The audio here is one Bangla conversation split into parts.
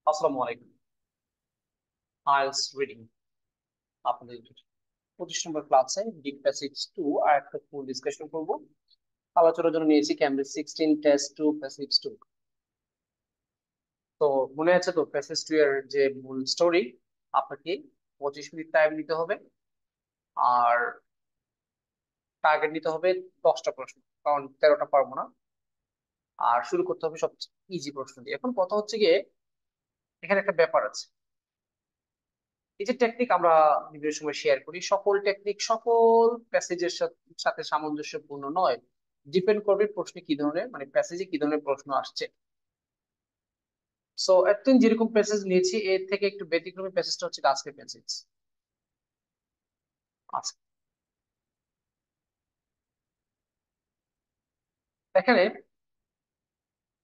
আসসালামু আলাইকুম। আইএলটিএস রিডিং আপনাদের 25 নম্বর ক্লাসে ডিপ প্যাসেজ 2 আর একটা ফুল ডিসকাশন করব। আলোচনার জন্য নিয়েছি ক্যামব্রিজ 16 টেস্ট 2 প্যাসেজ 2। তো মনে আছে তো প্যাসেজ 2 এর যে মূল স্টোরি? আপনাকে 25 মিনিট টাইম নিতে হবে আর টার্গেট নিতে হবে 10টা প্রশ্ন, কারণ 13টা পারবো না। আর শুরু করতে হবে সবচেয়ে ইজি প্রশ্ন দিয়ে। এখন কথা হচ্ছে গিয়ে এখানে একটা ব্যাপার আছে। এই যে টেকনিক আমরা বিভিন্ন সময় শেয়ার করি, সকল টেকনিক সকল প্যাসেজের সাথে সামঞ্জস্যপূর্ণ নয়। ডিপেন্ড করবে প্রশ্নে কি ধরনের, মানে প্যাসেজে কি ধরনের প্রশ্ন আসছে। সো এতদিন যেরকম প্যাসেজ নিয়েছি এর থেকে একটু ব্যতিক্রমী প্যাসেজটা হচ্ছে আজকের প্যাসেজ। আচ্ছা, এখানে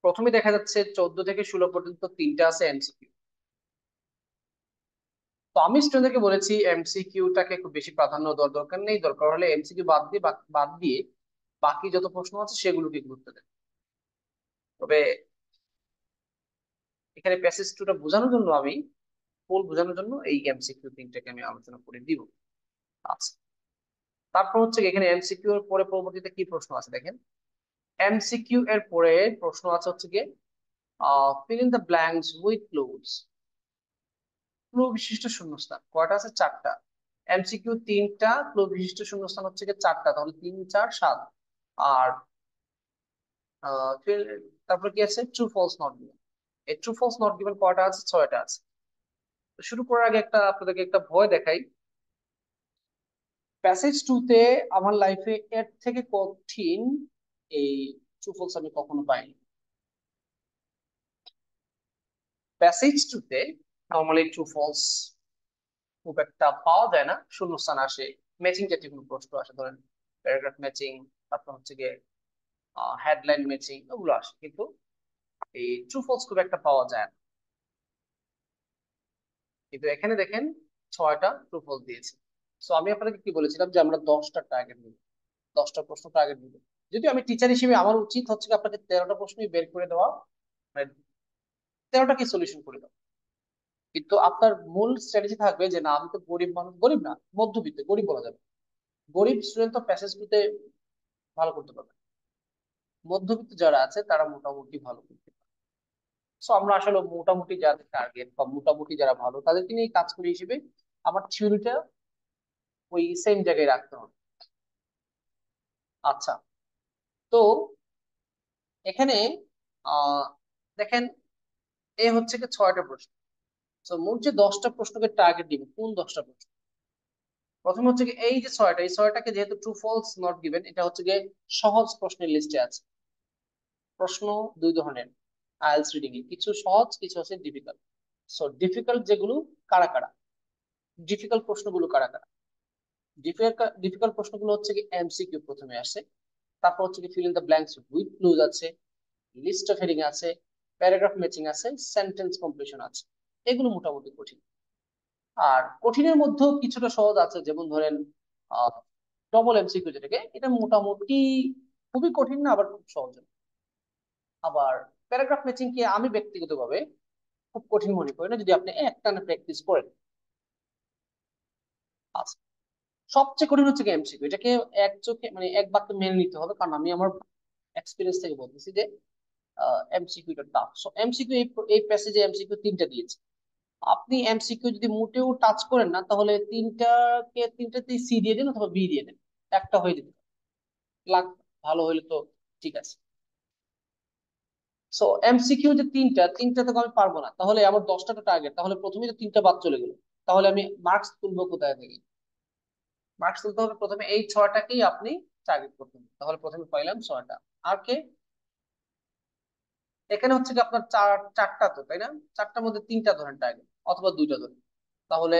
প্রথমে দেখা যাচ্ছে 14 থেকে 16 পর্যন্ত তিনটা আছে এমসিকিউ। তো আমি স্টুডেন্টদেরকে বলেছি এমসিকিউটাকে খুব বেশি প্রাধান্য দেওয়ার দরকার নেই, দরকার হলে এমসিকিউ বাদ দিয়ে বাকি যত প্রশ্ন আছে সেগুলোকে গুরুত্ব দেয়। তবে এখানে প্যাসেজ টুটা বোঝানোর জন্য আমি ফুল বোঝানোর জন্য এই এমসিকিউ তিনটাকে আমি আলোচনা করে দিব। আচ্ছা, তারপর হচ্ছে কি, এখানে এমসিকিউ এর পরে পরবর্তীতে কি প্রশ্ন আছে দেখেন। এমসিকিউ এর পরে প্রশ্ন আছে হচ্ছে কি, feel in the blanks with clues. Clue বিশিষ্ট শূন্যস্থান কয়টা আছে? চারটা। এমসিকিউ তিনটা, ক্লু বিশিষ্ট শূন্যস্থান হচ্ছে কি চারটা, তাহলে 3 4 7। আর তারপরে কি আছে? True false not given. এই ট্রু ফলস নট গিভেন কয়টা আছে? 6টা আছে। তো শুরু করার আগে আপনাদেরকে একটা ভয় দেখাই। প্যাসেজ টুতে আমার লাইফে এর থেকে কঠিন এই ট্রু ফলস আমি কখনো পাইনি। প্যাসেজ টুতে নর্মালি ট্রু ফলস খুব একটা পাওয়া যায় না, শূন্যস্থান আসে, ম্যাচিং জাতীয় কোনো প্রশ্ন আসে, ধরেন প্যারাগ্রাফ ম্যাচিং, তারপর হচ্ছে গিয়ে হেডলাইন ম্যাচিং, ওগুলো আসে, কিন্তু এই ট্রু ফলস খুব একটা পাওয়া যায় না। কিন্তু এখানে দেখেন 6টা ট্রু ফলস দিয়েছে। সো আমি আপনাদেরকে কি বলেছিলাম যে আমরা 10টা টার্গেট নিব, 10টা প্রশ্ন টার্গেট নিব। যদি আমি টিচার হিসেবে আমার উচিত হচ্ছে কি আপনাকে 13টা প্রশ্নই বের করে দেওয়া, মানে 13টাকে সলিউশন করে দাও। কিন্তু আপনার মূল স্ট্র্যাটেজি থাকবে যে না, আমি তো গরিব মানুষ, গরিব না মধ্যবিত্ত, গরিব বলা যাবে, গরিব স্টুডেন্ট তো প্যাসেজ গুলোতে ভালো করতে পারবে না। মধ্যবিত্ত যারা আছে তারা মোটামুটি ভালো করতে পারে। সো আমরা আসলে মোটামুটি যাদের টার্গেট বা মোটামুটি যারা ভালো তাদেরকে নিয়ে কাজ করি হিসেবে আমার থিওরিটা ওই সেম জায়গায় রাখতে হবে। আচ্ছা, তো এখানে আহ দেখেন, এ হচ্ছে কি 6টা প্রশ্ন। তো মোট যে 10টা প্রশ্নকে টার্গেট দিব, কোন 10টা প্রশ্ন? প্রথম হচ্ছে কি, এই যে 6টা, এই 6টাকে যেহেতু ট্রু ফলস নট গিভেন, এটা হচ্ছে গিয়ে সহজ প্রশ্নের লিস্টে আছে। প্রশ্ন দুই ধরনের আইএলটিএস রিডিং এ, কিছু সহজ, কিছু আছে ডিফিকাল্ট। সো ডিফিকাল্ট যেগুলো, কারা কারা? ডিফিকাল্ট প্রশ্নগুলো কারা কারা? ডিফিকাল্ট প্রশ্নগুলো হচ্ছে কি এমসিকিউ প্রথমে আসে, তারপর হচ্ছে কি feel in the blanks with clues আছে, লিস্ট অফ হেডিং আছে, প্যারাগ্রাফ ম্যাচিং আছে, সেন্টেন্স কমপ্লিশন আছে। এগুলো মোটামুটি কঠিন। আর কঠিনের মধ্যেও কিছুটা সহজ আছে, যেমন ধরেন ডবল এমসিকিউ যেটাকে, এটা মোটামুটি খুবই কঠিন না, আবার খুব সহজ না। আবার প্যারাগ্রাফ ম্যাচিং কি আমি ব্যক্তিগতভাবে খুব কঠিন মনে করি না, যদি আপনি একটানা প্র্যাকটিস করেন। আচ্ছা, সবচেয়ে কঠিন হচ্ছে এমসিকিউ। এটাকে এক চোখে মানে এক বাক্যে মেনে নিতে হবে, কারণ আমি আমার এক্সপিরিয়েন্স থেকে বলতেছি যে এমসিকিউটা টাফ। সো এমসিকিউ এই প্যাসেজে এমসিকিউ তিনটা দিয়েছে। আপনি এমসিকিউ যদি মোটেও টাচ করেন না, তাহলে তিনটাতেই সি দিয়ে দেন অথবা বি দিয়ে দেন, একটা হয়ে যেতে পারে। লাখ ভালো হইলে তো ঠিক আছে। সো এমসিকিউ যে তিনটা তো আমি পারবো না, তাহলে আমার 10টা টার্গেট, তাহলে প্রথমে তো তিনটা বাদ চলে গেল। তাহলে আমি মার্কস তুলবো কোথায় থেকে? মার্কস তুলতে হবে প্রথমে এই 6টাকেই আপনি টার্গেট করতে হবে। তাহলে প্রথমে পাইলাম 6টা। আর কে? এখানে হচ্ছে কি আপনার চারটা তো, তাই না? চারটার মধ্যে তিনটা ধরেন টার্গেট, অথবা দুইটা ধরেন। তাহলে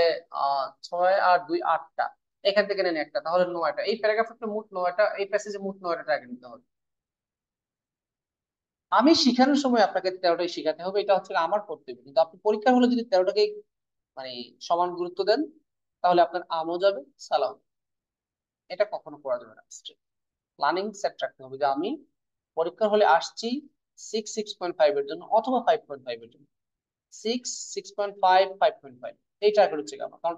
6 আর 2 8টা। এখান থেকে নেন একটা, তাহলে 9টা। এই প্যারাগ্রাফে মোট 9টা, এই প্যাসেজে মোট 9টা টার্গেট নিতে হবে। আমি শিখানোর সময় আপনাকে 13টাই শিখাতে হবে, এটা হচ্ছে আমার কর্তব্য। কিন্তু আপনি পরীক্ষার হলে যদি 13টাকে মানে সমান গুরুত্ব দেন, তাহলে আপনার আমও যাবে, সালাও। এটা কখনো করা যাবে না। প্ল্যানিং সেট রাখতে হবে যে আমি পরীক্ষার হলে আসছি 6.5 এর জন্য অথবা 5.5 এর জন্য। 6, 6.5, 5.5 এই টার্গেট হচ্ছে আমার। কারণ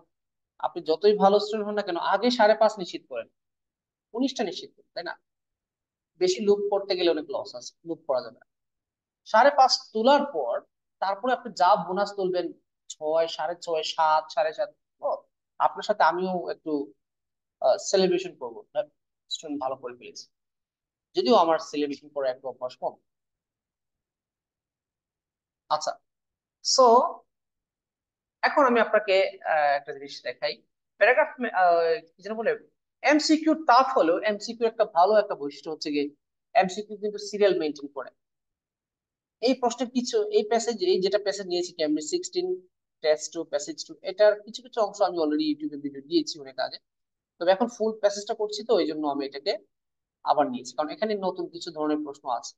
আপনি যতই ভালো স্টুডেন্ট হন না কেন, আগে 5.5 নিশ্চিত করেন, 19টা নিশ্চিত করেন, তাই না? বেশি লুপ করতে গেলে অনেক লস আছে, লুপ করা যাবে না। 5.5 তোলার পর তারপরে আপনি যা বোনাস তুলবেন, 6, 6.5, 7, 7.5, ও, আপনার সাথে আমিও একটু সেলিব্রেশন করবো, স্টুডেন্ট ভালো করে ফেলেছি, যদিও আমার সেলিব্রেশন করার একটু অভ্যাস কম। আচ্ছা, সো এখন আমি আপনাকে একটা জিনিস দেখাই। প্যারাগ্রাফ কি যেন বলে, এমসিকিউ টাফ হলেও এমসিকিউ একটা ভালো একটা বৈশিষ্ট্য হচ্ছে কি, এমসিকিউ কিন্তু সিরিয়াল মেনটেন করে। এই প্রশ্নের কিছু, এই প্যাসেজ, এই যেটা প্যাসেজ নিয়েছি ক্যামব্রিজ 16 টেস্ট 2 প্যাসেজ 2, এটার কিছু কিছু অংশ আমি অলরেডি ইউটিউবে ভিডিও দিয়েছি অনেক আগে। তবে এখন ফুল প্যাসেজটা করছি, তো এই জন্য আমি এটাকে আবার নিয়েছি, কারণ এখানে নতুন কিছু ধরনের প্রশ্ন আছে।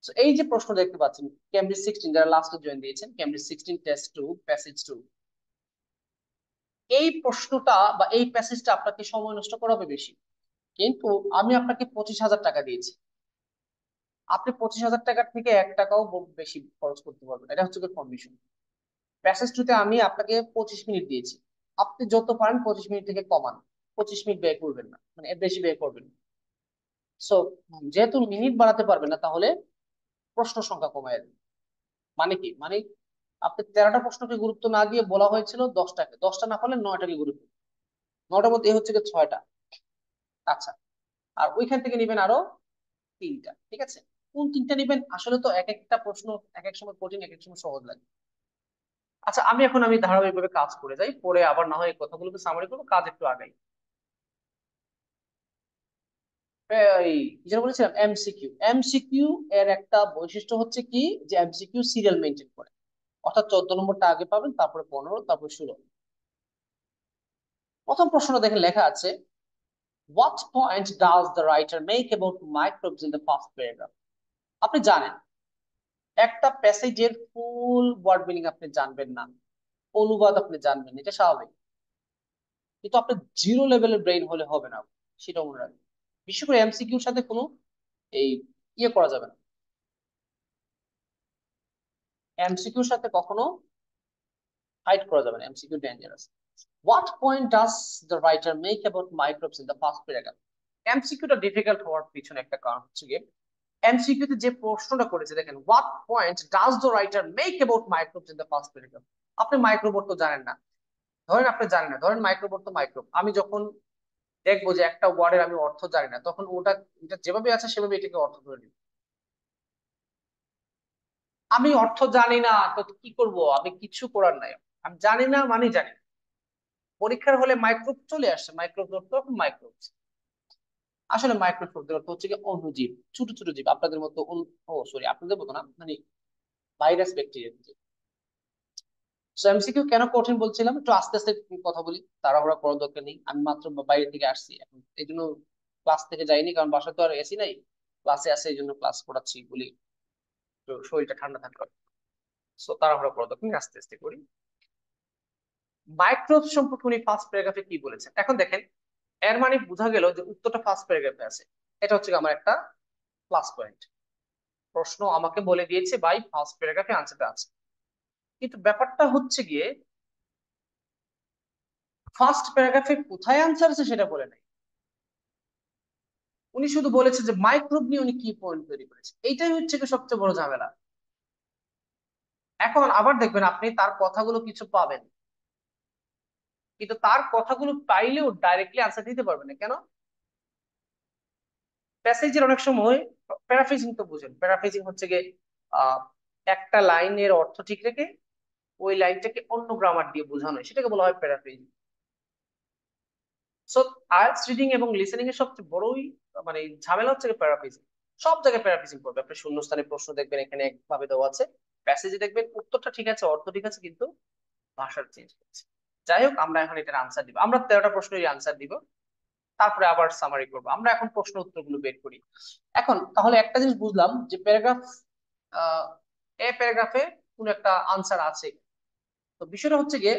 তো এই যে প্রশ্ন দেখতে পাচ্ছেন, ক্যামব্রিজ 16 যারা লাস্টে জয়েন দিয়েছেন, ক্যামব্রিজ 16 টেস্ট 2 প্যাসেজ 2, এই প্রশ্নটা বা এই প্যাসেজটা আপনাকে সময় নষ্ট করাবে বেশি, কিন্তু আমি আপনাকে 25,000 টাকা দিয়েছি, আপনি 25,000 টাকার থেকে 1 টাকাও বেশি খরচ করতে পারবেন, এটা হচ্ছে কন্ডিশন। প্যাসেজ টুতে আমি আপনাকে 25 মিনিট দিয়েছি, আপনি যত পারেন 25 মিনিট থেকে কমান, 25 মিনিট ব্যয় করবেন না, মানে এর বেশি ব্যয় করবেন না। সো যেহেতু মিনিট বাড়াতে পারবেন না, তাহলে প্রশ্ন সংখ্যা কমায় দেন। মানে কি, মানে আপনি 13টা প্রশ্নকে গুরুত্ব না দিয়ে বলা হয়েছিল 10টাকে, 10টা না পারলে 9টাকে গুরুত্ব, 9টার মধ্যে এ হচ্ছে 6টা। আচ্ছা, আর ওইখান থেকে নেবেন আরো 3টা, ঠিক আছে? কোন 3টা নেবেন আসলে তো এক একটা প্রশ্ন এক এক সময় কঠিন, এক এক সময় সহজ লাগে। আচ্ছা, আমি ধারাবাহিকভাবে কাজ করে যাই, পরে আবার না হয় এই কথাগুলোকে সামারি করবো, কাজ একটু আগাই। এই কি যেন বলেছিলাম, এমসিকিউ, এমসিকিউ এর একটা বৈশিষ্ট্য হচ্ছে কি, যে এমসিকিউ সিরিয়াল মেনটেন করে, অর্থাৎ 14 নম্বরটা আগে পাবেন, তারপরে 15, তারপরে 16। প্রথম প্রশ্নটা দেখেন লেখা আছে, what point does the writer make about microbes in the first paragraph. আপনি জানেন একটা প্যাসেজের ফুল ওয়ার্ড মিনিং আপনি জানবেন না, অনুবাদ আপনি জানবেন, এটা স্বাভাবিক, কিন্তু আপনার জিরো লেভেলের ব্রেইন হলে হবে না, সেটা মনে রাখবেন। বিশেষ করে এমসিকিউর সাথে কোনো এই ইয়ে করা যাবে না, এমসিকিউর সাথে কখনো ফাইট করা যাবে না, MCQ dangerous. What point does the writer make about microbes in the first paragraph. এমসিকিউটা ডিফিকাল্ট হওয়ার পিছনে একটা কারণ হচ্ছে গিয়ে, এমসিকিউ তে যে প্রশ্নটা করেছে দেখেন, what point does the writer make about microbes in the first paragraph. আপনি মাইক্রোবোর্ড তো জানেন না, ধরেন আপনি জানেন না, ধরেন মাইক্রোবোর্ড তো মাইক্রো, আমি যখন দেখবো যে একটা ওয়ার্ডের আমি অর্থ জানি না, তখন ওটা এটা যেভাবে আছে সেভাবে এটাকে অর্থ ধরে নিব। আমি অর্থ জানি না, তো কি করব, আমি কিছু করার নাই, আমি জানি না মানে জানি না। পরীক্ষার হলে মাইক্রোব চলে আসছে, মাইক্রোব তখন মাইক্রোব, আসলে মাইক্রোব শব্দের অর্থ হচ্ছে কি অণুজীব, ছোট ছোট জীব, আপনাদের মতো ও সরি, আপনাদের মতো না, মানে ভাইরাস ব্যাকটেরিয়া। সো এমসিকিউ কেন কঠিন বলছিলাম, একটু আস্তে আস্তে কথা বলি, তাড়াহুড়া করার দরকার নেই, আমি মাত্র বাইরে থেকে আসছি এখন, এই জন্য ক্লাস থেকে যাইনি, কারণ বাসা তো আর এসি নাই, ক্লাসে আছে এই জন্য ক্লাস করাচ্ছি বলি, তো শরীরটা ঠান্ডা থাকবে। সো তাড়াহুড়া করার দরকার নেই, আস্তে আস্তে করি। মাইক্রোব সম্পর্কে উনি ফার্স্ট প্যারাগ্রাফে কি বলেছেন, এখন দেখেন, এর মানে বোঝা গেল যে উত্তরটা ফার্স্ট প্যারাগ্রাফে আছে, এটা হচ্ছে আমার একটা প্লাস পয়েন্ট। প্রশ্ন আমাকে বলে দিয়েছে ভাই ফার্স্ট প্যারাগ্রাফে আনসারটা আছে, কিন্তু ব্যাপারটা হচ্ছে গিয়ে ফার্স্ট প্যারাগ্রাফে কোথায় আনসার আছে সেটা বলে নাই, উনি শুধু বলেছে যে মাইক্রোব নিয়ে উনি কি পয়েন্ট তৈরি করেছে, এইটাই হচ্ছে কি সবচেয়ে বড় ঝামেলা। এখন আবার দেখবেন আপনি তার কথাগুলো কিছু পাবেন, কিন্তু তার কথাগুলো পাইলেও ডাইরেক্টলি আনসার দিতে পারবেন না, কেন? প্যাসেজের অনেক সময় প্যারাফ্রেজিং তো বুঝেন, প্যারাফ্রেজিং হচ্ছে গিয়ে আহ একটা লাইনের অর্থ ঠিক রেখে ওই লাইনটাকে অন্য গ্রামার দিয়ে বোঝানো হয়, সেটাকে বলা হয় প্যারাফ্রেজিং। সো আইএলটিএস রিডিং এবং লিসেনিং এর সবচেয়ে বড়ই মানে ঝামেলা হচ্ছে প্যারাফ্রেজিং। সব জায়গায় প্যারাফ্রেজিং করবে, আপনি শূন্যস্থানে প্রশ্ন দেখবেন এখানে একভাবে দেওয়া আছে, প্যাসেজে দেখবেন উত্তরটা ঠিক আছে, অর্থ ঠিক আছে, কিন্তু ভাষার চেঞ্জ হচ্ছে। যাই হোক, আমরা এখন এটার আনসার দিব, আমরা 13টা প্রশ্নের আনসার দিব, তারপরে আবার সামারি করবো। আমরা এখন প্রশ্ন উত্তরগুলো বের করি। এখন তাহলে একটা জিনিস বুঝলাম যে প্যারাগ্রাফ, আহ এ প্যারাগ্রাফে কোন একটা আনসার আছে, তো বিষয়টা হচ্ছে গিয়ে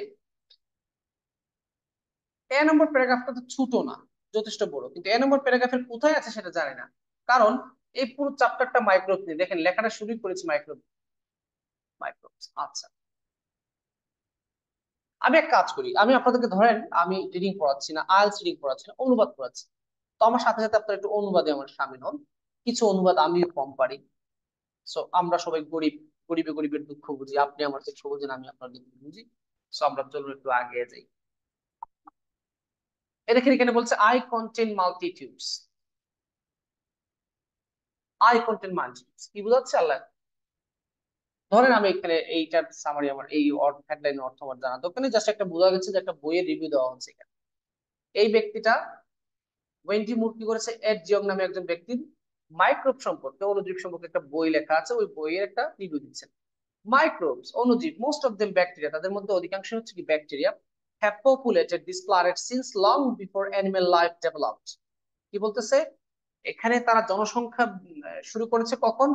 এ নম্বর প্যারাগ্রাফটা তো ছোট না, যথেষ্ট বড়, কিন্তু এ নম্বর প্যারাগ্রাফের কোথায় আছে সেটা জানি না, কারণ এই পুরো চ্যাপ্টারটা মাইক্রোব নিয়ে, দেখেন লেখাটা শুরু করেছি মাইক্রোব, মাইক্রোব। আচ্ছা, আমি এক কাজ করি, আমি আপনাদেরকে ধরেন আমি রিডিং পড়াচ্ছি না, আইএলটিএস রিডিং পড়াচ্ছি না, অনুবাদ পড়াচ্ছি। তো আমার সাথে সাথে আপনারা একটু অনুবাদে আমার সামিল হন। কিছু অনুবাদ আমিও কম পারি। সো আমরা সবাই গরিব, গরিবে গরিবের দুঃখ বুঝি, আপনি আমার দুঃখ বুঝেন, আমি আপনার দুঃখ বুঝি। সো আমরা চলুন একটু আগে যাই। এ দেখেন এখানে বলছে আই কন্টেন মাল্টিটিউডস। আই কন্টেন মাল্টিটিউডস কি বোঝাচ্ছে আল্লাহ? ধরেন আমি এখানে এইটার সামারি, আমার এই হেডলাইন অর্থ আমার জানা তো, ওখানে জাস্ট একটা বোঝা গেছে যে একটা বইয়ের রিভিউ দেওয়া হচ্ছে এখানে। এই ব্যক্তিটা ওয়েন্ডি মুর কি করেছে, এড জিয়ং নামে একজন ব্যক্তির মাইক্রোব সম্পর্কে, অণুজীব সম্পর্কে একটা বই লেখা আছে, ওই বইয়ের একটা রিভিউ দিচ্ছেন। মাইক্রোবস অণুজীব, মোস্ট অফ দেম ব্যাকটেরিয়া, তাদের মধ্যে অধিকাংশ হচ্ছে কি bacteria, have populated this planet since long before animal life developed. কি বলতেছে, এখানে তারা জনসংখ্যা শুরু করেছে কখন?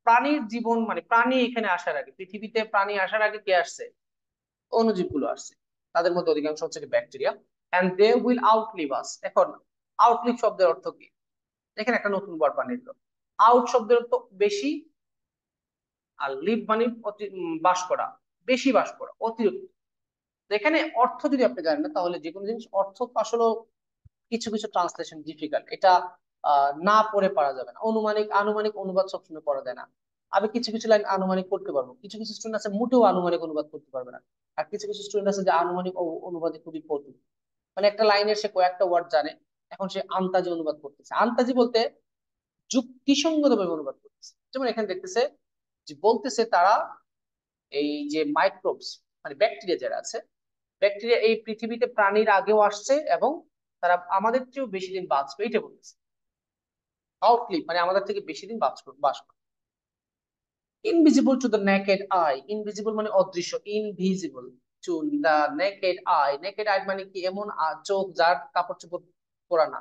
প্রাণীর জীবন মানে প্রাণী এখানে আসার আগে, পৃথিবীতে প্রাণী আসার আগে কে আসছে? অণুজীব গুলো আসছে। তাদের মধ্যে অধিকাংশ হচ্ছে ব্যাকটেরিয়া। এন্ড দে উইল আউটলিভ আস। এখন আউটলিভ শব্দের অর্থ কি? এখানে একটা নতুন ওয়ার্ড বানিয়ে দিল। আউট শব্দের অর্থ বেশি, আর লিভ মানে বাস করা, বেশি বাস করা, অতিরিক্ত। তো এখানে অর্থ যদি আপনি জানেন না, তাহলে যে কোনো জিনিস অর্থ আসলে কিছু কিছু ট্রান্সলেশন ডিফিকাল্ট, এটা না পড়ে পারা যাবে না। অনুমানিক আনুমানিক অনুবাদ সবসময় করা যায় না। আমি কিছু কিছু লাইন আনুমানিক করতে পারবো, কিছু কিছু স্টুডেন্ট আছে মোটেও আনুমানিক অনুবাদ করতে পারবে না। আর কিছু কিছু স্টুডেন্ট আছে যে আনুমানিক অনুবাদে খুবই পটু, মানে একটা লাইনের সে কয়েকটা ওয়ার্ড জানে, এখন সে আন্তাজি অনুবাদ করতেছে। আন্তাজি বলতে যুক্তিসঙ্গত ভাবে অনুবাদ করতেছে। যেমন এখানে দেখতেছে যে বলতেছে তারা এই যে মাইক্রোবস মানে ব্যাকটেরিয়া যারা আছে, ব্যাকটেরিয়া এই পৃথিবীতে প্রাণীর আগেও আসছে এবং তারা আমাদের চেয়েও বেশি দিন বাঁচবে, এটা বলতেছে। আউটলিভ মানে আমাদের থেকে বেশি দিন বাস করবে। Invisible to the naked I, invisible মানে অদৃশ্য, invisible to the naked I, naked I মানে কি, এমন চোখ যার কাপড় চোপড় পরা না।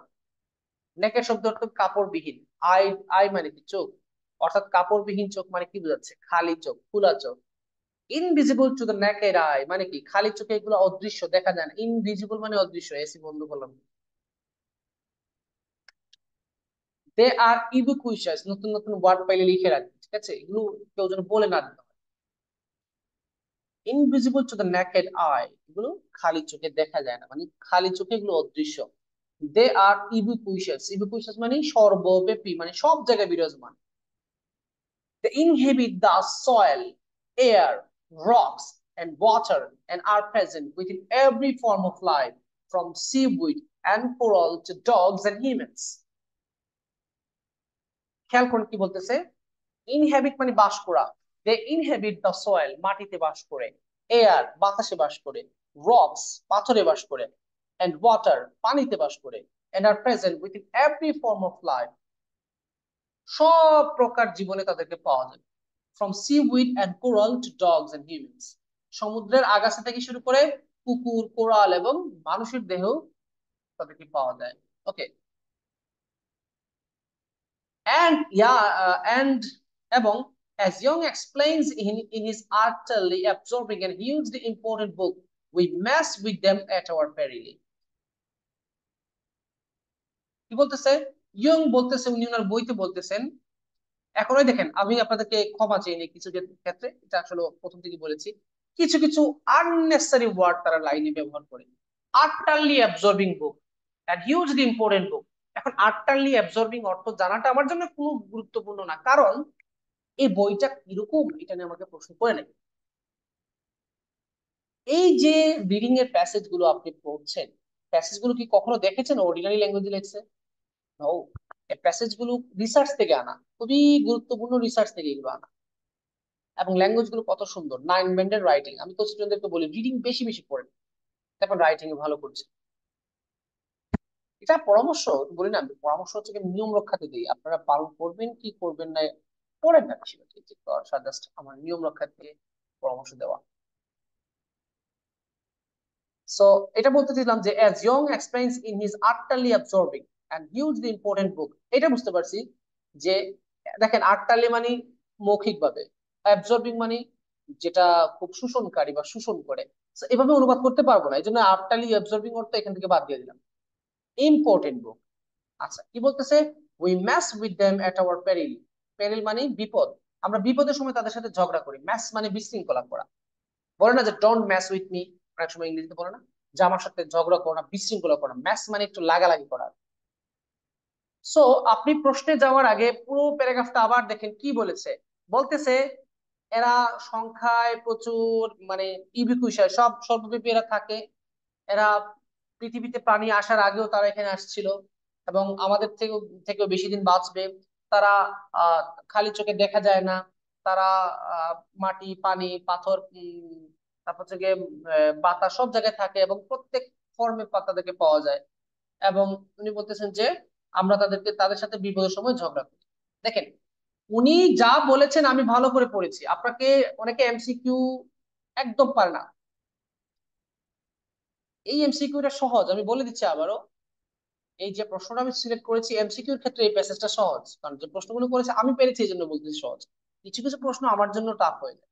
নেকেড শব্দ অর্থ কাপড়বিহীন। আই, আই মানে কি চোখ, অর্থাৎ কাপড়বিহীন চোখ মানে কি বোঝাচ্ছে? খালি চোখ, খোলা চোখ। Invisible to the naked I মানে কি, খালি চোখে এগুলো অদৃশ্য, দেখা যায় না। ইনভিজিবল মানে অদৃশ্য। এসি বন্ধ করলাম। দে আর ইউবিকুইশাস, নতুন নতুন ওয়ার্ড পাইলে লিখে রাখবে, ঠিক আছে? এগুলো কেউ যেন বলে না দিতে হয়। Invisible to the naked I, এগুলো খালি চোখে দেখা যায় না, মানে খালি চোখে এগুলো অদৃশ্য। দে আর ইউবিকুইশাস, ইউবিকুইশাস মানে সর্বব্যাপী, মানে সব জায়গায় বিরাজমান। They inhabit the soil, air, rocks, and water and are present within every form of life, from seaweed and coral to dogs and humans. খেয়াল করুন কি বলতেছে, ইনহ্যাবিট মানে বাস করা। দে ইনহ্যাবিট দ্য সয়েল, মাটিতে বাস করে। এয়ার, বাতাসে বাস করে। রক্স, পাথরে বাস করে। এন্ড ওয়াটার, পানিতে বাস করে। And are present within every form of life, সব প্রকার জীবনে তাদেরকে পাওয়া যায়। From seaweed and coral to dogs and humans, সমুদ্রের আগাছা থেকে শুরু করে কুকুর, কোরাল এবং মানুষের দেহ তাদেরকে পাওয়া যায়। ওকে, and yeah, and এবং as Young explains in his utterly absorbing and hugely important book, we mess with them at our peril. কি বলতেছে? ইয়ং বলতেছে, উনি ওনার বইতে বলতেছেন, এখনোই দেখেন আমি আপনাদেরকে ক্ষমা চাইনি কিছু ক্ষেত্রে, এটা আসলে প্রথম থেকে বলেছি, কিছু কিছু আননেসেসারি ওয়ার্ড তারা লাইনে ব্যবহার করে। Utterly absorbing book and hugely important book. এখন আটটারলি অ্যাবজর্বিং অর্থ জানাটা আমার জন্য কোনো গুরুত্বপূর্ণ না, কারণ এই বইটা কিরকম এটা নিয়ে আমাকে প্রশ্ন করে নেবে। এই যে রিডিং এর প্যাসেজ গুলো আপনি পড়ছেন, প্যাসেজ গুলো কি কখনো দেখেছেন অর্ডিনারি ল্যাঙ্গুয়েজে লেখছে? ও, এই প্যাসেজ গুলো রিসার্চ থেকে আনা, খুবই গুরুত্বপূর্ণ রিসার্চ থেকে এগুলো আনা। এবং ল্যাঙ্গুয়েজ গুলো কত সুন্দর, নাইন ব্যান্ডের রাইটিং। আমি তো স্টুডেন্টদেরকে বলি রিডিং বেশি বেশি পড়েন, এখন রাইটিং এ ভালো করছে। এটা পরামর্শ বলি না, আমি পরামর্শ হচ্ছে কি নিয়ম রক্ষাতে দিই, আপনারা পালন করবেন কি করবেন না পড়েন না বেশি বেশি, জাস্ট আমার নিয়ম রক্ষাতে পরামর্শ দেওয়া। সো এটা বলতে চাইলাম যে as Young explains in his utterly absorbing and hugely important book, এটা বুঝতে পারছি যে দেখেন আটটালি মানে মৌখিক ভাবে, অ্যাবজর্বিং মানে যেটা খুব শোষণকারী বা শোষণ করে। So, এভাবে অনুবাদ করতে পারবো না, এই জন্য আটটালি অ্যাবজর্বিং অর্থ এখান থেকে বাদ দিয়ে দিলাম। Important book. আচ্ছা, কি বলতেছে? We mess with them at our peril. Peril মানে বিপদ, আমরা বিপদের সময় তাদের সাথে ঝগড়া করি। ম্যাস মানে বিশৃঙ্খলা করা। বলে না যে ডোন্ট ম্যাস উইথ মি, অনেক সময় ইংরেজিতে বলে না যে আমার সাথে ঝগড়া করো না, বিশৃঙ্খলা করো না। ম্যাথ মানে একটু লাগালাগি করা। সো আপনি প্রশ্নে যাওয়ার আগে পুরো প্যারাগ্রাফটা আবার দেখেন কি বলেছে। বলতেছে এরা সংখ্যায় প্রচুর, মানে ইউবিকুইশাস, সব সর্বব্যাপী এরা থাকে। এরা পৃথিবীতে প্রাণী আসার আগেও তারা এখানে আসছিল এবং আমাদের থেকেও থেকেও বেশি দিন বাঁচবে। তারা আহ খালি চোখে দেখা যায় না। তারা আহ মাটি, পানি, পাথর, তারপর হচ্ছে গিয়ে বাতাস সব জায়গায় থাকে এবং প্রত্যেক ফর্মে তাদেরকে পাওয়া যায়। এবং উনি বলতেছেন যে আমরা তাদের সাথে বিপদের সময় ঝগড়া করি। দেখেন, উনি যা বলেছেন আমি ভালো করে পড়েছি। আপনাকে অনেকে এমসিকিউ একদম পারে না, এই এমসিকিউটা সহজ, আমি বলে দিচ্ছি আবারও। এই যে প্রশ্নটা আমি সিলেক্ট করেছি এমসিকিউর ক্ষেত্রে, এই প্যাসেজটা সহজ, কারণ যে প্রশ্নগুলো করেছে আমি পেরেছি এই জন্য বলতেছি সহজ। কিছু কিছু প্রশ্ন আমার জন্য টাফ হয়ে যায়।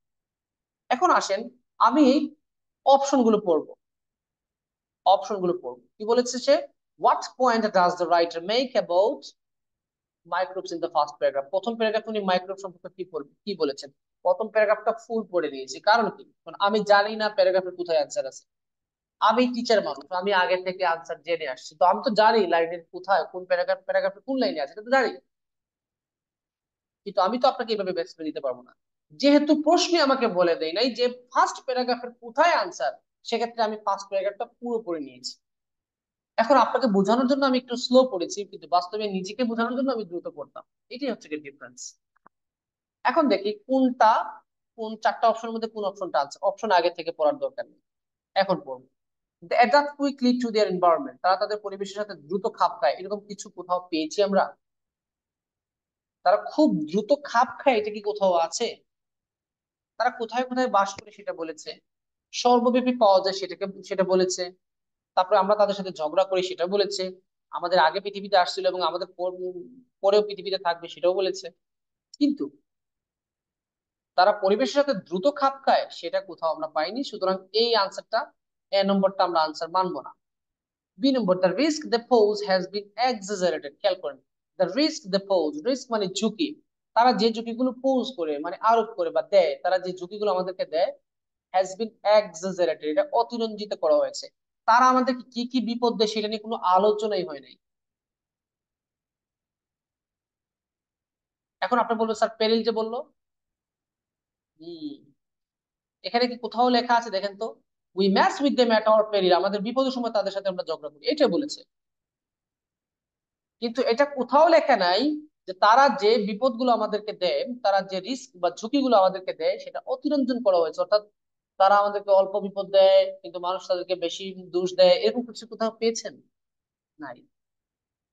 এখন আসেন, আমি অপশনগুলো পড়বো। কি বলেছে সে? What point does the writer make about microbes in the first paragraph. প্রথম প্যারাগ্রাফ উনি মাইক্রোব সম্পর্কে কি বলেছেন। প্রথম প্যারাগ্রাফটা ফুল পড়ে নিয়েছি, কারণ কি? কারণ আমি জানি না প্যারাগ্রাফের কোথায় অ্যান্সার আছে। আমি টিচার মানুষ, আমি আগে থেকে আনসার জেনে আসছি, তো আমি তো জানি লাইনের কোথায় কোন প্যারাগ্রাফে কোন লাইনে আছে, এটা তো জানি। কিন্তু আমি তো আপনাকে এইভাবে ব্যাখ্যা দিতে পারবো না। যেহেতু প্রশ্নে আমাকে বলে দেয় নাই যে ফার্স্ট প্যারাগ্রাফের কোথায় আনসার, সেক্ষেত্রে আমি ফার্স্ট প্যারাগ্রাফটা পুরো পড়ে নিয়েছি। এখন আপনাকে বোঝানোর জন্য আমি একটু স্লো পড়েছি, কিন্তু বাস্তবে নিজেকে বোঝানোর জন্য আমি দ্রুত পড়তাম। এটাই হচ্ছে কি ডিফারেন্স। এখন দেখি কোন চারটা অপশনের মধ্যে কোন অপশনটা আছে। অপশন আগে থেকে পড়ার দরকার নেই, এখন পড়বো। They adapt quickly to their environment, তারা তাদের পরিবেশের সাথে দ্রুত খাপ খায়, এরকম কিছু কোথাও পেয়েছি আমরা? তারা খুব দ্রুত খাপ খায়, এটা কি কোথাও আছে? তারা কোথায় কোথায় বাস করে সেটা বলেছে। সর্বব্যাপী পাওয়া যায় সেটা বলেছে। তারপরে আমরা তাদের সাথে ঝগড়া করি সেটা বলেছে। আমাদের আগে পৃথিবীতে আসছিল এবং আমাদের পরেও পৃথিবীতে থাকবে সেটাও বলেছে। কিন্তু তারা পরিবেশের সাথে দ্রুত খাপ খায় সেটা কোথাও আমরা পাইনি, সুতরাং এই আনসারটা, এ নম্বরটা আমরা আনসার মানবো না। B number, the risk they pose has been exaggerated. খেয়াল করেন, the risk they pose, risk মানে ঝুঁকি। তারা যে ঝুঁকিগুলো পোজ করে, মানে আরোপ করে বা দেয়, তারা যে ঝুঁকিগুলো আমাদেরকে দেয়, হ্যাজ বিন এক্সাজারেটেড, এটা অতিরঞ্জিত করা হয়েছে। তারা আমাদেরকে কি কি বিপদ দেয় সেটা নিয়ে কোনো আলোচনাই হয় নাই। এখন আপনি বলবেন স্যার পেরিল যে বললো, হম, এখানে কি কোথাও লেখা আছে দেখেন তো? We match with them at our peril, আমাদের বিপদের সময় তাদের সাথে আমরা ঝগড়া করি, এটা বলেছে। কিন্তু এটা কোথাও লেখা নাই যে তারা যে বিপদগুলো আমাদেরকে দেয়, তারা যে রিস্ক বা ঝুঁকিগুলো আমাদেরকে দেয় সেটা অতিরঞ্জন করা হয়েছে। অর্থাৎ তারা আমাদেরকে অল্প বিপদ দেয় কিন্তু মানুষ তাদেরকে বেশি দোষ দেয়, এরকম কিছু কোথাও পেয়েছেন? নাই।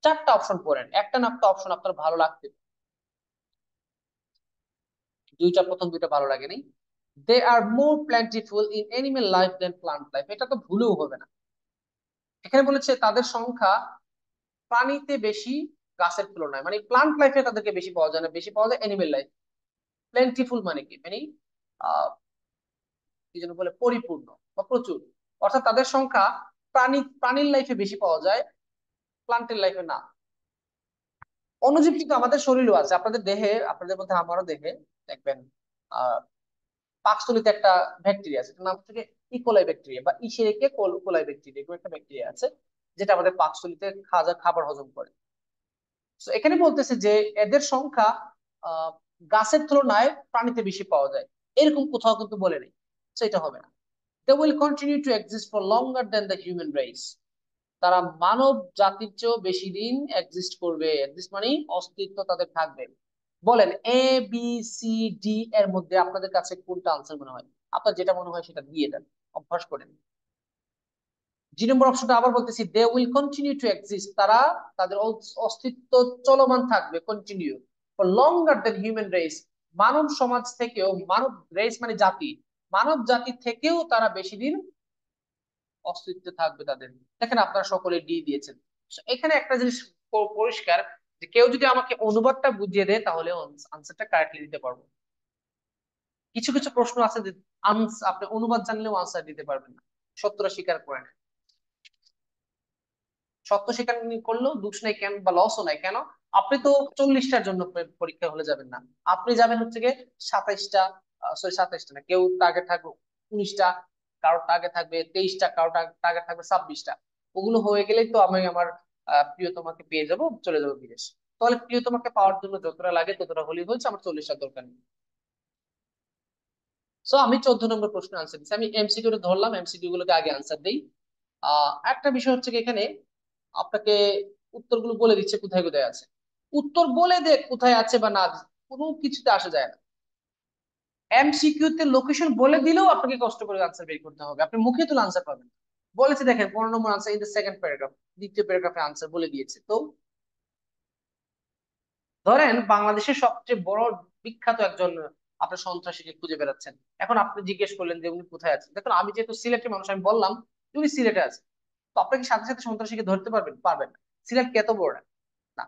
চারটা অপশন পড়েন, একটা না একটা অপশন আপনার ভালো লাগতে পারে। প্রথম দুইটা ভালো লাগেনি। They are more plentiful in animal life than plant life, এটা তো ভুলেও হবে না। এখানে বলেছে তাদের সংখ্যা প্রাণীতে বেশি গাছের তুলনায়, মানে প্লান্ট লাইফে তাদেরকে বেশি পাওয়া যায় না, বেশি পাওয়া যায় এনিমেল লাইফ। প্লেন্টিফুল মানে কি, মানে আহ কি যেন বলে, পরিপূর্ণ বা প্রচুর। অর্থাৎ তাদের সংখ্যা প্রাণীর লাইফে বেশি পাওয়া যায়, প্লান্টের লাইফে না। অণুজীব কিন্তু আমাদের শরীরেও আছে, আপনাদের দেহে, আপনাদের মধ্যে আমারও দেহে দেখবেন আহ পাকস্থলীতে একটা ব্যাকটেরিয়া আছে, এটার নাম হচ্ছে ইকোলাই ব্যাকটেরিয়া বা ইশেরিকে কোলাই ব্যাকটেরিয়া, এরকম একটা ব্যাকটেরিয়া আছে যেটা আমাদের পাকস্থলীতে খাবার হজম করে। তো এখানে বলতেছে যে এদের সংখ্যা আহ গাছের তুলনায় প্রাণীতে বেশি পাওয়া যায়, এরকম কোথাও কিন্তু বলে নেই। তো এটা হবে না। They will continue to exist for longer than the human race, তারা মানব জাতির চেয়েও বেশি দিন এক্সিস্ট করবে। এক্সিস্ট মানে অস্তিত্ব তাদের থাকবে। বলেন এ, বি, সি, ডি এর মধ্যে আপনাদের কাছে কোনটা আনসার মনে হয়? আপনার যেটা মনে হয় সেটা দিয়ে দেন, অভ্যাস করেন। জি নম্বর অপশনটা আবার বলতেছি, they will continue to exist, তারা তাদের অস্তিত্ব চলমান থাকবে, continue for longer than human race, মানব সমাজ থেকেও, মানব রেস মানে জাতি, মানব জাতি থেকেও তারা বেশি দিন অস্তিত্বে থাকবে তাদের। দেখেন আপনারা সকলে ডি দিয়েছেন। So, এখানে একটা জিনিস পরিষ্কার, যে কেউ যদি আমাকে অনুবাদটা বুঝিয়ে দেয় তাহলে আনসারটা কারেক্টলি দিতে পারবো। কিছু কিছু প্রশ্ন আছে যে আপনি অনুবাদ জানলেও আনসার দিতে পারবেন না, সত্যটা স্বীকার করেন। সত্য স্বীকার করলেও দোষ নাই কেন বা লসও নাই কেন? আপনি তো 40টার জন্য পরীক্ষা হলে যাবেন না, আপনি যাবেন হচ্ছে গিয়ে 27টা, সরি 27টা না, কেউ টার্গেট থাকবে 19টা, কারোর টার্গেট থাকবে 23টা, কারোর টার্গেট থাকবে 26টা। ওগুলো হয়ে গেলেই তো আমি আমার প্রিয়তমাকে পেয়ে যাব, চলে যাবো বিদেশ। তাহলে প্রিয়তমাকে পাওয়ার জন্য যতটা লাগে ততটা হলেই হয়েছে, আমার 40টা দরকার নেই। সো আমি 14 নম্বর প্রশ্ন আনসার দিচ্ছি। আমি এমসিকিউ ধরলাম, এমসিকিউ গুলোকে আগে আনসার দিই। একটা বিষয় হচ্ছে কি, এখানে আপনাকে উত্তরগুলো বলে দিচ্ছে কোথায় কোথায় আছে। উত্তর বলে দে কোথায় আছে বা না, কোনো কিছুতে আসা যায় না। এমসিকিউ তে লোকেশন বলে দিলেও আপনাকে কষ্ট করে আনসার বের করতে হবে, আপনি মুখে তো আনসার পাবেন না। বলেছে দেখেন 15 number answer in the second paragraph, দ্বিতীয় প্যারাগ্রাফে আনসার বলে দিয়েছে। তো ধরেন বাংলাদেশের সবচেয়ে বড় বিখ্যাত একজন আপনার সন্ত্রাসীকে খুঁজে বেড়াচ্ছেন। এখন আপনি জিজ্ঞেস করলেন যে উনি কোথায় আছেন। দেখুন আমি যেহেতু সিলেটের মানুষ, আমি বললাম যে উনি সিলেটে আছে। তো আপনি কি সাথে সাথে সন্ত্রাসীকে ধরতে পারবেন? পারবেন না। সিলেট কি এত বড় না? না।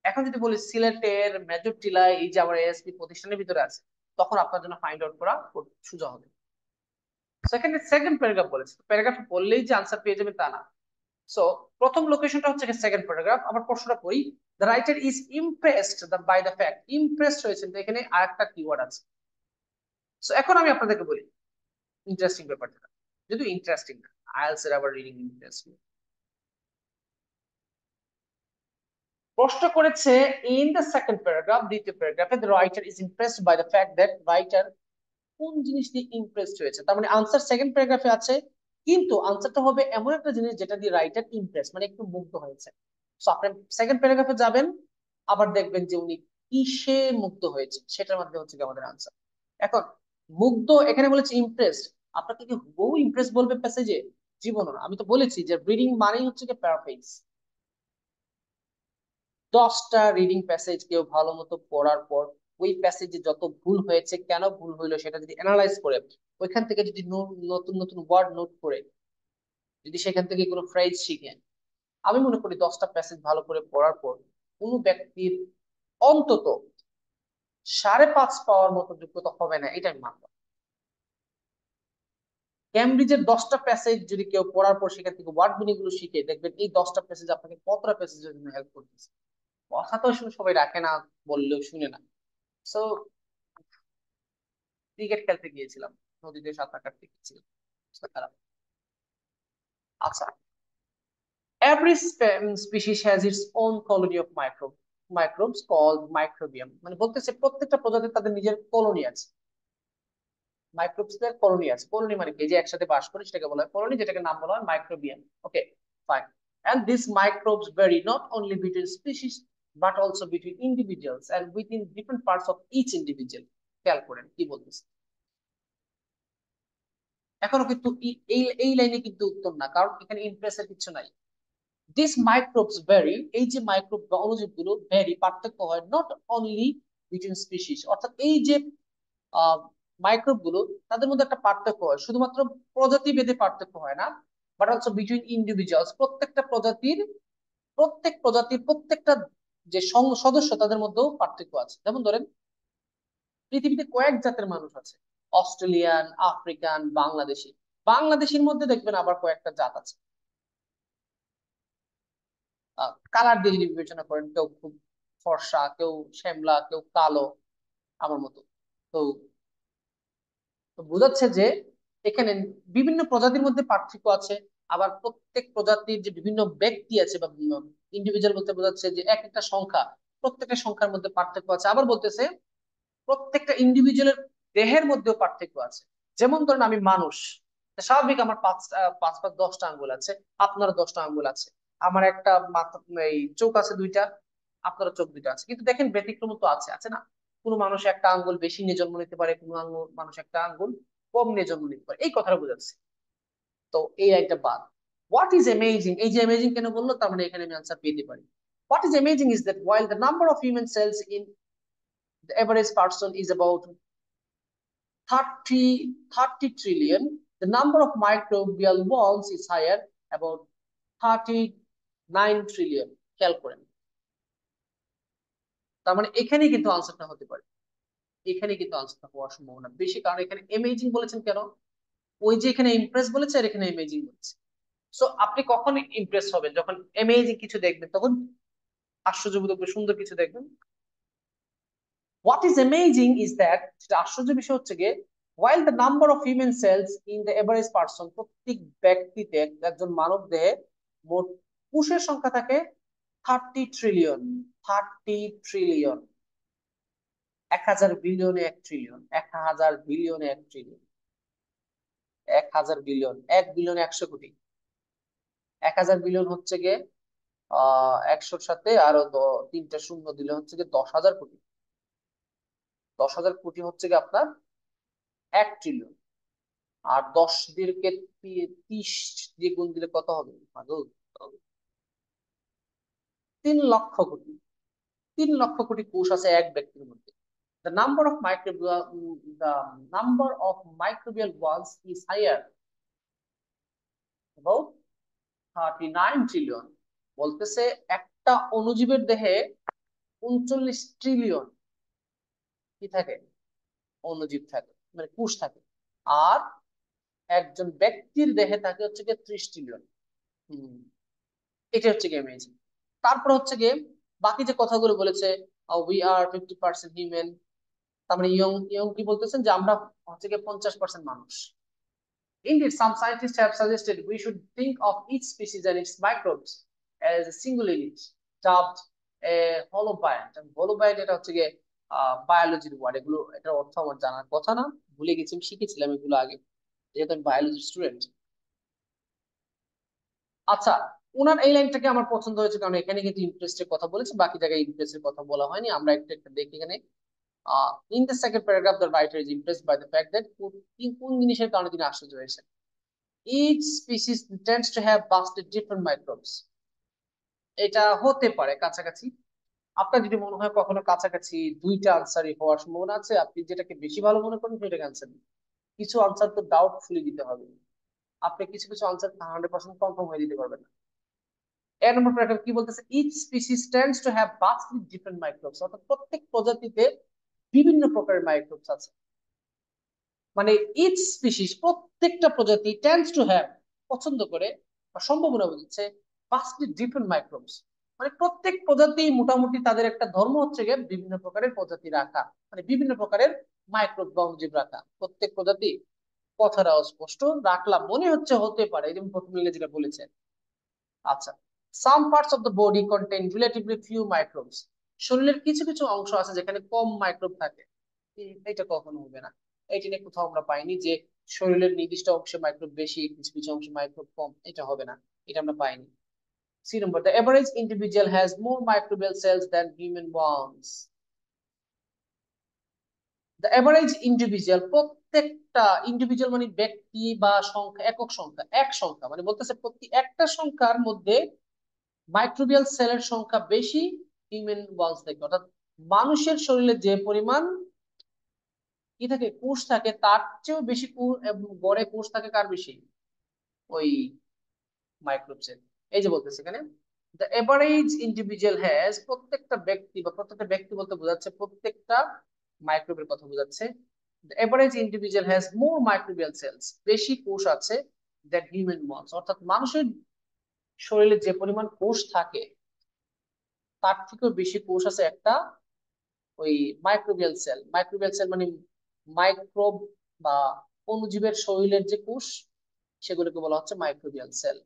এখন যদি বলি সিলেটের মেজর টিলায় এই যে আমার এএসপি প্রতিষ্ঠানের ভিতরে আছে, তখন আপনার জন্য ফাইন্ড আউট করা খুব সোজা হবে। সেকেন্ড সেকেন্ড প্যারাগ্রাফ বলেছে, প্যারাগ্রাফ বললেই যে আনসার পেয়ে যাবেন তা না। সো প্রথম লোকেশনটা হচ্ছে সেকেন্ড প্যারাগ্রাফ। আবার প্রশ্নটা পড়ি, the writer is impressed by the fact, impressed হয়েছেন, তো এখানে আরেকটা কিওয়ার্ড আছে। সো এখন আমি আপনাদেরকে বলি ইন্টারেস্টিং ব্যাপারটা, যদি ইন্টারেস্টিং না, আইএলস এর আবার রিডিং ইন্টারেস্টিং। প্রশ্ন করেছে ইন দ্য সেকেন্ড প্যারাগ্রাফ, দ্বিতীয় প্যারাগ্রাফে the writer is impressed by the fact that, writer কোন জিনিস দিয়ে ইমপ্রেসড হয়েছে। তার মানে আনসার সেকেন্ড প্যারাগ্রাফে আছে, কিন্তু আনসারটা হবে এমন একটা জিনিস যেটা দিয়ে রাইটার ইমপ্রেস, মানে একটু মুগ্ধ হয়েছে। সো আপনি সেকেন্ড প্যারাগ্রাফে যাবেন, আবার দেখবেন যে উনি কিসে মুগ্ধ হয়েছে, সেটার মধ্যে হচ্ছে কি আমাদের আনসার। এখন মুগ্ধ এখানে বলেছে ইমপ্রেসড, আপনাকে কি বহু ইমপ্রেস বলবে প্যাসেজে? জীবন না। আমি তো বলেছি যে রিডিং মানেই হচ্ছে কি প্যারাফ্রেজ। 10টা রিডিং প্যাসেজ কেউ ভালো মতো পড়ার পর ওই প্যাসেজে যত ভুল হয়েছে, কেন ভুল হইলো সেটা যদি অ্যানালাইজ করে, ওইখান থেকে যদি নতুন নতুন ওয়ার্ড নোট করে, যদি সেখান থেকে কোনো ফ্রেজ শিখে, আমি মনে করি 10টা প্যাসেজ ভালো করে পড়ার পর কোনো ব্যক্তির অন্তত 5.5 পাওয়ার মতো যোগ্যতা হবে না, এটা আমি মানব। ক্যামব্রিজের 10টা প্যাসেজ যদি কেউ পড়ার পর সেখান থেকে ওয়ার্ড মিনিং গুলো শিখে, দেখবেন এই 10টা প্যাসেজ আপনাকে কতটা প্যাসেজের জন্য হেল্প করতেছে। কথা তো আসলে সবাই রাখে না, বললেও শুনে না। সো ক্রিকেট খেলতে গিয়েছিলাম, নদীতে সাঁতার কাটতে গিয়েছিলাম, অবস্থা খারাপ। আচ্ছা, every species has its own colony of microbes called microbiome, মানে বলতেছে প্রত্যেকটা প্রজাতির তাদের নিজের কলোনি আছে, মাইক্রোবস এর কলোনি আছে। কলোনি মানে কি, এই যে একসাথে বাস করে সেটাকে বলা হয় কলোনি, যেটাকে নাম বলা হয় মাইক্রোবিয়াম। ওকে, fine. And these microbes vary not only between species but also between individuals and within different parts of each individual। খেয়াল করেন কি বলতেছে। এখনো কিন্তু এই এই লাইনে কিন্তু উত্তর না, কারণ এখানে ইমপ্রেসের কিছু নাই। দিস মাইক্রোবস ভ্যারি, এই যে মাইক্রোব বা অণুজীব গুলো ভ্যারি পার্থক্য হয় নট অনলি বিটুইন স্পিসিস, অর্থাৎ এই যে মাইক্রোব গুলো, তাদের মধ্যে একটা পার্থক্য হয়, শুধুমাত্র প্রজাতি ভেদে পার্থক্য হয় না, বাট অলসো বিটুইন ইন্ডিভিজুয়ালস, প্রত্যেকটা প্রজাতির প্রত্যেকটা যে সদস্য তাদের মধ্যেও পার্থক্য আছে। যেমন ধরেন পৃথিবীতে কয়েক জাতের মানুষ আছে, অস্ট্রেলিয়ান, আফ্রিকান, বাংলাদেশি। বাংলাদেশের মধ্যে দেখবেন আবার কয়েকটা জাত আছে। কালার দিয়ে যদি বিবেচনা করেন, কেউ খুব ফর্সা, কেউ শ্যামলা, কেউ কালো, আমার মতো। তো তো বোঝাচ্ছে যে এখানে বিভিন্ন প্রজাতির মধ্যে পার্থক্য আছে। আবার প্রত্যেক প্রজাতির যে বিভিন্ন ব্যক্তি আছে বা ইন্ডিভিজুয়াল বলতে বোঝাচ্ছে যে এক একটা সংখ্যা, প্রত্যেকটা সংখ্যার মধ্যে পার্থক্য আছে। আবার বলতেছে প্রত্যেকটা ইন্ডিভিজুয়ালের দেহের মধ্যেও পার্থক্য আছে। যেমন ধরেন আমি মানুষ, স্বাভাবিক আমার পাঁচ পাঁচ 10টা আঙ্গুল আছে, আপনার 10টা আঙ্গুল আছে। আমার একটা মাথা, এই চোখ আছে 2টা, আপনারও চোখ 2টা আছে। কিন্তু দেখেন ব্যতিক্রম তো আছে, আছে না? কোনো মানুষ একটা আঙ্গুল বেশি নিয়ে জন্ম নিতে পারে, কোনো আঙ্গুল মানুষ একটা আঙ্গুল কম নিয়ে জন্ম নিতে পারে, এই কথাটা বোঝাচ্ছে। তো এই একটা বাদ। হোয়াট ইজ অ্যামেজিং, এই যে অ্যামেজিং কেন বললো, তার মানে এখানে আমি আনসার পেতে পারি। What is amazing is that while the number of human cells in the average person is about 30 trillion, the number of microbial ones is higher, about 39 trillion। খেয়াল করেন, তার মানে এখানেই কিন্তু আনসারটা হতে পারে, এখানে কিন্তু আনসারটা হওয়ার সম্ভাবনা বেশি, কারণ এখানে এমেজিং বলেছেন কেন, ওই যে এখানে ইমপ্রেস বলেছে আর এখানে এমেজিং বলেছে। সো আপনি কখন ইমপ্রেস হবেন? যখন এমেজিং কিছু দেখবেন, তখন আশ্চর্যবোধক সুন্দর কিছু দেখবেন। What is amazing is that, যেটা আশ্চর্য বিষয় হচ্ছে গিয়ে, while the number of human cells in the average person, প্রত্যেক ব্যক্তিতে একজন মানব দেহে মোট কোষের সংখ্যা থাকে 30 trillion. 30 trillion, 1000 বিলিয়নে 1 trillion, 1000 বিলিয়নে 1 trillion, 1000 billion, 1 বিলিয়নে 100 কোটি। 1000 বিলিয়ন হচ্ছে গিয়ে 100-র সাথে আরো তিনটা শূন্য দিলে হচ্ছে গিয়ে 10,000 কোটি। 10,000 কোটি হচ্ছে গিয়ে আপনার 1 ট্রিলিয়ন। আর 10 দিয়ে 30 দিয়ে গুণ দিলে কত হবে? 3 লক্ষ কোটি। 3 লক্ষ কোটি কোষ আছে এক ব্যক্তির মধ্যে। The number of microbial the number of microbial walls is higher, about 39 trillion. বলতেছে একটা অণুজীবের দেহে 39 ট্রিলিয়ন কি থাকে? অণুজীব থাকে, মানে কোষ থাকে। আর একজন ব্যক্তির দেহে থাকে হচ্ছে গিয়ে 30 ট্রিলিয়ন। এটা হচ্ছে গিয়ে ইমেজিং। তারপর হচ্ছে গিয়ে বাকি যে কথাগুলো বলেছে, উই আর 50% হিউম্যান, তার মানে ইয়ং ইয়ং কি বলতেছেন যে আমরা হচ্ছে গিয়ে 50% মানুষ। Indeed, some scientists have suggested we should think of each species and its microbes as a single unit, dubbed a holobiont. And holobiont এটা হচ্ছে গিয়ে বায়োলজির ওয়ার্ড। এগুলো এটার অর্থ আমার জানার কথা না, ভুলে গেছি, আমি শিখেছিলাম এগুলো আগে, যেহেতু আমি বায়োলজির স্টুডেন্ট। আচ্ছা, ওনার এই লাইনটাকে আমার পছন্দ হয়েছে, কারণ এখানে কিন্তু ইন্টারেস্টের কথা বলেছে, বাকি জায়গায় ইন্টারেস্টের কথা বলা হয়নি। আমরা একটা একটা দেখি এখানে। In the second paragraph the writer is impressed by the fact that কোন জিনিসের কারণে তিনি আশ্চর্য হয়েছেন। Each species tends to have vastly different microbes. এটা হতে পারে কাছাকাছি। আপনার যদি মনে হয় কখনো কাছাকাছি দুইটা আনসারই হওয়ার সম্ভাবনা আছে, আপনি যেটাকে বেশি ভালো মনে করেন সেটাকে আনসার দিন। কিছু আনসার তো ডাউটফুলি দিতে হবে। আপনি কিছু কিছু আনসার 100% কনফার্ম হয়ে দিতে পারবেন না। এর নম্বর প্যারাগ্রাফ কি বলতেছে? Each species tends to have vastly different microbes, অর্থাৎ প্রত্যেক প্রজাতিতে বিভিন্ন প্রকারের মাইক্রোবস আছে। মানে ইচ স্পিসিস, প্রত্যেকটা প্রজাতি, টেন্ডস টু হ্যাভ, পছন্দ করে বা সম্ভাবনা বুঝছে, ভাস্টলি ডিফারেন্ট মাইক্রোবস, মানে প্রত্যেক প্রজাতি মোটামুটি তাদের একটা ধর্ম হচ্ছে গিয়ে বিভিন্ন প্রকারের প্রজাতি রাখা, মানে বিভিন্ন প্রকারের মাইক্রোব বা অণুজীব রাখা। প্রত্যেক প্রজাতি, কথাটা অস্পষ্ট রাখলাম, মনে হচ্ছে হতে পারে, যেমন প্রথম যেটা বলেছেন। আচ্ছা, সাম parts of the body contain relatively few microbes, শরীরের কিছু কিছু অংশ আছে যেখানে কম মাইক্রোব থাকে। এটা কখনো হবে না। এটা নিয়ে কোথাও আমরা পাইনি যে শরীরের নির্দিষ্ট অংশে মাইক্রোব বেশি, কিছু কিছু অংশে মাইক্রোব কম, এটা হবে না, এটা আমরা পাইনি। C number, the average individual has more microbial cells than human ones. The average individual, প্রত্যেকটা ইন্ডিভিজুয়াল মানে ব্যক্তি বা সংখ্যা, একক সংখ্যা, এক সংখ্যা, মানে বলতেছে প্রতি একটা সংখ্যার মধ্যে মাইক্রোবিয়াল সেলের সংখ্যা বেশি হিউম্যান ওয়ান্স থেকে। অর্থাৎ মানুষের শরীরে যে পরিমাণ কি থাকে, কোষ থাকে, তার চেয়েও বেশি গড়ে কোষ থাকে কার বেশি? ওই মাইক্রোব সেল। এই যে বলতেছে এখানে, দ্য এভারেজ ইন্ডিভিজুয়াল হ্যাজ, প্রত্যেকটা ব্যক্তি বা প্রত্যেকটা ব্যক্তি বলতে বোঝাচ্ছে প্রত্যেকটা মাইক্রোবের কথা বোঝাচ্ছে। The average individual has more microbial cells, বেশি কোষ আছে দ্যাট হিউম্যান ওয়ান্স, অর্থাৎ মানুষের শরীরে যে পরিমাণ কোষ থাকে তার থেকেও বেশি কোষ আছে একটা ওই মাইক্রোবিয়াল সেল। মাইক্রোবিয়াল সেল মানে মাইক্রোব বা অণুজীবের শরীরের যে কোষ, সেগুলোকে বলা হচ্ছে মাইক্রোবিয়াল সেল।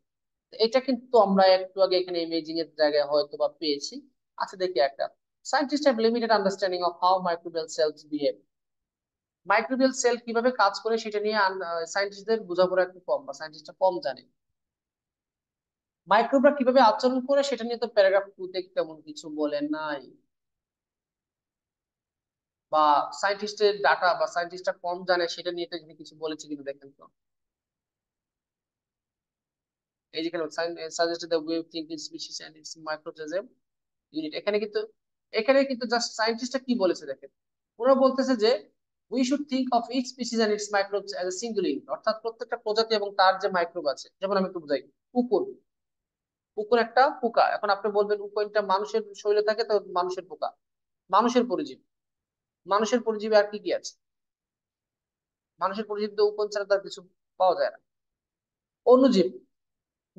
এটা কিন্তু আমরা একটু আগে এখানে ইমেজিং এর জায়গায় হয়তো বা পেয়েছি। আচ্ছা, দেখি একটা, scientist have limited understanding of how microbial cells behave. Microbial cell কিভাবে কাজ করে সেটা নিয়ে সায়েন্টিস্টদের বোঝাপড়া একটু কম, বা সায়েন্টিস্টরা কম জানে। মাইক্রোবরা কিভাবে আচরণ করে সেটা নিয়ে তো প্যারাগ্রাফ 2 তে তেমন কিছু বলেন নাই, বা সায়েন্টিস্টের ডাটা বা সায়েন্টিস্টরা কম জানে সেটা নিয়ে তো এখানে কিছু বলেছে কিন্তু দেখেন তো। এই যেখানে suggested the way of thinking species and its microbes as a unit, এখানে কিন্তু জাস্ট সায়েন্টিস্টরা কি বলেছে দেখেন। ওরা বলতেছে যে we should think of each species and its microbes as a single unit, অর্থাৎ প্রত্যেকটা প্রজাতি এবং তার যে মাইক্রোব আছে। যেমন আমি একটু বুঝাই, কুকুর, কুকুর একটা পোকা। এখন আপনি বলবেন উকুনটা মানুষের শরীরে থাকে, তো মানুষের পোকা, মানুষের পরিজীব। মানুষের পরিজীবী আর কি কি আছে? মানুষের পরিজীব তো উকুন ছাড়া তার কিছু পাওয়া যায় না। অণুজীব,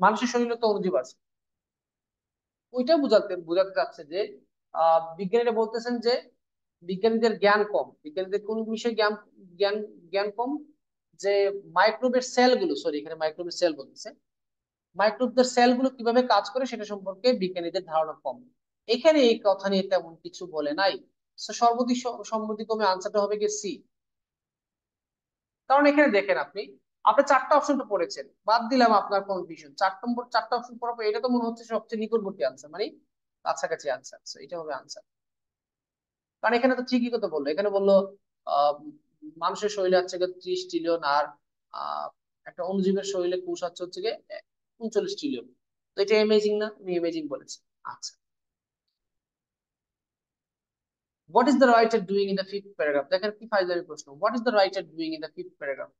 মানুষের শরীরে তো অণুজীব আছে। ওইটা বোঝাতে বোঝাতে চাচ্ছে যে বিজ্ঞানীরা বলতেছেন যে বিজ্ঞানীদের জ্ঞান কম, বিজ্ঞানীদের কোন বিষয়ে জ্ঞান জ্ঞান জ্ঞান কম, যে মাইক্রোবের সেলগুলো, সরি এখানে মাইক্রোবের সেল বলতেছে, মাইক্রোবদের সেলগুলো কিভাবে কাজ করে সেটা সম্পর্কে বিজ্ঞানীদের ধারণা কম। এখানে এই কথা নিয়ে তেমন কিছু বলে নাই। সম্মতিক্রমে আনসারটা হবে কি সি। কারণ এখানে দেখেন আপনি আপনি চারটা অপশন তো পড়েছেন, বাদ দিলাম আপনার কনফিউশন, চারটা অপশন পড়ার পর এটা তো মনে হচ্ছে সবচেয়ে নিকটবর্তী আনসার, মানে কাছাকাছি আনসার, এটা হবে আনসার। কারণ এখানে তো ঠিকই কথা বললো, এখানে বললো আহ মানুষের শরীরে হচ্ছে গিয়ে 30 ট্রিলিয়ন, আর আহ একটা অণুজীবের শরীরে কোষ হচ্ছে গিয়ে 39 ট্রিলিয়ন। তো এটা ইমেজিং না, উনি ইমেজিং বলেছে। আচ্ছা, what is the writer doing in the fifth paragraph, দেখেন কি ফাইলারি প্রশ্ন, what is the writer doing in the fifth paragraph.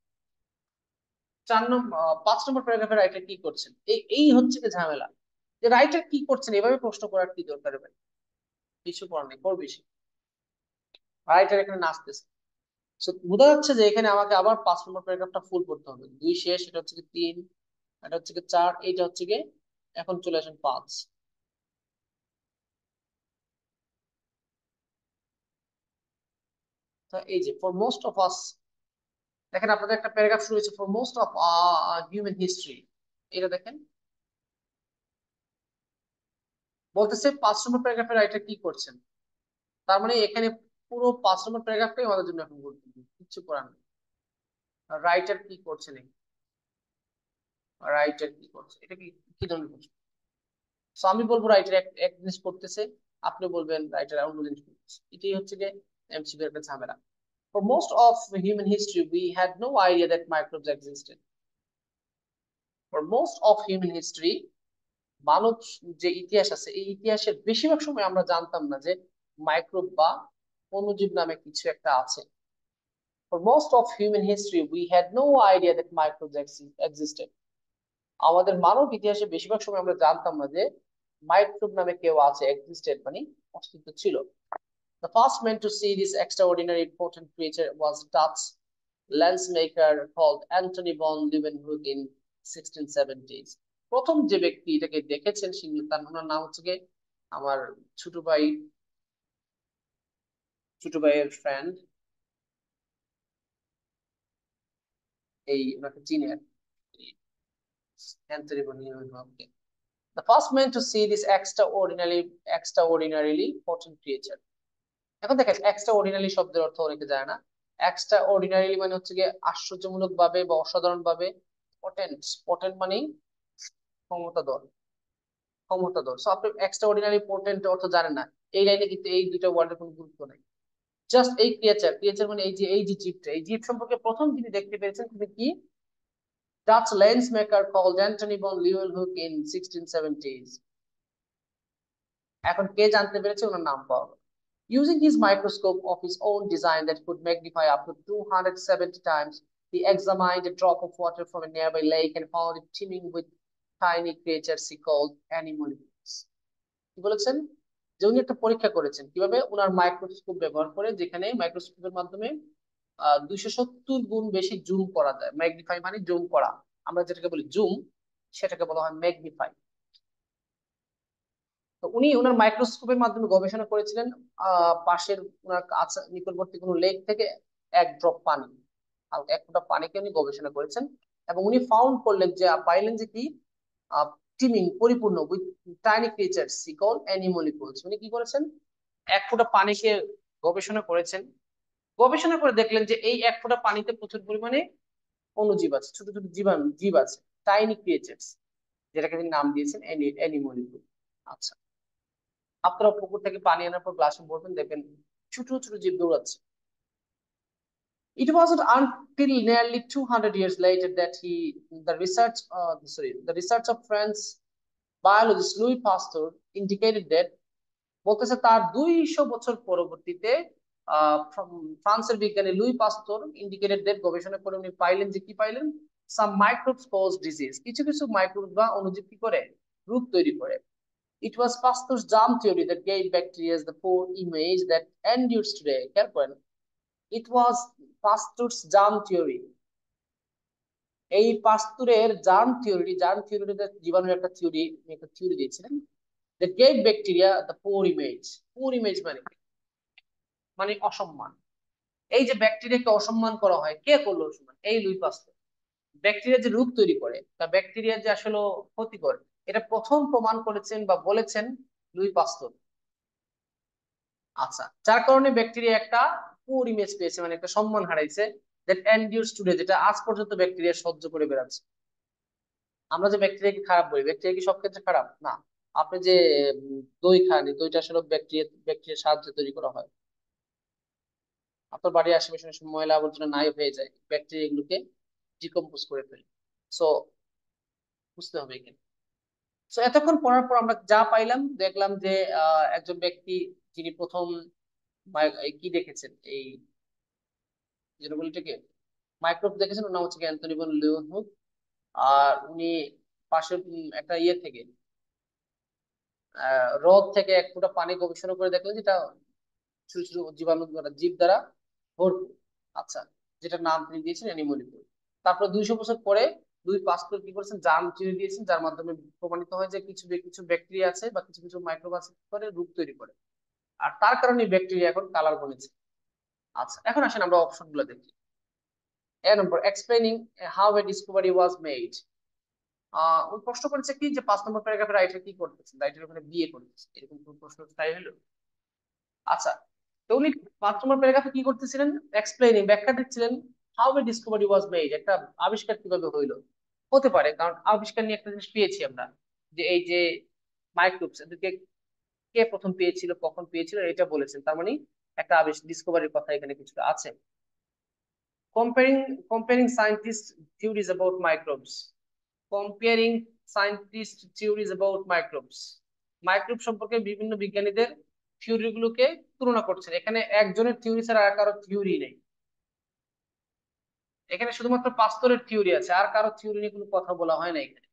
5 number প্যারাগ্রাফের রাইটার কি করছেন, এই এই হচ্ছে কি ঝামেলা, যে রাইটার কি করছেন এভাবে প্রশ্ন করার কি দরকার হবে, কিছু করার নেই, করবে সে। রাইটার এখানে নাচতেছে। So, বোঝা যাচ্ছে যে এখানে আমাকে আবার 5 নম্বর প্যারাগ্রাফটা ফুল করতে হবে, দুই শেষ, এটা হচ্ছে কি তিন, এটা হচ্ছে কি চার, এইটা হচ্ছে কি, এখন চলে আসেন পাঁচ। তো এই যে ফর মোস্ট অফ আস, দেখেন আপনাদের একটা প্যারাগ্রাফ শুরু হয়েছে for most of human history, এটা দেখেন বলতেছে 5 নম্বর প্যারাগ্রাফের রাইটার কি করছেন, তার মানে এখানে পুরো 5 নম্বর প্যারাগ্রাফটাই আমাদের জন্য এখন গুরুত্বপূর্ণ, কিচ্ছু করার নেই। রাইটার কি করছেন, রাইটার কি করছে, এটা কি কি ধরনের প্রশ্ন। সো আমি বলবো রাইটার এক এক জিনিস করতেছে, আপনি বলবেন রাইটার অন্য জিনিস করতেছে, এটাই হচ্ছে যে এমসিকিউ এর একটা ঝামেলা। For most of human history, we had no idea that microbes existed. For most of human history, মানব যে ইতিহাস আছে এই ইতিহাসের বেশিরভাগ সময় আমরা জানতাম না যে মাইক্রোব বা অণুজীব নামে কিছু একটা আছে। For most of human history, we had no idea that microbes existed. আমাদের মানব ইতিহাসে বেশিরভাগ সময় আমরা জানতাম না যে মাইক্রোব নামে কেউ আছে, existed মানে অস্তিত্ব ছিল। The first man to see this extraordinary important creature was Dutch lensmaker called Anthony von Leeuwenhoek in 1670s. প্রথম যে ব্যক্তি এটাকে দেখেছেন তার ওনার নাম হচ্ছে গিয়ে আমার ছোট ভাই, ছোট ভাইয়ের ফ্রেন্ড, এই ওনাকে চিনে আর কি, Anthony van Leeuwenhoek. The first man to see this extraordinarily potent creature. এখন দেখেন এক্সট্রা অর্ডিনারি শব্দের অর্থ অনেকে জানে না। এক্সট্রা অর্ডিনারি মানে হচ্ছে গিয়ে আশ্চর্যমূলক ভাবে বা অসাধারণ ভাবে। পটেন্ট, পটেন্ট মানে ক্ষমতাধর, ক্ষমতাধর। সো আপনি এক্সট্রা অর্ডিনারি পোর্টেন্ট অর্থ জানেন না, এই লাইনে কিন্তু এই দুইটা ওয়ার্ডের কোনো গুরুত্ব নাই। জাস্ট এই ক্রিয়েচার, ক্রিয়েচার মানে এই যে জীবটা, এই জীব সম্পর্কে প্রথম যিনি দেখতে পেরেছেন তিনি কি, Dutch lens maker called Antony van Leeuwenhoek in 1670s। এখন কে জানতে পেরেছে, ওনার নাম পাওয়া গেল। Using his microscope of his own design that could magnify up to 270 times, he examined a drop of water from a nearby lake and found it teeming with tiny creatures he called animalcules. কি বলেছেন, যে উনি একটা পরীক্ষা করেছেন কিভাবে, ওনার মাইক্রোস্কোপ ব্যবহার করে, যেখানে মাইক্রোস্কোপের মাধ্যমে 270 গুণ বেশি জুম করা যায়। ম্যাগনিফাই মানে জুম করা, আমরা যেটাকে বলি জুম, সেটাকে বলা হয় ম্যাগনিফাই। তো উনি ওনার মাইক্রোস্কোপের মাধ্যমে গবেষণা করেছিলেন পাশের ওনার কাছে নিকটবর্তী কোনো লেক থেকে এক ড্রপ পানি, আর এক ফোঁটা পানিকে উনি গবেষণা করেছেন। এবং উনি ফাউন্ড করলেন যে, পাইলেন যে কি, টিমিং পরিপূর্ণ with tiny creatures he call animalcules. উনি কি করেছেন, এক ফোঁটা পানিকে গবেষণা করেছেন, গবেষণা করে দেখলেন যে এই এক ফোঁটা পানিতে প্রচুর পরিমাণে অণুজীব আছে, ছোট ছোট জীবাণু জীব আছে, টাইনি ক্রিয়েচার্স, যেটাকে তিনি নাম দিয়েছেন অ্যানিমলিকুল। আচ্ছা, আপনারা পুকুর থেকে পানি আনার পর গ্লাসে ভরবেন, দেখবেন ছোট ছোট জীব দৌড়াচ্ছে। It wasn't until nearly 200 years later that the research of French biologist Louis Pasteur indicated that, বলতেছে তার 200 বছর পরবর্তীতে ফ্রান্সের বিজ্ঞানী লুই পাস্তর ইন্ডিকেটেড ডেট গবেষণা করে উনি পাইলেন যে কি পাইলেন, সাম মাইক্রোবস কজ ডিজিজ, কিছু কিছু মাইক্রোব বা অণুজীব কি করে, রোগ তৈরি করে। It was Pasteur's germ theory that gave bacteria the poor image that endures today. খেয়াল করেন, it was Pasteur's germ theory, এই পাস্তুরের জার্ম থিওরিটা জীবাণুর একটা থিওরি দিয়েছিলেন, that gave bacteria the poor image। poor image মানে কি? মানে অসম্মান। এই যে ব্যাকটেরিয়াকে অসম্মান করা হয়, কে করলো অসম্মান? এই লুই পাস্তুর। ব্যাকটেরিয়া যে রোগ তৈরি করে বা ব্যাকটেরিয়া যে আসলে ক্ষতিকর, এটা প্রথম প্রমাণ করেছেন বা বলেছেন লুই পাস্তুর। আচ্ছা, যার কারণে ব্যাকটেরিয়া একটা পুর ইমেজ পেয়েছে, মানে একটা সম্মান হারাইছে, দ্যাট এন্ডিউরস টুডে, যেটা আজ পর্যন্ত ব্যাকটেরিয়া সহ্য করে বেড়াচ্ছে। আমরা যে ব্যাকটেরিয়াকে খারাপ বলি, ব্যাকটেরিয়া কি সব ক্ষেত্রে খারাপ না। আপনি যে দই খান, এই দইটা আসলে ব্যাকটেরিয়ার সাহায্যে তৈরি করা হয়। আপনার বাড়ির আশেপাশে অনেক সময় ময়লা আবর্জনা নাই হয়ে যায়, ব্যাকটেরিয়া এগুলোকে ডিকম্পোজ করে ফেলে। সো বুঝতে হবে এখানে। সো এতক্ষণ পড়ার পর আমরা যা পাইলাম, দেখলাম যে একজন ব্যক্তি যিনি প্রথম কি দেখেছেন, এই যেটা বলি এটাকে মাইক্রোব দেখেছেন, ওর নাম হচ্ছে কি অ্যান্থনি ভন লিউয়েনহুক। আর উনি পাশে একটা ইয়ে থেকে হ্রদ থেকে এক ফোঁটা পানি গবেষণা করে দেখলেন যেটা ছোট ছোট জীবাণু দ্বারা, জীব দ্বারা ভরপুর। আচ্ছা, যেটা নাম তিনি দিয়েছেন অ্যানিমোনিকুল। তারপর 200 বছর পরে দুই পাস্তুর কি করেছেন, জার্ম চিনি দিয়েছেন, যার মাধ্যমে প্রমাণিত হয় যে কিছু কিছু ব্যাকটেরিয়া আছে বা কিছু কিছু মাইক্রোব আছে কি করে রূপ তৈরি করে। আর তার কারণে ব্যাকটেরিয়া এখন কালার বনেছে। আচ্ছা, এখন আসেন আমরা অপশন গুলো দেখি। A number, explaining how a discovery was made. ওই প্রশ্ন করেছে কি যে 5 নম্বর প্যারাগ্রাফে রাইটার কি করতেছেন, রাইটার ওখানে বিয়ে করতেছে, এরকম কোন প্রশ্ন তাই হলো? আচ্ছা, তো উনি 5 নম্বর প্যারাগ্রাফে কি করতেছিলেন, এক্সপ্লেইনিং, ব্যাখ্যা দিচ্ছিলেন how a discovery was made, একটা আবিষ্কার কিভাবে হইলো। হতে পারে, কারণ আবিষ্কার নিয়ে একটা জিনিস পেয়েছি আমরা, যে এই যে মাইক্রোবস, এদেরকে কে প্রথম পেয়েছিল, কখন পেয়েছিল, এটা বলেছেন, তার মানে একটা ডিসকভারির কথা এখানে কিছুটা আছে। Comparing scientist theories about microbes. Comparing scientist theories about microbes, microbe সম্পর্কে বিভিন্ন বিজ্ঞানীদের থিওরি গুলোকে তুলনা করছেন। এখানে একজনের থিওরি ছাড়া আর কারো থিওরি নেই। এখানে শুধুমাত্র পাস্তরের থিওরি আছে, আর কারো থিওরি নিয়ে কোনো কথা বলা হয় না এখানে।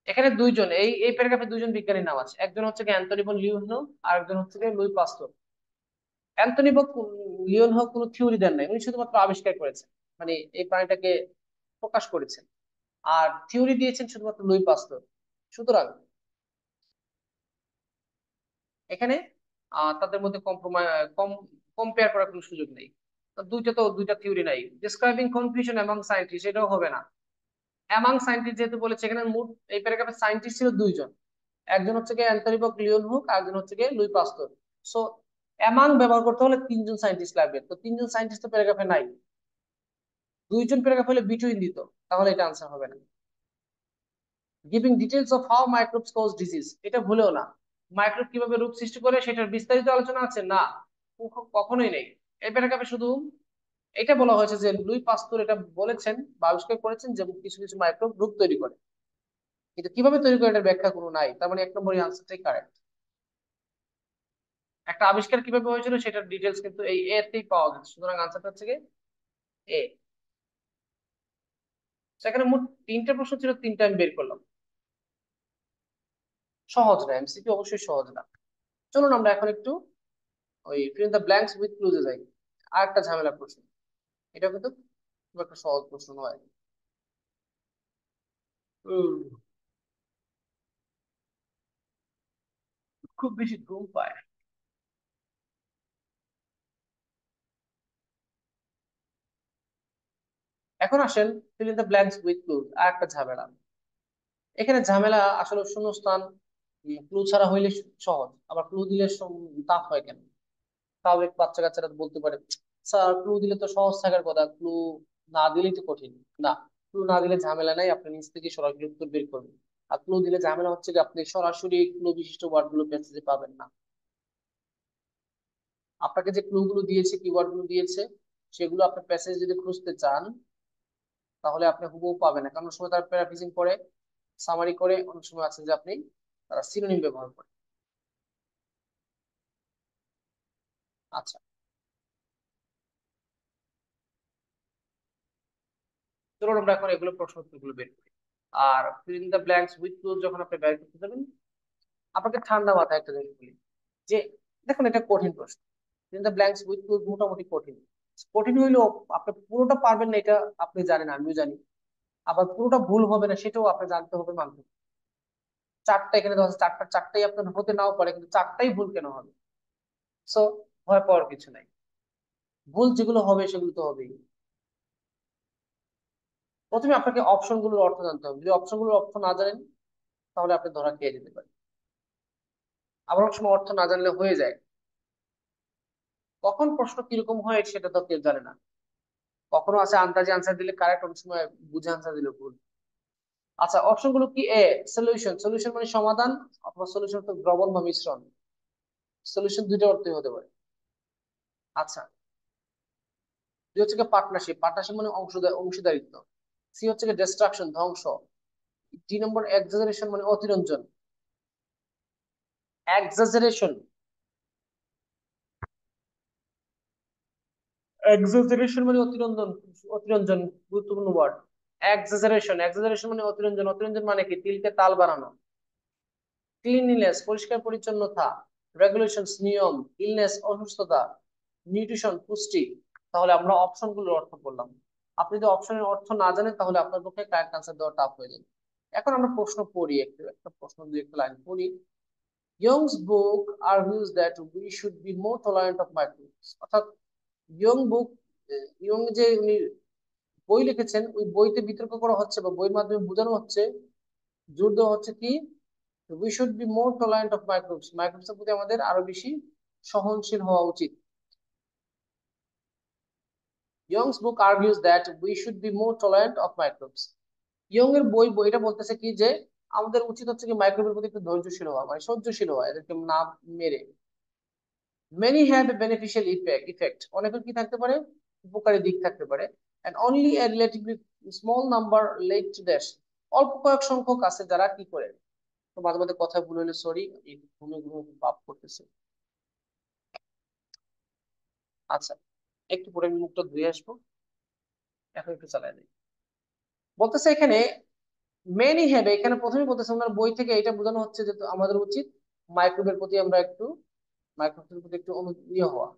এখানে দুইজন, এই এই প্যারাগ্রাফে দুইজন বিজ্ঞানীর নাম আছে, একজন হচ্ছে কি অ্যান্টনি বন লিওনহো, আর একজন হচ্ছে কি লুই পাস্তর। অ্যান্টনি বন লিওনহো কোনো থিওরি দেন নাই, উনি শুধুমাত্র আবিষ্কার করেছেন, মানে এই প্রাণীটাকে প্রকাশ করেছেন। আর থিওরি দিয়েছেন শুধুমাত্র লুই পাস্তর। সুতরাং এখানে তাদের মধ্যে কম্পেয়ার করার কোনো সুযোগ নেই। তো দুইটা থিওরি নাই। ডিসক্রাইবিং কনফিউশন অ্যামং সায়েন্টিস্ট, এটাও হবে না। অ্যামং সায়েন্টিস্ট যেহেতু বলেছে, এখানে মোট এই প্যারাগ্রাফে সায়েন্টিস্ট ছিল দুইজন, একজন হচ্ছে গিয়ে অ্যান্থনি বক লিওনহুক, আর একজন হচ্ছে গিয়ে লুই পাস্তুর। সো অ্যামাং ব্যবহার করতে হলে তিনজন সায়েন্টিস্ট লাগবে, তো তিনজন সায়েন্টিস্ট তো প্যারাগ্রাফে নাই। দুইজন প্যারাগ্রাফ হলে বিটুইন দিত, তাহলে এটা আনসার হবে না। Giving details of how microbes cause disease, এটা ভুলেও না। মাইক্রোব কিভাবে রোগ সৃষ্টি করে সেটার বিস্তারিত আলোচনা আছে না, কখনোই নেই। এই প্যারাগ্রাফে শুধু এটা বলা হয়েছে যে লুই পাস্তুর এটা বলেছেন বা আবিষ্কার করেছেন যে কিছু কিছু মাইক্রোব রোগ তৈরি করে, কিন্তু কিভাবে তৈরি করে এটার ব্যাখ্যা কোনো নাই। তার মানে 1 নম্বরই আনসারটাই কারেক্ট। একটা আবিষ্কার কিভাবে হয়েছিল সেটার ডিটেলস কিন্তু এই এ তেই পাওয়া যাচ্ছে, সুতরাং আনসারটা হচ্ছে কি এ। সেখানে মোট 3টে প্রশ্ন ছিল, 3টা আমি বের করলাম। সহজ না, এমসিকিউ অবশ্যই সহজ না। চলুন আমরা এখন একটু ওই fill in the blanks with ক্লুজে যাই। আর একটা ঝামেলা প্রশ্ন, এটা কিন্তু খুব একটা সহজ প্রশ্ন নয়। উম, খুব বেশি ঘুম পায়। এখন আসেন fill in the blanks with clues, আর একটা ঝামেলা। এখানে ঝামেলা আসলে শূন্যস্থান, ক্লু ছাড়া হইলে সহজ, আবার ক্লু দিলে টাফ হয় কেন? তাও এক বাচ্চা কাচ্চারা তো বলতে পারে, স্যার ক্লু দিলে তো সহজ থাকার কথা, ক্লু না দিলেই তো কঠিন। না, ক্লু না দিলে ঝামেলা নাই, আপনি নিজ থেকে সরাসরি উত্তর বের করবেন। আর ক্লু দিলে ঝামেলা হচ্ছে যে আপনি সরাসরি ক্লু বিশিষ্ট ওয়ার্ড গুলো প্যাসেজে পাবেন না। আপনাকে যে ক্লু গুলো দিয়েছে, কিওয়ার্ড গুলো দিয়েছে, সেগুলো আপনি প্যাসেজ যদি খুঁজতে চান, তাহলে আপনি হুবহু পাবেন না, কারণ অনেক সময় তারা প্যারাফ্রেজিং করে, সামারি করে, অনেক সময় আছে যে আপনি তারা সিনোনিম ব্যবহার করে। আচ্ছা, চলুন আমরা এখন এগুলো প্রশ্ন উত্তরগুলো বের করি। আর fill in the blanks with clues যখন আপনি বের করতে যাবেন, আপনাকে ঠান্ডা মাথায় একটা জিনিস বলি, যে দেখুন এটা কঠিন প্রশ্ন, feel in the blanks with clues মোটামুটি কঠিন। কঠিন হইলেও আপনি পুরোটা পারবেন না, এটা আপনি জানেন, আমিও জানি। আবার পুরোটা ভুল হবে না, সেটাও আপনি জানতে হবে, মানতে হবে। চারটা এখানে দেওয়া আছে, চারটাই আপনার হতে নাও পারে, কিন্তু চারটাই ভুল কেন হবে? সো ভয় পাওয়ার কিছু নাই, ভুল যেগুলো হবে সেগুলো তো হবেই। প্রথমে আপনাকে অপশন গুলোর অর্থ জানতে হবে, যদি অপশন গুলোর অর্থ না জানেন তাহলে আপনি ধরা খেয়ে যেতে পারেন। আবার অনেক সময় অর্থ না জানলে হয়ে যায়, কখন প্রশ্ন কিরকম হয় সেটা তো কেউ জানে না। কখনো আছে আন্দাজে আনসার দিলে কারেক্ট, অনেক সময় বুঝে আনসার দিলে ভুল। আচ্ছা, অপশন গুলো কি? এ সলিউশন, সলিউশন মানে সমাধান, অথবা সলিউশন তো দ্রবণ বা মিশ্রণ। সলিউশন দুইটা অর্থই হতে পারে। আচ্ছা, দুই হচ্ছে পার্টনারশিপ, পার্টনারশিপ মানে অংশীদারিত্ব। সি হচ্ছে ডিস্ট্রাকশন, ধ্বংস। ডি নম্বর এক্সাজারেশন মানে অতিরঞ্জন। এক্সাজারেশন, এক্সাজারেশন মানে অতিরঞ্জন, অতিরঞ্জন গুরুত্বপূর্ণ ওয়ার্ড। এক্সাজারেশন, এক্সাজারেশন মানে অতিরঞ্জন, অতিরঞ্জন মানে কি? তিলকে তাল বানানো। ক্লিনলিনেস, পরিষ্কার পরিচ্ছন্নতা। রেগুলেশনস, নিয়ম। ইলনেস, অসুস্থতা। নিউট্রিশন, পুষ্টি। তাহলে আমরা অপশন গুলোর অর্থ বললাম। আপনি যদি অপশনের অর্থ না জানেন তাহলে আপনার পক্ষে কারেক্ট আনসার দেওয়া টাফ হয়ে যাবে। এখন আমরা প্রশ্ন পড়ি, একটু একটা প্রশ্ন দুই একটা লাইন পড়ি। Young's book argues that we should be more tolerant of microbes, অর্থাৎ ইয়ং বুক, ইয়ং যে উনি বই লিখেছেন ওই বইতে বিতর্ক করা হচ্ছে বা বইয়ের মাধ্যমে বোঝানো হচ্ছে, জোর দেওয়া হচ্ছে কি, we should be more tolerant of microbes, microbes এর প্রতি আমাদের আরো বেশি সহনশীল হওয়া উচিত। Yong's book argues that we should be more tolerant of microbes. Yong এর বইটা বলতেছে কি যে আমাদের উচিত হচ্ছে কি মাইক্রোবের প্রতি একটু ধৈর্যশীল হওয়া, মানে সহ্যশীল হওয়া, এদেরকে না মেরে। Many have a beneficial effect, অনেকের কি থাকতে পারে? উপকারী দিক থাকতে পারে। And only a relatively small number led to দ্যাশ, অল্প কয়েক সংখ্যক আছে যারা কি করে। তো মাঝে মাঝে কথা ভুল হলে সরি, এই ঘুমে ঘুমে পাপ করতেছে। আচ্ছা, একটু পরে আমি মুখটা ধুয়ে আসবো, এখন একটু চালাই দিই। বলতেছে এখানে মেনি হ্যাভ, এখানে প্রথমে বলতেছে ওনার বই থেকে এটা বোঝানো হচ্ছে যে তো আমাদের উচিত মাইক্রোবের প্রতি আমরা একটু, মাইক্রোবের প্রতি একটু ইয়ে হওয়া,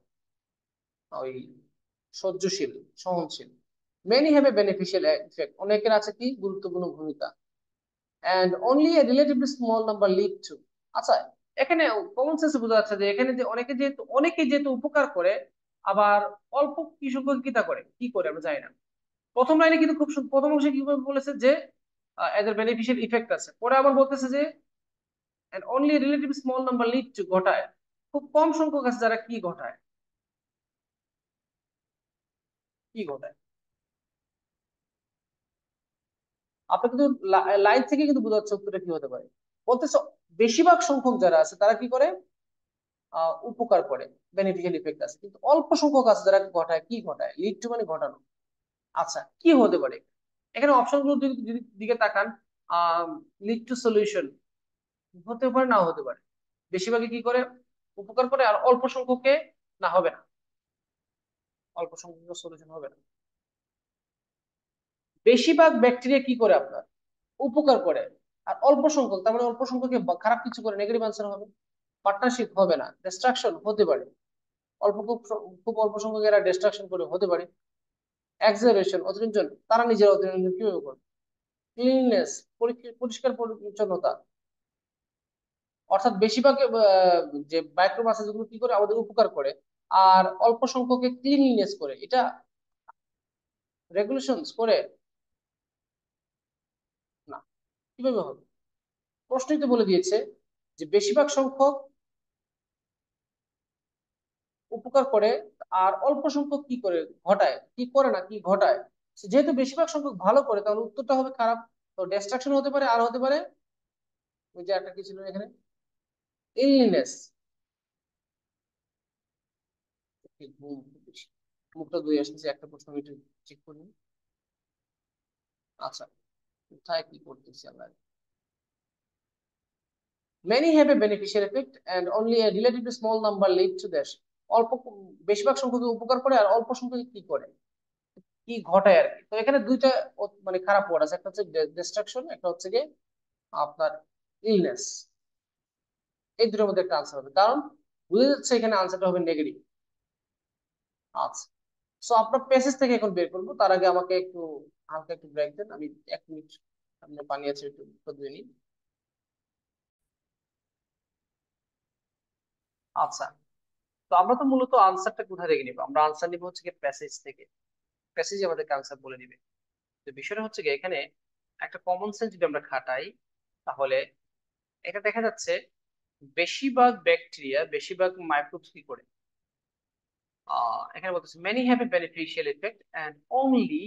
ওই সহ্যশীল, সহনশীল। Many have a beneficial effect, অনেকের আছে কি গুরুত্বপূর্ণ ভূমিকা। And only a relatively small number lead to. আচ্ছা, এখানে কমন সেন্সে বোঝা যাচ্ছে যে এখানে যে অনেকে যেহেতু উপকার করে, আবার অল্প কি সংখ্যক কিতা করে, কি করে আমরা জানি না। প্রথম লাইনে কিন্তু প্রথম অংশে কি বলেছে যে এদের বেনিফিশিয়াল ইফেক্ট আছে, পরে আবার বলতেছে যে and only a relative small number lead to, ঘটায়। খুব কম সংখ্যক আছে যারা কি ঘটায়, কি ঘটায়। আপনি কিন্তু লাইন থেকে কিন্তু বোঝা যাচ্ছে উত্তরটা কি হতে পারে। বলতেছে বেশিরভাগ সংখ্যক যারা আছে তারা কি করে, উপকার করে, বেনিফিশিয়াল ইফেক্ট আছে, কিন্তু অল্প সংখ্যক আছে যারা ঘটায়, কি ঘটায়? লিড টু মানে ঘটানো। আচ্ছা, কি হতে পারে? এখানে অপশন গুলো যদি দিকে তাকান, লিড টু সলিউশন হতে পারে, নাও হতে পারে। বেশিরভাগই কি করে, উপকার করে, আর অল্প সংখ্যকে না, হবে না, অল্প সংখ্যক সলিউশন হবে না। বেশিরভাগ ব্যাকটেরিয়া কি করে আপনার, উপকার করে, আর অল্প সংখ্যক, তার মানে অল্প সংখ্যকে খারাপ কিছু করে, নেগেটিভ আনসার হবে। পার্টনারশিপ হবে না, ডিস্ট্রাকশন হতে পারে, খুব খুব অল্প সংখ্যক এরা ডিস্ট্রাকশন করে, হতে পারে। এক্সাজারেশন, অতিরঞ্জন, তারা নিজেরা অতিরঞ্জন কিভাবে করে। ক্লিননেস, পরিষ্কার পরিচ্ছন্নতা, অর্থাৎ বেশিরভাগ যে মাইক্রোব আছে যেগুলো কি করে আমাদের উপকার করে, আর অল্প সংখ্যকে ক্লিনলিনেস করে, এটা রেগুলেশনস করে না। কিভাবে হবে? প্রশ্নই তো বলে দিয়েছে যে বেশিরভাগ সংখ্যক উপকার করে, আর অল্প সংখ্যক কি করে, ঘটায়, কি করে না কি ঘটায়। যেহেতু বেশিরভাগ সংখ্যক ভালো করে তাহলে উত্তরটা হবে খারাপ। তো ডিস্ট্রাকশন হতে পারে, আর হতে পারে ওই যে একটা কি ছিল এখানে, ইলনেস। মুখটা ধুয়ে আসতেছে, একটা প্রশ্ন আমি চেক করি। আচ্ছা, কোথায় কি করতেছি আমরা? Many have a beneficial effect and only a relatively small number lead to this. অল্প, বেশিরভাগ সংখ্যক উপকার করে আর অল্প সংখ্যক কি করে, কি ঘটায় আর কি। তো এখানে দুইটা মানে খারাপ ওয়ার্ড আছে, একটা হচ্ছে ডিস্ট্রাকশন, একটা হচ্ছে কি আপনার ইলনেস। এই দুটোর মধ্যে একটা আনসার হবে, কারণ বুঝে যাচ্ছে এখানে আনসারটা হবে নেগেটিভ। আচ্ছা, সো আপনার প্যাসেজ থেকে এখন বের করবো, তার আগে আমাকে একটু হালকা একটু ব্রেক দেন, আমি 1 মিনিট সামনে পানি আছে একটু ধুয়ে নিই। আচ্ছা, তো আমরা তো মূলত আনসারটা কোথায় থেকে নিবো? আমরা আনসার নিবো হচ্ছে কি প্যাসেজ থেকে। প্যাসেজ আমাদেরকে আনসার বলে দিবে। তো বিষয়টা হচ্ছে কি, এখানে একটা কমন সেন্স যদি আমরা খাটাই, তাহলে এটা দেখা যাচ্ছে বেশিরভাগ ব্যাকটেরিয়া, বেশিরভাগ মাইক্রোবস কি করে, এখানে বলতেছে many have a beneficial effect and only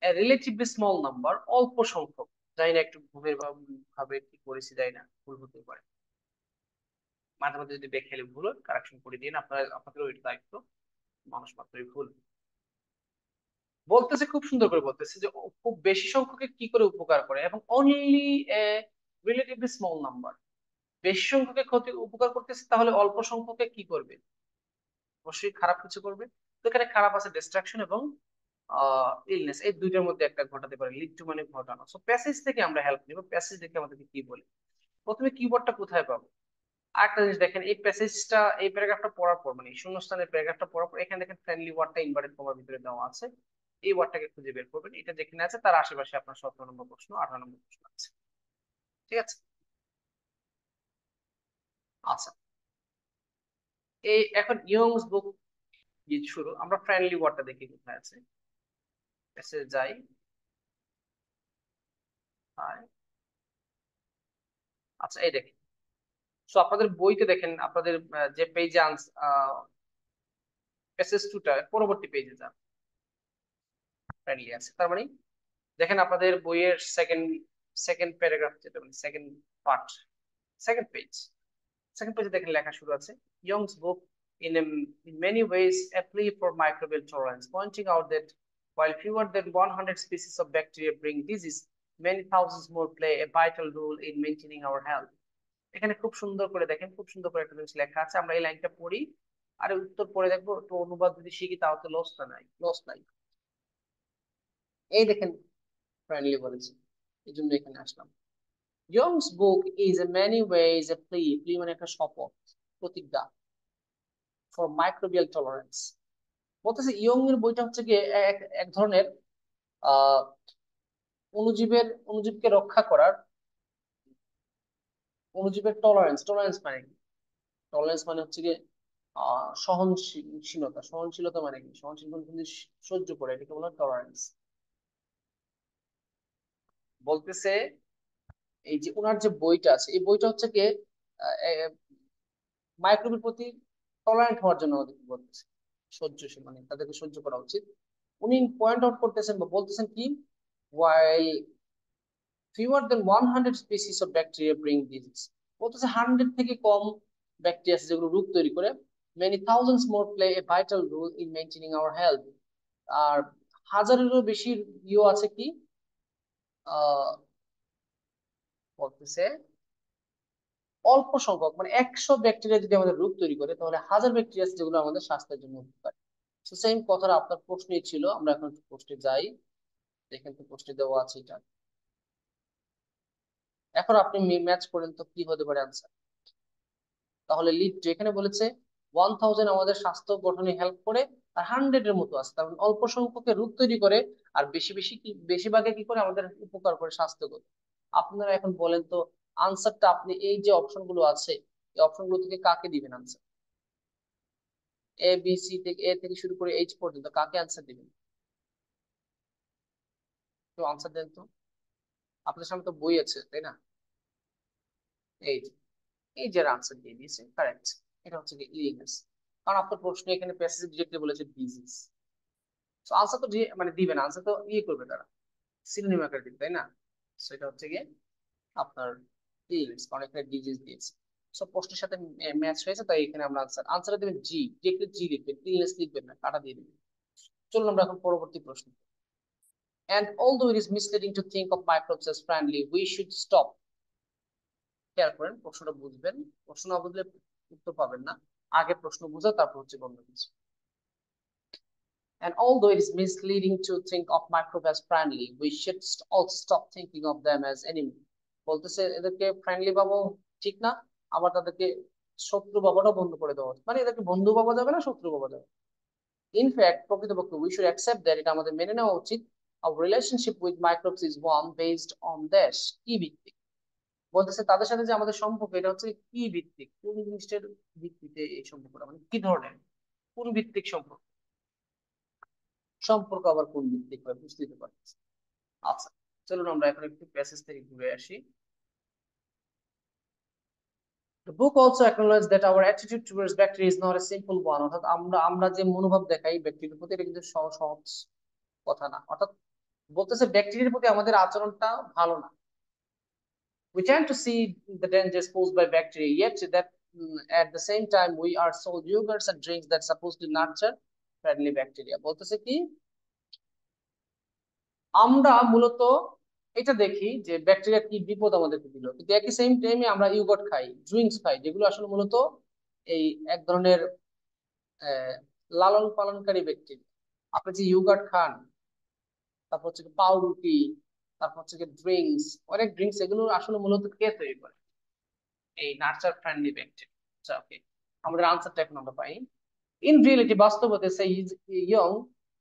a relatively small number, অল্প সংখ্যক। জানি না, একটু ভুলের ভাবে কি করেছি, জানি না, ভুল হতে পারে। মাঝে মাঝে যদি বেখেলে ভুল হয় কারেকশন করে দিন, আপনাদের ওই দায়িত্ব, মানুষ মাত্রই ভুল। বলতেছে খুব সুন্দর করে বলতেছে যে খুব বেশি সংখ্যকের কি করে উপকার করে, এবং only a relatively small number, বেশি সংখ্যকের ক্ষতি উপকার করতেছে, তাহলে অল্প সংখ্যকে কি করবে? অবশ্যই খারাপ কিছু করবে। তো এখানে খারাপ আছে ডিস্ট্রাকশন এবং ইলনেস, এই দুইটার মধ্যে একটা ঘটাতে পারে, লিড টু মানে ঘটানো। সো প্যাসেজ থেকে আমরা হেল্প নিব। প্যাসেজ দেখে আমাদেরকে কি বলে, প্রথমে কিওয়ার্ডটা কোথায় পাবো? আরেকটা জিনিস দেখেন, এই প্যাসেজটা, এই প্যারাগ্রাফটা পড়ার পর, মানে শূন্যস্থানের প্যারাগ্রাফটা পড়ার পর এখানে দেখেন ফ্রেন্ডলি ওয়ার্ডটা ইনভার্টেড কমার ভিতরে দেওয়া আছে। এই ওয়ার্ডটাকে খুঁজে বের করবেন। এটা যেখানে আছে তার আশেপাশে আপনার 17 নম্বর প্রশ্ন, 18 নম্বর প্রশ্ন আছে। ঠিক আছে। আচ্ছা, এই এখন ইয়ংস বুক দিয়ে শুরু। আমরা ফ্রেন্ডলি ওয়ার্ডটা দেখি কোথায় আছে। প্যাসেজ যাই। আয়। আচ্ছা, এই দেখেন। সো আপনাদের বইতে দেখেন, আপনাদের যে পেজে প্যাসেজ টুটা পরবর্তী পেজে যান, ফ্রেন্ডলি আছে, তার মানে দেখেন আপনাদের বইয়ের সেকেন্ড সেকেন্ড প্যারাগ্রাফ, যেটা মানে second part, second page. Second পেজে দেখেন লেখা শুরু আছে, Young's book in many ways a plea for microbial tolerance, pointing out that while fewer than 100 species of bacteria bring disease, many thousands more play a vital role in maintaining our health. এখানে খুব সুন্দর করে দেখেন, খুব সুন্দর করে একটা জিনিস লেখা আছে। আমরা এই লাইনটা পড়ি আর উত্তর পড়ে দেখবো, তো অনুবাদ যদি শিখি তাহলে তো লস নাই। এই দেখেন, ফ্রেন্ডলি বলেছি, এই জন্য এখানে আসলাম। Yong's book is a many ways a plea মানে একটা শপথ, প্রতিজ্ঞা, ফর মাইক্রোবিয়াল টলারেন্স। বলতেছে ইয়ং এর বইটা হচ্ছে গিয়ে এক এক ধরনের আহ অনুজীবকে রক্ষা করার, অনুজীবের টলারেন্স মানে কি? টলারেন্স মানে হচ্ছে গিয়ে সহনশীলতা। সহনশীলতা মানে কি? সহনশীল মানে কিন্তু সহ্য করে, এটাকে বলা টলারেন্স। বলতেছে এই যে ওনার যে বইটা আছে, এই বইটা হচ্ছে গিয়ে মাইক্রোবের প্রতি টলারেন্ট হওয়ার জন্য আমাদেরকে বলতেছে, সহ্যশীল মানে তাদেরকে সহ্য করা উচিত। উনি পয়েন্ট আউট করতেছেন বা বলতেছেন কি, Y fewer than 100 species of bacteria bring disease, বলতেছে 100 থেকে কম ব্যাকটেরিয়া আছে যেগুলো রোগ তৈরি করে, many thousands more play a vital role in maintaining our health। আর হাজারেরও বেশি আছে কি, আহ বলতেছে অল্প সংখ্যক, মানে 100 ব্যাকটেরিয়া যদি আমাদের রোগ তৈরি করে, তাহলে হাজার ব্যাকটেরিয়া আছে যেগুলো আমাদের স্বাস্থ্যের জন্য উপকারী। তো সেম কথাটা আপনার প্রশ্নই ছিল। আমরা এখন প্রশ্নে যাই। দেখেন তো প্রশ্নে দেওয়া আছে এটা। এখন আপনি ম্যাচ করেন তো কি হতে পারে আনসার। তাহলে লিড যেখানে বলেছে 1000 আমাদের স্বাস্থ্য গঠনে হেল্প করে, আর 100 এর মতো আছে, তার মানে অল্প সংখ্যকের রোগ তৈরি করে, আর বেশি বেশি কি, বেশিরভাগে কি করে আমাদের উপকার করে স্বাস্থ্যগত। আপনারা এখন বলেন তো আনসারটা, আপনি এই যে অপশন গুলো আছে, এই অপশন গুলো থেকে কাকে দিবেন আনসার? এ বি সি থেকে, এ থেকে শুরু করে এইচ পর্যন্ত কাকে আনসার দিবেন? তো আনসার দেন তো। আপনার সামনে তো বই আছে, তাই না? এই যে, এই যে আনসার দিয়ে দিয়েছে কারেক্ট। এটা হচ্ছে কি ইলিনেস। কারণ আপনার প্রশ্ন এখানে প্যাসেজ ডিরেক্টলি বলেছে ডিজিজ। তো আনসার তো মানে দিবেন, আনসার তো করবে তারা, সিনোনিম আকারে দিবে, তাই না? সেটা হচ্ছে গিয়ে আপনার ইলনেস, কারণ এখানে ডিজিজ দিয়েছে। সব প্রশ্নের সাথে ম্যাচ হয়েছে, তাই এখানে আমরা আনসার দিবেন জি, ডিরেক্টলি জি লিখবেন, ইলনেস লিখবেন না, কাটা দিয়ে দিবেন। চলুন আমরা এখন পরবর্তী প্রশ্ন। And although it is misleading to think of microbes as friendly, we should stop. খেয়াল করেন, প্রশ্নটা বুঝবেন। প্রশ্ন না বুঝলে উত্তর পাবেন না। আগে প্রশ্ন বুঝা, তারপর হচ্ছে অন্য কিছু। And although it is misleading to think of microbes as friendly, we should also stop thinking of them as enemy. বলতেছে এদেরকে ফ্রেন্ডলি ভাবো ঠিক না, আবার তাদেরকে শত্রু ভাবাটাও বন্ধ করে দেওয়া উচিত। মানে এদেরকে বন্ধু ভাবা যাবে না, শত্রু ভাবা যাবে। ইনফ্যাক্ট প্রকৃতপক্ষে উই শুড অ্যাকসেপ্ট দ্যাট, এটা আমাদের মেনে নেওয়া উচিত, our relationship with microbes is one based on this, কি ভিত্তিক? বলতেছে তাদের সাথে যে আমাদের সম্পর্ক এটা হচ্ছে কি ভিত্তিক, কোন জিনিসটার ভিত্তিতে এই সম্পর্কটা, মানে কি ধরনের, কোন ভিত্তিক সম্পর্ক, সম্পর্ক আবার কোন ভিত্তিক হয় বুঝতে পারছি। আচ্ছা, চলুন আমরা এখন একটু প্যাসেজ থেকে ঘুরে আসি। The book also acknowledges that our attitude towards bacteria is not a simple one. অর্থাৎ আমরা আমরা যে মনোভাব দেখাই ব্যাকটেরিয়ার প্রতি এটা কিন্তু সহজ কথা না। অর্থাৎ বলতেছে ব্যাকটেরিয়ার প্রতি আমাদের আচরণটা ভালো না। We tend to see the dangers posed by bacteria, yet that at the same time we are sold yogurts and drinks that supposed to nurture friendly bacteria. বলতেছে কি আমরা মূলত এটা দেখি যে ব্যাকটেরিয়া কি বিপদ আমাদেরকে দিল, কিন্তু একই সেম টাইমে আমরা ইউগর্ট খাই, ড্রিঙ্কস খাই, যেগুলো আসলে মূলত এই এক ধরনের লালন পালনকারী ব্যাকটেরিয়া। আপনি যে ইউগার্ট খান, তারপর হচ্ছে পাউরুটি, তারপর হচ্ছে ড্রিঙ্কস, অনেক ড্রিঙ্কস, এগুলো আসলে মূলত কে তৈরি করে? এই নার্চার ফ্রেন্ডলি ব্যাকটেরিয়া। আচ্ছা, ওকে, আমাদের আনসারটা এখন আমরা পাই। ইন রিয়েলিটি, বাস্তবতে সে is Yong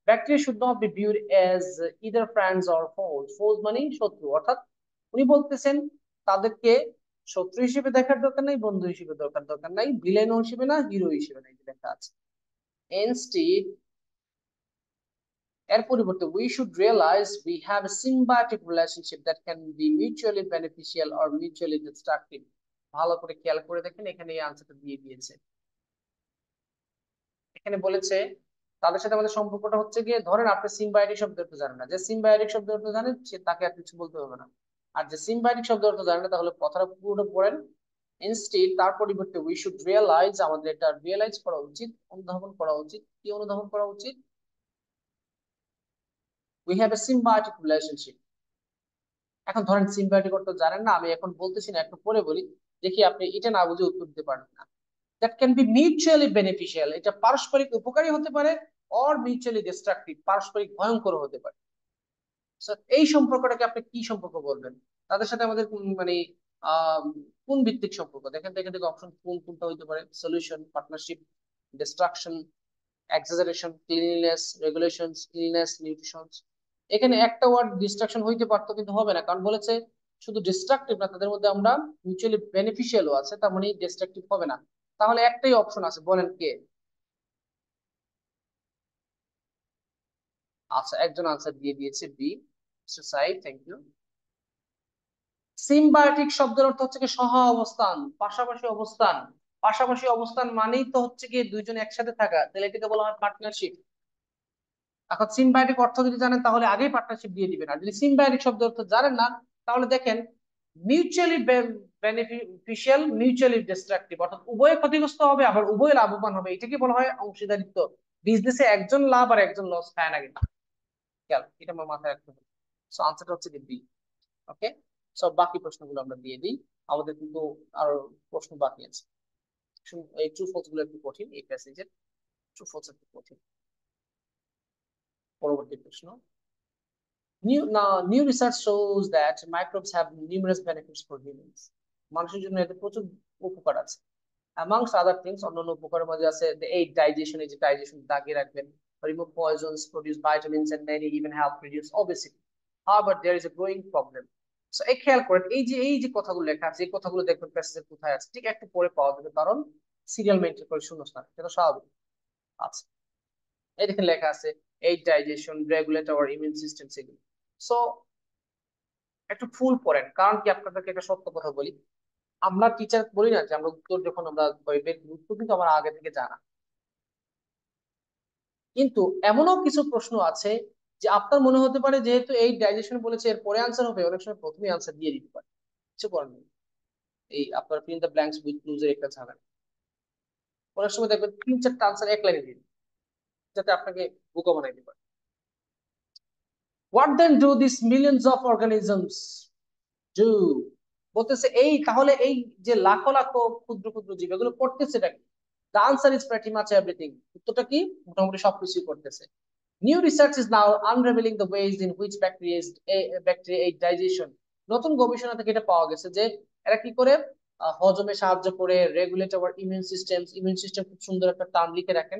bacteria should not be viewed as either friends or foes. Foes মানে শত্রু, অর্থাৎ উনি বলতেছেন তাদেরকে শত্রু হিসেবে দেখার দরকার নাই, বন্ধু হিসেবে দরকার নাই, ভিলেন হিসেবে না, হিরো হিসেবে নাই, যে লেখা আছে। ইনস্টিড, এর পরিবর্তে we should realise we have a symbiotic relationship that can be mutually beneficial or mutually destructive. ভালো করে খেয়াল করে দেখেন, এখানে এই আনসারটা দিয়ে দিয়েছে। এখানে বলেছে তাদের সাথে আমাদের সম্পর্কটা হচ্ছে গিয়ে, ধরেন আপনি সিম্বায়োটিক শব্দ অর্থ জানেন না, যে সিম্বায়োটিক শব্দ অর্থ জানেন সে তাকে আর কিছু বলতে হবে না। আর যে সিম্বায়োটিক শব্দ অর্থ জানে না, তাহলে কথাটা পুরোটা পড়েন। ইনস্টেড, তার পরিবর্তে উই শুড রিয়েলাইজ, আমাদের এটা রিয়েলাইজ করা উচিত, অনুধাবন করা উচিত। কি অনুধাবন করা উচিত? We have a symbiotic relationship. এখন ধরেন সিম্বায়োটিক অর্থ জানেন না, আমি এখন বলতেছি না, একটু পরে বলি, দেখি আপনি এটা না বুঝে উত্তর দিতে পারেন না। That can be mutually beneficial, এটা পারস্পরিক উপকারী হতে পারে, অর মিউচুয়ালি ডিস্ট্রাকটিভ, পারস্পরিক ভয়ঙ্কর হতে পারে। So, এই সম্পর্কটাকে আপনি কি সম্পর্ক বলবেন? তাদের সাথে আমাদের মানে আহ কোন ভিত্তিক সম্পর্ক? দেখেন তো এখান থেকে অপশন কোন কোনটা হইতে পারে? Solution, partnership, destruction, exaggeration, cleanliness, regulations, illness, nutritions. এখানে একটা ওয়ার্ড ডিস্ট্রাকশন হইতে পারতো, কিন্তু হবে না, কারণ বলেছে শুধু ডিস্ট্রাকটিভ না, তাদের মধ্যে আমরা মিউচুয়ালি বেনিফিশিয়ালও আছে, তার মানে ডিস্ট্রাকটিভ হবে না। তাহলে একটাই অপশন আছে, বলেন কে? আচ্ছা, একজন আনসার দিয়ে দিয়েছে B, side, thank you. Symbiotic শব্দের অর্থ হচ্ছে কি সহ অবস্থান, পাশাপাশি অবস্থান। পাশাপাশি অবস্থান মানেই তো হচ্ছে কি দুইজন একসাথে থাকা, তাহলে এটাকে বলা হয় পার্টনারশিপ। এখন সিম্বায়োটিক অর্থ যদি জানেন তাহলে আগেই পার্টনারশিপ দিয়ে দিবেন, আর যদি সিম্বায়োটিক শব্দের অর্থ জানেন না, তাহলে দেখেন মিউচুয়ালি বেনিফিশিয়াল, মিউচুয়ালি ডিস্ট্রাকটিভ, অর্থাৎ উভয় ক্ষতিগ্রস্ত হবে আবার উভয় লাভবান হবে, এটাকে বলা হয় অংশীদারিত্ব। বিজনেসে একজন লাভ আর একজন লস খায় না কিন্তু, খেয়াল, এটা আমার মাথায় রাখতে হবে। সো আনসারটা হচ্ছে কি বি। ওকে, সব বাকি প্রশ্নগুলো আমরা দিয়ে দিই, আমাদের কিন্তু আরো প্রশ্ন বাকি আছে। এই ট্রু ফলস গুলো একটু কঠিন, এই প্যাসেজের ট্রু ফলস একটু কঠিন। পরবর্তী প্রশ্ন, new research shows that microbes have numerous benefits for humans. মানুষের জন্য এতে প্রচুর উপকার আছে। amongst other things, অন্যান্য উপকারের মধ্যে আছে the aid digestion, এই যে ডাইজেশন দাগিয়ে রাখবেন, remove poisons, produce vitamins, and many even help reduce obesity. However, there is a growing problem. So এই খেয়াল করেন, এই যে কথাগুলো লেখা আছে, এই কথাগুলো দেখবেন প্যাসেজের কোথায় আছে, ঠিক একটু পরে পাওয়া যাবে, কারণ সিরিয়াল মেনটেন করে শূন্যস্থান, এটা তো স্বাভাবিক। আচ্ছা, এই দেখেন লেখা আছে aid digestion, regulate our immune system, সেগুলো। সো একটু ফুল পড়েন, কারণ কি আপনাদেরকে একটা সত্য কথা বলি, আমরা টিচার বলি না যে আমরা উত্তর যখন আমরা উত্তর কিন্তু আমার আগে থেকে জানা, কিন্তু এমনও কিছু প্রশ্ন আছে যে আপনার মনে হতে পারে যেহেতু এই ডাইজেশন বলেছে এর পরে আনসার হবে, অনেক সময় প্রথমেই আনসার দিয়ে দিতে পারে, কিছু করার নেই। এই আপনার ফিল দ্য ব্ল্যাঙ্কস উইথ ক্লুজের একটা ঝামেলা, অনেক সময় দেখবেন তিন চারটা আনসার এক লাইনে দিয়ে দিবে, যাতে আপনাকে বোকা বানাই দিতে পারে। What then do this millions of organisms do? বলতেছে এই তাহলে এই যে লাখো লাখো ক্ষুদ্র ক্ষুদ্র জীব, এগুলো করতেছে এটা কি? The answer is pretty much everything. উত্তরটা কি? মোটামুটি সবকিছুই করতেছে। New research is now unraveling the ways in which bacteria aid digestion. নতুন গবেষণা থেকে এটা পাওয়া গেছে যে এরা কি করে হজমে সাহায্য করে, regulate our immune system. Immune system খুব সুন্দর একটা টার্ম লিখে রাখেন,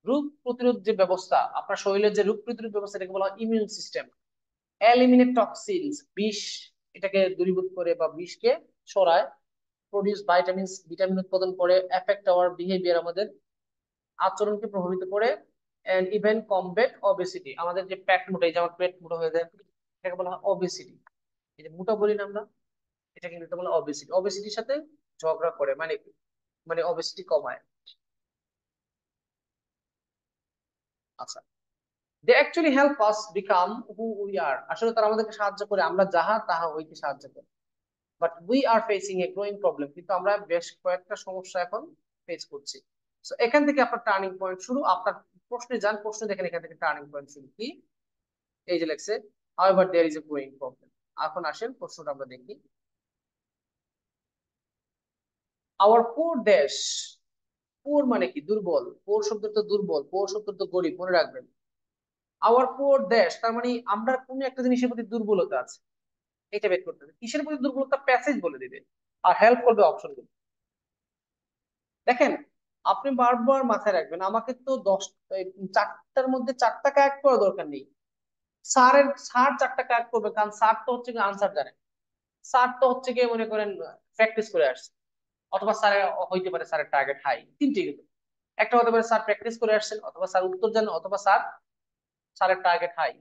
রোগ প্রতিরোধ যে ব্যবস্থা, আপনার শরীরের যে রোগ প্রতিরোধ ব্যবস্থা, এটাকে বলা হয় ইমিউন সিস্টেম। এলিমিনেট টক্সিনস, বিষ, এটাকে দূরীভূত করে বা বিষকে ছড়ায়, প্রডিউস ভাইটামিনস, ভিটামিন উৎপাদন করে, এফেক্ট আওয়ার বিহেভিয়ার, আমাদের আচরণকে প্রভাবিত করে, এন্ড ইভেন কমবেট অবেসিটি, আমাদের যে পেট মোটা, এই যে আমার পেট মোটা হয়ে যায়, এটাকে বলা হয় অবেসিটি। এই যে মোটা বলি না আমরা, এটা কিন্তু বলা অবেসিটি, অবেসিটির সাথে ঝগড়া করে, মানে কি, মানে অবেসিটি কমায়। আচ্ছা, they actually help us become who we are, আসলে তারা আমাদেরকে সাহায্য করে আমরা যাহা তাহা হইতে সাহায্য করে। But we are facing a growing problem, কিন্তু আমরা বেশ কয়েকটা সমস্যা এখন ফেস করছি। তো এখান থেকে আপনার টার্নিং পয়েন্ট শুরু, আপনার প্রশ্নে যান, প্রশ্ন দেখেন এখান থেকে টার্নিং পয়েন্ট শুরু কি। এই যে লেখছে, however there is a growing problem। এখন আসেন প্রশ্নটা আমরা দেখি। our poor দেশ, poor মানে কি, দুর্বল, poor শব্দ তো দুর্বল, poor শব্দ তো গরিব, মনে রাখবেন। our poor দেশ তার মানে আমরা কোন একটা জিনিসের প্রতি দুর্বলতা আছে, এটা বের করতে হবে। কিসের প্রতি দুর্বলতা, প্যাসেজ বলে দিবে, আর হেল্প করবে অপশন গুলো। দেখেন, আপনি বারবার মাথায় রাখবেন, আমাকে তো চারটার মধ্যে চারটা কারেক্ট করা দরকার নেই। স্যার চারটা কারেক্ট করবে, কারণ স্যার তো হচ্ছে কি আনসার জানে, স্যার তো হচ্ছে গিয়ে মনে করেন প্র্যাকটিস করে আসছে, অথবা স্যারের হইতে পারে স্যারের টার্গেট হাই, তিনটে কিন্তু, একটা হতে পারে স্যার প্র্যাকটিস করে আসছেন, অথবা স্যার উত্তর জানেন, অথবা স্যারের টার্গেট হাই।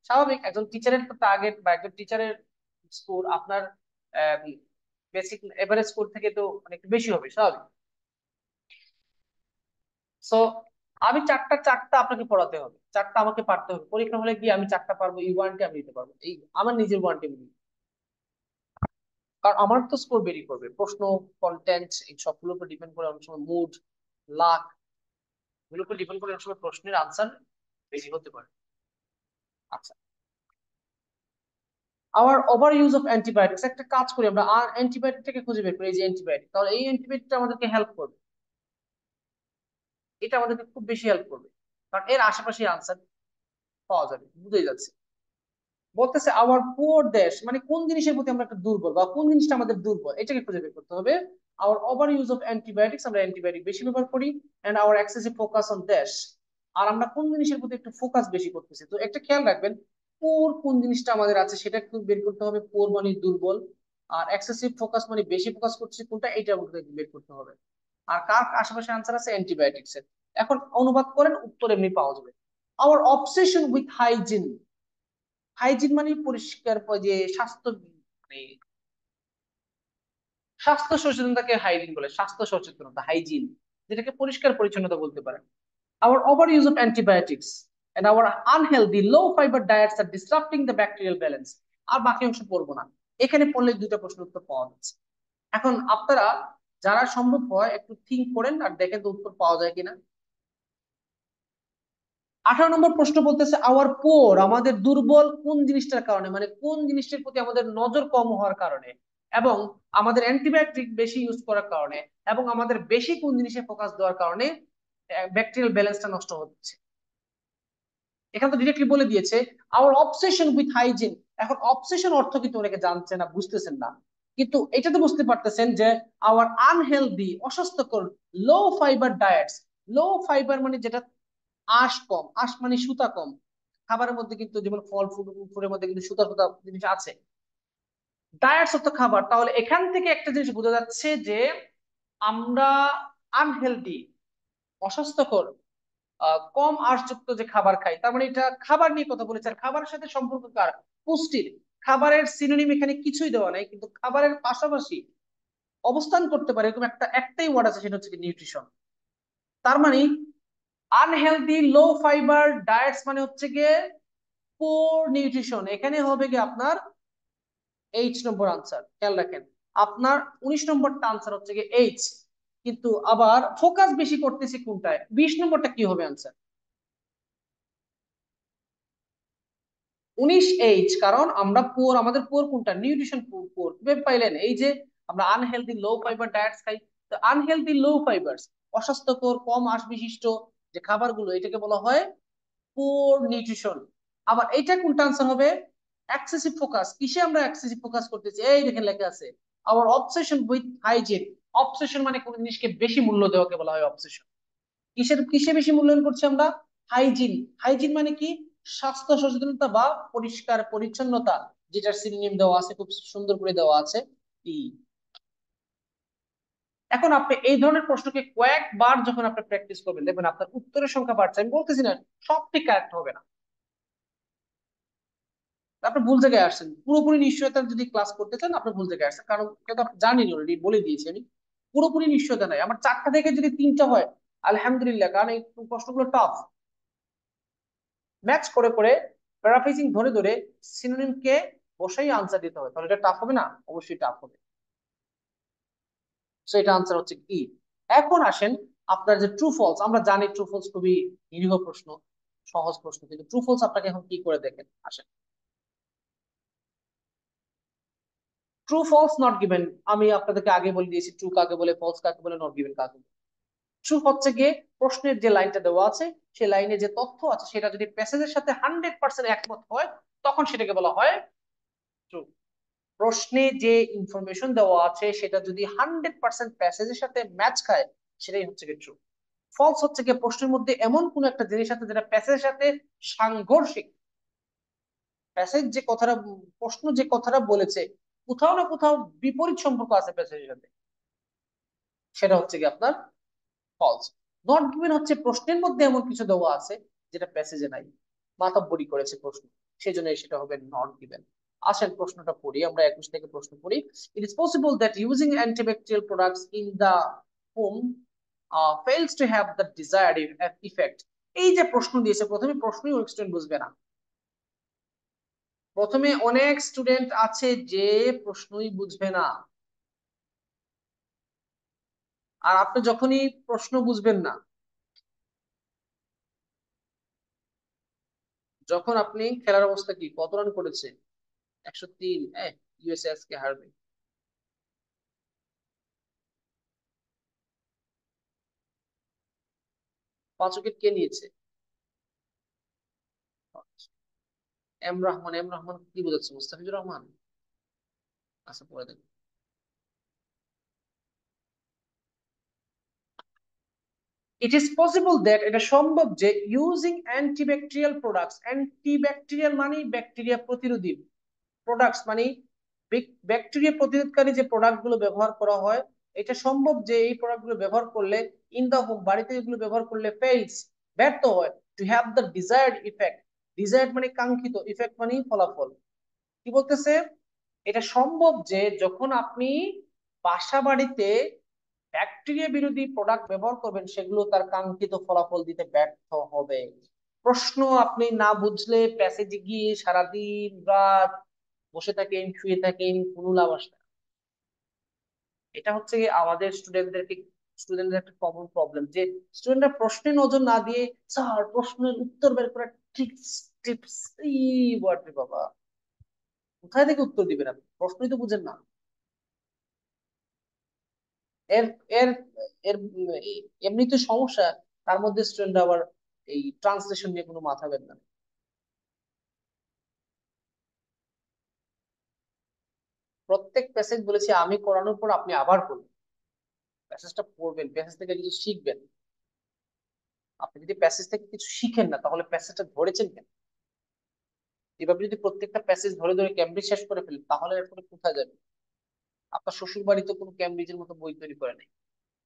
স্বাভাবিক, একজন টিচারের টার্গেট বা একজন টিচারের স্কোর আপনার বেসিক এভারেজ স্কোর থেকে তো অনেক বেশি হবে, স্বাভাবিক। সো আমি চারটা চারটা আপনাকে পড়াতে হবে, চারটা আমাকে পারতে হবে, পরীক্ষা হলে গিয়ে আমি চারটা পারবো, এই ওয়ারেন্টি আমি দিতে পারবো, এই আমার নিজের ওয়ারেন্টি আমি দিই। কারণ আমার তো স্কোর বেরি করবে, প্রশ্ন, কন্টেন্ট, এই সবগুলোর উপর ডিপেন্ড করে, অনেক সময় মুড, লাক, এগুলোর উপর ডিপেন্ড করে অনেক সময় প্রশ্নের আনসার বেশি হতে পারে। আচ্ছা, আবার ওভার ইউজ অফ অ্যান্টিবায়োটিক্স, একটা কাজ করি আমরা, আর অ্যান্টিবায়োটিকটাকে খুঁজে বের করি, এই যে অ্যান্টিবায়োটিক, তাহলে এই অ্যান্টিবায়োটিকটা আমাদেরকে হেল্প করবে, এটা আমাদেরকে খুব বেশি হেল্প করবে, কারণ এর আশেপাশে আনসার পাওয়া যাবে, বুঝেই যাচ্ছে। বলতেছে আওয়ার পুয়ার দেশ, মানে কোন জিনিসের প্রতি আমরা একটা দুর্বল, বা কোন জিনিসটা আমাদের দুর্বল, এটাকে খুঁজে বের করতে হবে। Our overuse of antibiotics, আমরা অ্যান্টিবায়োটিক বেশি ব্যবহার করি, and our excessive focus on দেশ, আর আমরা কোন জিনিসের প্রতি একটু ফোকাস বেশি করতেছি। তো একটা খেয়াল রাখবেন, পোর কোন জিনিসটা আমাদের আছে সেটা একটু বের করতে হবে, পোর মানে দুর্বল, আর এক্সেসিভ ফোকাস মানে বেশি ফোকাস করছে কোনটা, এটা আমাদের বের করতে হবে। আর কার আশেপাশে আনসার আছে অ্যান্টিবায়োটিক্স এর, এখন অনুবাদ করেন, উত্তর এমনি পাওয়া যাবে। Our obsession with hygiene, hygiene মানে পরিষ্কার, যে স্বাস্থ্য, মানে স্বাস্থ্য সচেতনতাকে হাইজিন বলে, স্বাস্থ্য সচেতনতা হাইজিন, যেটাকে পরিষ্কার পরিচ্ছন্নতা বলতে পারেন। Our overuse of antibiotics and our unhealthy low fiber diets are disrupting the bacterial balance। আর বাকি অংশ পড়বো না, এখানে পড়লে দুইটা প্রশ্ন উত্তর পাওয়া যাচ্ছে। এখন আপনারা যারা সম্ভব হয় একটু থিঙ্ক করেন আর দেখেন তো উত্তর পাওয়া যায় কিনা। 18 নম্বর প্রশ্ন বলতেছে আওয়ার পোর, আমাদের দুর্বল কোন জিনিসটার কারণে, মানে কোন জিনিসটার প্রতি আমাদের নজর কম হওয়ার কারণে, এবং আমাদের অ্যান্টিবায়োটিক বেশি ইউজ করার কারণে, এবং আমাদের বেশি কোন জিনিসে ফোকাস দেওয়ার কারণে ব্যাকটেরিয়াল ব্যালেন্সটা নষ্ট হচ্ছে। এখানে তো ডিরেক্টলি বলে দিয়েছে আওয়ার অবসেশন উইথ হাইজিন। এখন অবসেশন অর্থ কিন্তু অনেকে জানছে না, বুঝতেছেন না, কিন্তু এটা তো বুঝতে পারতেছেন যে আওয়ার আনহেলদি, অস্বাস্থ্যকর, লো ফাইবার ডায়েটস, লো ফাইবার মানে যেটা আঁশ কম, আঁশ মানে সুতা কম, খাবারের মধ্যে কিন্তু যেমন ফল ফুলের মধ্যে কিন্তু সুতা সুতা জিনিস আছে, ডায়েটস অর্থ খাবার, তাহলে এখান থেকে একটা জিনিস বোঝা যাচ্ছে যে আমরা আনহেলদি, অস্বাস্থ্যকর, কম আঁশযুক্ত যে খাবার খাই, তার মানে এটা খাবার নিয়ে কথা বলেছে। আর খাবারের সাথে সম্পর্ক কার, পুষ্টির, খাবারের সিনোনিম এখানে কিছুই দেওয়া নাই, কিন্তু খাবারের পাশাপাশি অবস্থান করতে পারে এরকম একটাই ওয়ার্ড আছে, সেটা হচ্ছে নিউট্রিশন। তার মানে আনহেলদি লো ফাইবার ডায়েটস মানে হচ্ছে গিয়ে পোর নিউট্রিশন, এখানে হবে গিয়ে আপনার 8 নম্বর আনসার। খেয়াল রাখেন, আপনার 19 নম্বরটা আনসার হচ্ছে গিয়ে এইচ, কিন্তু আবার ফোকাস বেশি করতেছি কোনটায়, 20 নম্বরটা কি হবে আনসার, 19H, কারণ আমরা পুয়ার, আমাদের পুয়ার কোনটা, নিউট্রিশন পুয়ার, কিভাবে পাইলেন, এই যে আমরা আনহেলদি লো ফাইবার ডায়েটস খাই, তো আনহেলদি লো ফাইবারস, অস্বাস্থ্যকর কম আঁশ বিশিষ্ট যে খাবারগুলো, এটাকে বলা হয় পুয়ার নিউট্রিশন। আবার এটা কোনটা আনসার হবে, এক্সেসিভ ফোকাস, কিসে আমরা এক্সেসিভ ফোকাস করতেছি, এই দেখেন লেখা আছে our obsession with hygiene. Obsession মানে কোন জিনিসকে বেশি মূল্য দেওয়াকে বলা হয় অবসেশন। কিসের কিসে বেশি মূল্যায়ন করছি আমরা, হাইজিন। হাইজিন মানে কি, স্বাস্থ্য সচেতনতা বা পরিষ্কার পরিচ্ছন্নতা, যেটার সিনোনিম দেওয়া আছে, খুব সুন্দর করে দেওয়া আছে ই। এখন আপনি এই ধরনের প্রশ্নকে কয়েকবার যখন আপনি প্র্যাকটিস করবেন দেখবেন আপনার উত্তরের সংখ্যা বাড়ছে। আমি বলতেছি না সব ঠিক কারেক্ট হবে না, আপনি ভুল জায়গায় আসছেন। পুরোপুরি নিশ্চয়তা যদি ক্লাস করতে চান আপনি ভুল জায়গায় আসছেন, কারণ কিন্তু আপনি জানেন অলরেডি, বলে দিয়েছি আমি। পুরোপুরি নিশ্চয়তা নাই, আমার 4টা থেকে যদি 3টা হয় আলহামদুলিল্লাহ, কারণ এই প্রশ্নগুলো টাফ। ম্যাচ করে করে, প্যারাফ্রেজিং ধরে ধরে সিনোনিম কে বসেই আনসার দিতে হবে, তাহলে এটা টাফ হবে না? অবশ্যই টাফ হবে। সো এটা আনসার হচ্ছে কি। এখন আসেন আপনার যে ট্রু ফলস, আমরা জানি ট্রু ফলস খুবই নিরীহ প্রশ্ন, সহজ প্রশ্ন, কিন্তু ট্রু ফলস আপনাকে এখন কি করে দেখেন আসেন। ট্রু ফলস নট গিভেন, আমি আপনাদেরকে আগে বলে দিয়েছি ট্রু কাকে বলে, ফলস কাকে বলে, নট গিভেন কাকে বলে। ট্রু হচ্ছে গিয়ে প্রশ্নের যে লাইনটা দেওয়া আছে সেই লাইনে যে তথ্য আছে সেটা যদি প্যাসেজের সাথে 100% একমত হয় তখন সেটাকে বলা হয় ট্রু। প্রশ্নে যে ইনফরমেশন দেওয়া আছে সেটা যদি 100% প্যাসেজের সাথে ম্যাচ খায় সেটাই হচ্ছে গিয়ে ট্রু। ফলস হচ্ছে গিয়ে প্রশ্নের মধ্যে এমন কোন একটা জিনিস আছে যেটা প্যাসেজের সাথে সাংঘর্ষিক। প্যাসেজ যে কথাটা, প্রশ্ন যে কথাটা বলেছে কোথাও না কোথাও বিপরীত সম্পর্ক আছে প্যাসেজের সাথে, সেটা হচ্ছে কি আপনার ফলস। নট গিভেন হচ্ছে প্রশ্নের মধ্যে এমন কিছু দেওয়া আছে যেটা প্যাসেজে নাই, মাতব্বরি করেছে প্রশ্ন, সেই জন্য সেটা হবে নট গিভেন। আসেন প্রশ্নটা পড়ি, আমরা 21 থেকে প্রশ্ন পড়ি। It is possible that using antibacterial products in the home fails to have the desired effect। এই যে প্রশ্ন দিয়েছে, প্রথমে প্রশ্নই অনেক স্টুডেন্ট বুঝবে না। প্রথমে অনেক স্টুডেন্ট আছে যে প্রশ্নই বুঝবে না। আর আপনি যখনই প্রশ্ন বুঝবেন না, যখন আপনি খেলার অবস্থা কি, কত রান করেছে, 103, ইউএসএ আজকে হারবে। 5 উইকেট কে নিয়েছে? এম রহমান কি বোঝাচ্ছে, মুস্তাফিজুর রহমান? আচ্ছা পরে দেখ। ইট ইজ পসিবল দ্যাট, এটা সম্ভব যে ইউজিং অ্যান্টিব্যাকটেরিয়াল প্রোডাক্টস, অ্যান্টিব্যাকটেরিয়াল মানে ব্যাকটেরিয়া প্রতিরোধী, প্রোডাক্টস মানে ব্যাকটেরিয়া প্রতিরোধকারী যে প্রোডাক্ট গুলো ব্যবহার করা হয়, এটা সম্ভব যে এই প্রোডাক্ট গুলো ব্যবহার করলে ইন দা হোম, বাড়িতে এগুলো ব্যবহার করলে ফেইলস, ব্যর্থ হয়, to have the desired effect. Desired মানে কাঙ্ক্ষিত, ইফেক্ট মানে ফলাফল। কি বলতেছে, এটা সম্ভব যে যখন আপনি বাসা বাড়িতে ব্যাকটেরিয়া বিরোধী প্রোডাক্ট ব্যবহার করবেন সেগুলো তার কাঙ্ক্ষিত ফলাফল দিতে ব্যর্থ হবে। প্রশ্ন আপনি না বুঝলে প্যাসেজে গিয়ে সারাদিন রাত বসে থাকেন, শুয়ে থাকেন, কোনো লাভ আসবে না। এটা হচ্ছে গিয়ে আমাদের স্টুডেন্টদের একটা কমন প্রবলেম, যে স্টুডেন্টরা প্রশ্নে নজর না দিয়ে স্যার প্রশ্নের উত্তর বের করার ট্রিক্স টিপস, এই ওয়ার্ড রে বাবা, কোথায় থেকে উত্তর দিবেন আপনি, প্রশ্নই তো বুঝেন না। এর এর এর এমনি তো সমস্যা, তার মধ্যে স্টুডেন্ট আবার এই ট্রান্সলেশন নিয়ে কোনো মাথা ব্যথা নেই। প্রত্যেক প্যাসেজ বলেছি আমি করানোর পর আপনি আবার পড়বেন, প্যাসেজটা পড়বেন, প্যাসেজ থেকে কিছু শিখবেন। আপনি যদি প্যাসেজ থেকে কিছু শিখেন না তাহলে প্যাসেজটা ধরেছেন কেন? এভাবে যদি প্রত্যেকটা প্যাসেজ ধরে ধরে ক্যামব্রিজ শেষ করে ফেলেন তাহলে এরপরে কোথায় যাবে? আপনার শ্বশুর বাড়ি তো কোনো ক্যামব্রিজের মতো বই তৈরি করে নাই।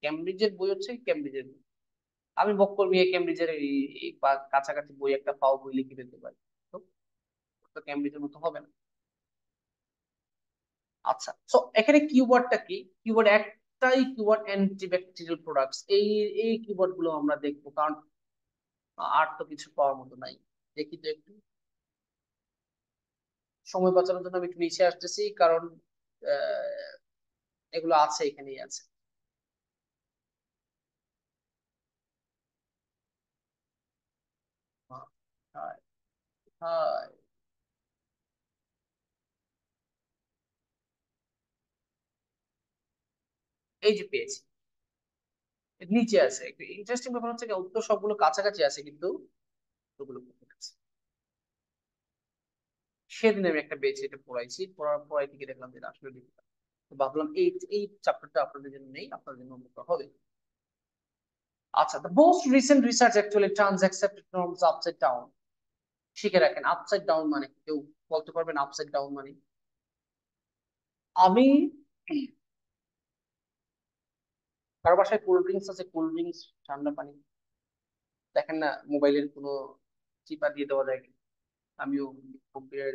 ক্যামব্রিজের বই হচ্ছে ক্যামব্রিজের বই। আমি বক্কর মিয়া ক্যামব্রিজের এই কাছাকাছি বই একটা পাও বই লিখে ফেলতে পারি, তো তো ক্যামব্রিজের মতো হবে না। আচ্ছা, তো এখানে কিওয়ার্ডটা কি? কিওয়ার্ড একটাই কিওয়ার্ড, অ্যান্টিব্যাকটেরিয়াল প্রোডাক্টস। এই কিওয়ার্ড গুলো আমরা দেখবো, কারণ আর তো কিছু পাওয়ার মতো নাই। দেখি তো একটু, সময় বাঁচানোর জন্য আমি একটু নিচে আসতেছি, কারণ এগুলো আছে, এখানেই আছে। হায়, হায়। এই যে পেয়েছি, এর নিচে আছে। একটু ইন্টারেস্টিং ব্যাপার হচ্ছে কি, উত্তর সবগুলো কাছাকাছি আছে কিন্তু উত্তরগুলো কোথায় আছে। সেদিন আমি একটা পেয়েছি, এটা পড়াইছি, পড়ার পড়াই থেকে দেখলাম যে এটা আসলে difficult। তো ভাবলাম এই এই চ্যাপ্টারটা আপনাদের জন্য নেই, আপনাদের জন্য অন্য হবে। আচ্ছা, the most recent research actually turns accepted norms upside down। শিখে রাখেন, আপসাইড ডাউন মানে কেউ বলতে পারবেন আপসাইড ডাউন মানে? আমি কারো বাসায় কোল্ড ড্রিঙ্কস আছে? কোল্ড ড্রিঙ্কস, ঠান্ডা পানি, দেখেন না মোবাইলের কোনো চিপা দিয়ে দেওয়া যায় কিনা? আমিও কম্পিউটার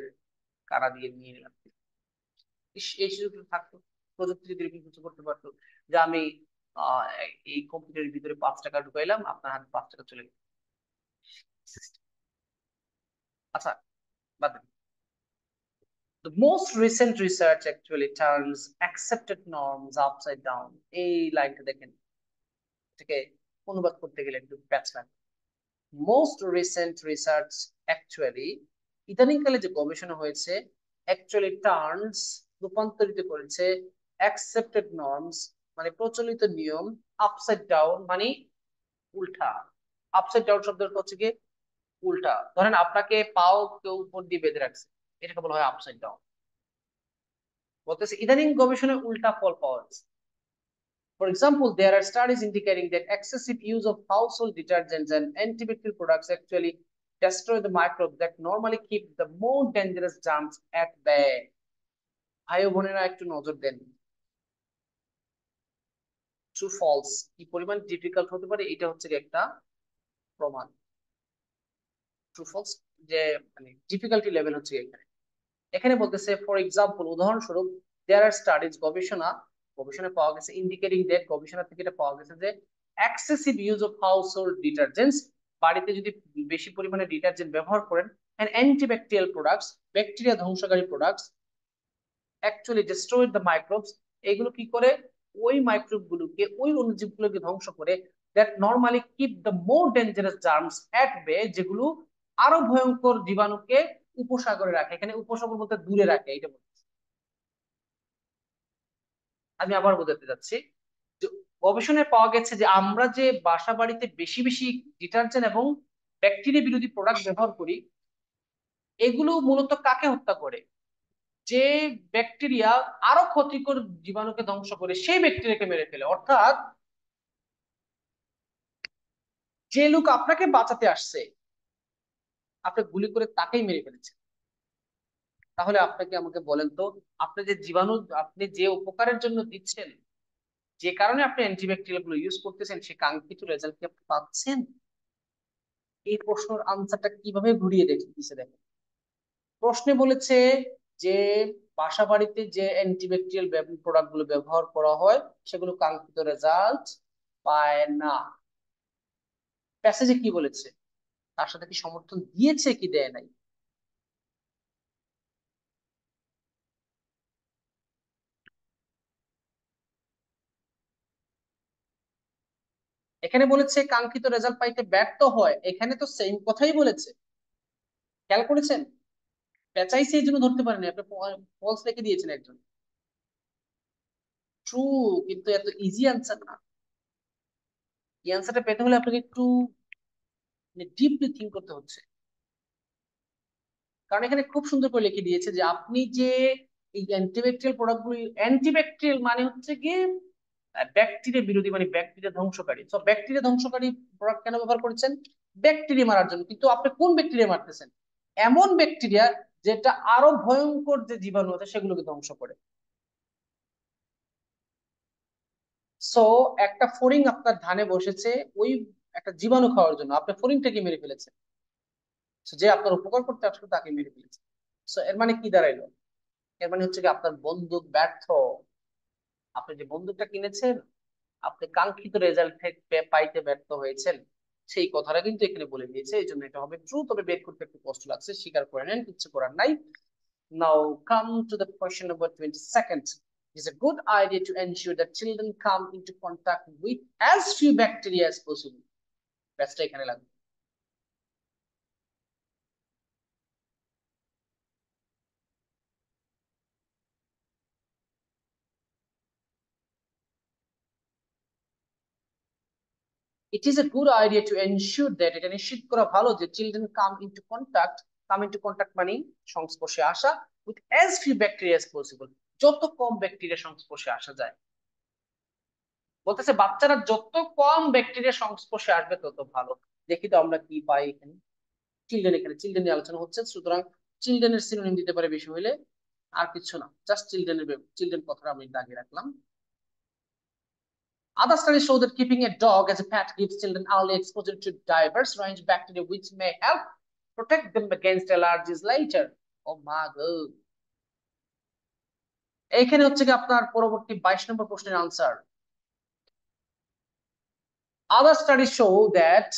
কারা দিয়ে নিয়ে নিলাম। ইস, এই সুযোগটা থাকতো, প্রযুক্তি যদি এরকম কিছু করতে পারতো যে আমি আহ এই কম্পিউটারের ভিতরে 5 টাকা ঢুকাইলাম, আপনার হাতে 5 টাকা চলে গেল। আচ্ছা, বাদ দিন। The most recent research actually turns accepted norms upside down. এই লাইনটা দেখেন, এটাকে অনুবাদ করতে গেলে একটু প্যাচ। মোস্ট রিসেন্ট রিসার্চ অ্যাকচুয়ালি, ইদানিংকালে যে গবেষণা হয়েছে, অ্যাকচুয়ালি টার্নস রূপান্তরিত করেছে অ্যাকসেপ্টেড নর্মস মানে প্রচলিত নিয়ম, আপসাইড ডাউন মানে উল্টা। আপসাইড ডাউন শব্দের হচ্ছে কি উল্টা। ধরেন আপনাকে পাও কেউ উপর দিয়ে বেঁধে রাখছে, এটাকে বলা হয় আপসাইড ডাউন। বলতেছে ইদানিং গবেষণায় উল্টা ফল পাওয়া যাচ্ছে। For example, there are studies indicating that excessive use of household detergents and antibacterial products actually destroy the microbes that normally keep the more dangerous germs at bay. ভাই ও বোনেরা একটু নজর দেন, ট্রু ফলস কি পরিমাণ ডিফিকাল্ট হতে পারে, এটা হচ্ছে একটা প্রমাণ। ট্রু ফলস যে মানে ডিফিকাল্টি লেভেল হচ্ছে এখানে। এখানে বলতেছে ফর এক্সাম্পল, উদাহরণস্বরূপ, দেয়ার আর স্টাডিজ গবেষণায় পাওয়া গেছে, ইন্ডিকেটিং দ্যাট গবেষণা থেকে এটা পাওয়া গেছে যে excessive use of household detergents, বাড়িতে যদি বেশি পরিমাণে ডিটারজেন্ট ব্যবহার করেন, এন্ড অ্যান্টিব্যাকটেরিয়াল প্রোডাক্টস, ব্যাকটেরিয়া ধ্বংসকারী products, actually destroyed the microbes, এগুলো কি করে ওই মাইক্রোব গুলোকে, ওই অণুজীবগুলোকে ধ্বংস করে, that normally keep the more dangerous germs at bay, যেগুলো আরো ভয়ঙ্কর জীবাণুকে উপসাগরে রাখে। এখানে উপসাগর বলতে দূরে রাখে, এটা বলতেছে। আমি আবার বোঝাতে যাচ্ছি যে গবেষণায় পাওয়া গেছে যে আমরা যে বাসা বাড়িতে বেশি বেশি ডিটারজেন্ট এবং ব্যাকটেরিয়া বিরোধী প্রোডাক্ট ব্যবহার করি, এগুলো মূলত কাকে হত্যা করে? যে ব্যাকটেরিয়া আরো ক্ষতিকর জীবাণুকে ধ্বংস করে সেই ব্যাকটেরিয়াকে মেরে ফেলে। অর্থাৎ যে লোক আপনাকে বাঁচাতে আসছে, আপনি গুলি করে তাকেই মেরে ফেলেছে। তাহলে আপনাকে আমাকে বলেন তো, আপনি যে জীবাণু, আপনি যে উপকারের জন্য দিচ্ছেন, যে কারণে আপনি অ্যান্টিব্যাকটেরিয়াল গুলো ইউজ করতেছেন, সে কাঙ্ক্ষিত রেজাল্ট কি আপনি পাচ্ছেন? এই প্রশ্নের আনসারটা কিভাবে ঘুরিয়ে দিছে দেখেন। প্রশ্নে বলেছে যে বাসা বাড়িতে যে অ্যান্টিব্যাকটেরিয়াল প্রোডাক্ট গুলো ব্যবহার করা হয়, সেগুলো কাঙ্ক্ষিত রেজাল্ট পায় না। প্যাসেজে কি বলেছে, তার সাথে কি সমর্থন দিয়েছে কি দেয় নাই? এখানে বলেছে কাঙ্ক্ষিত রেজাল্ট পাইতে ব্যর্থ হয়, এখানে তো সেম কথাই বলেছে। খেয়াল করেছেন? পেঁচাইছে এই জন্য ধরতে পারেনি, আপনি ফলস রেখে দিয়েছেন একজন। ট্রু, কিন্তু এত ইজি আনসার না। এই আনসারটা পেতে হলে আপনাকে একটু ডিপলি থিঙ্ক করতে হচ্ছে। কারণ এখানে খুব সুন্দর করে লিখে দিয়েছে যে আপনি যে এই অ্যান্টিব্যাকটেরিয়াল প্রোডাক্ট গুলো, অ্যান্টিব্যাকটেরিয়াল মানে হচ্ছে কি ব্যাকটেরিয়া বিরোধী মানে ব্যাকটেরিয়া ধ্বংসকারী। তো ব্যাকটেরিয়া ধ্বংসকারী প্রোডাক্ট কেন ব্যবহার করেছেন? ব্যাকটেরিয়া মারার জন্য। কিন্তু আপনি কোন ব্যাকটেরিয়া মারতেছেন? এমন ব্যাকটেরিয়া যেটা আরো ভয়ঙ্কর যে জীবাণু আছে সেগুলোকে ধ্বংস করে। সো একটা ফড়িং আপনার ধানে বসেছে ওই একটা জীবাণু খাওয়ার জন্য, আপনি ফড়িংটাকে মেরে ফেলেছেন। So, যে আপনার উপকার করতে আসলে তাকে মেরে ফেলেছে। সো এর মানে কি দাঁড়াইলো? এর মানে হচ্ছে কি আপনার বন্দুক ব্যর্থ। আপনি যে বন্দুকটা কিনেছেন, আপনি কাঙ্ক্ষিত রেজাল্ট পাইতে ব্যর্থ হয়েছেন, সেই কথাটা কিন্তু এখানে বলে দিয়েছে। এই জন্য এটা হবে ট্রু। তবে বের করতে একটু কষ্ট লাগছে, স্বীকার করে নেন, কিছু করার নাই। Now come to the question number 22nd. It is a good idea to ensure that children come into contact with as few bacteria as possible. ব্যাসটা এখানে লাগবে। It is a good idea to ensure that, এটা নিশ্চিত করা ভালো যে children come into contact মানে সংস্পর্শে আসা, with as few bacteria as possible, যত কম ব্যাকটেরিয়া সংস্পর্শে আসা যায়। বলতেছে বাচ্চারা যত কম ব্যাকটেরিয়া সংস্পর্শে আসবে তত ভালো। দেখি তো আমরা কি পাই এখানে। চিলড্রেন, এখানে চিলড্রেন নিয়ে আলোচনা হচ্ছে, সুতরাং চিলড্রেনের সিনোনিম দিতে পারে বেশি হইলে, আর কিছু না, জাস্ট চিলড্রেনের চিলড্রেন কথাটা আমি দাগিয়ে রাখলাম। Other studies show that keeping a dog as a pet gives children early exposure to diverse range of bacteria which may help protect them against allergies later. Oh my god. এইখানে হচ্ছে কি আপনার পরবর্তী 22 নম্বর প্রশ্নের answer. Other studies show that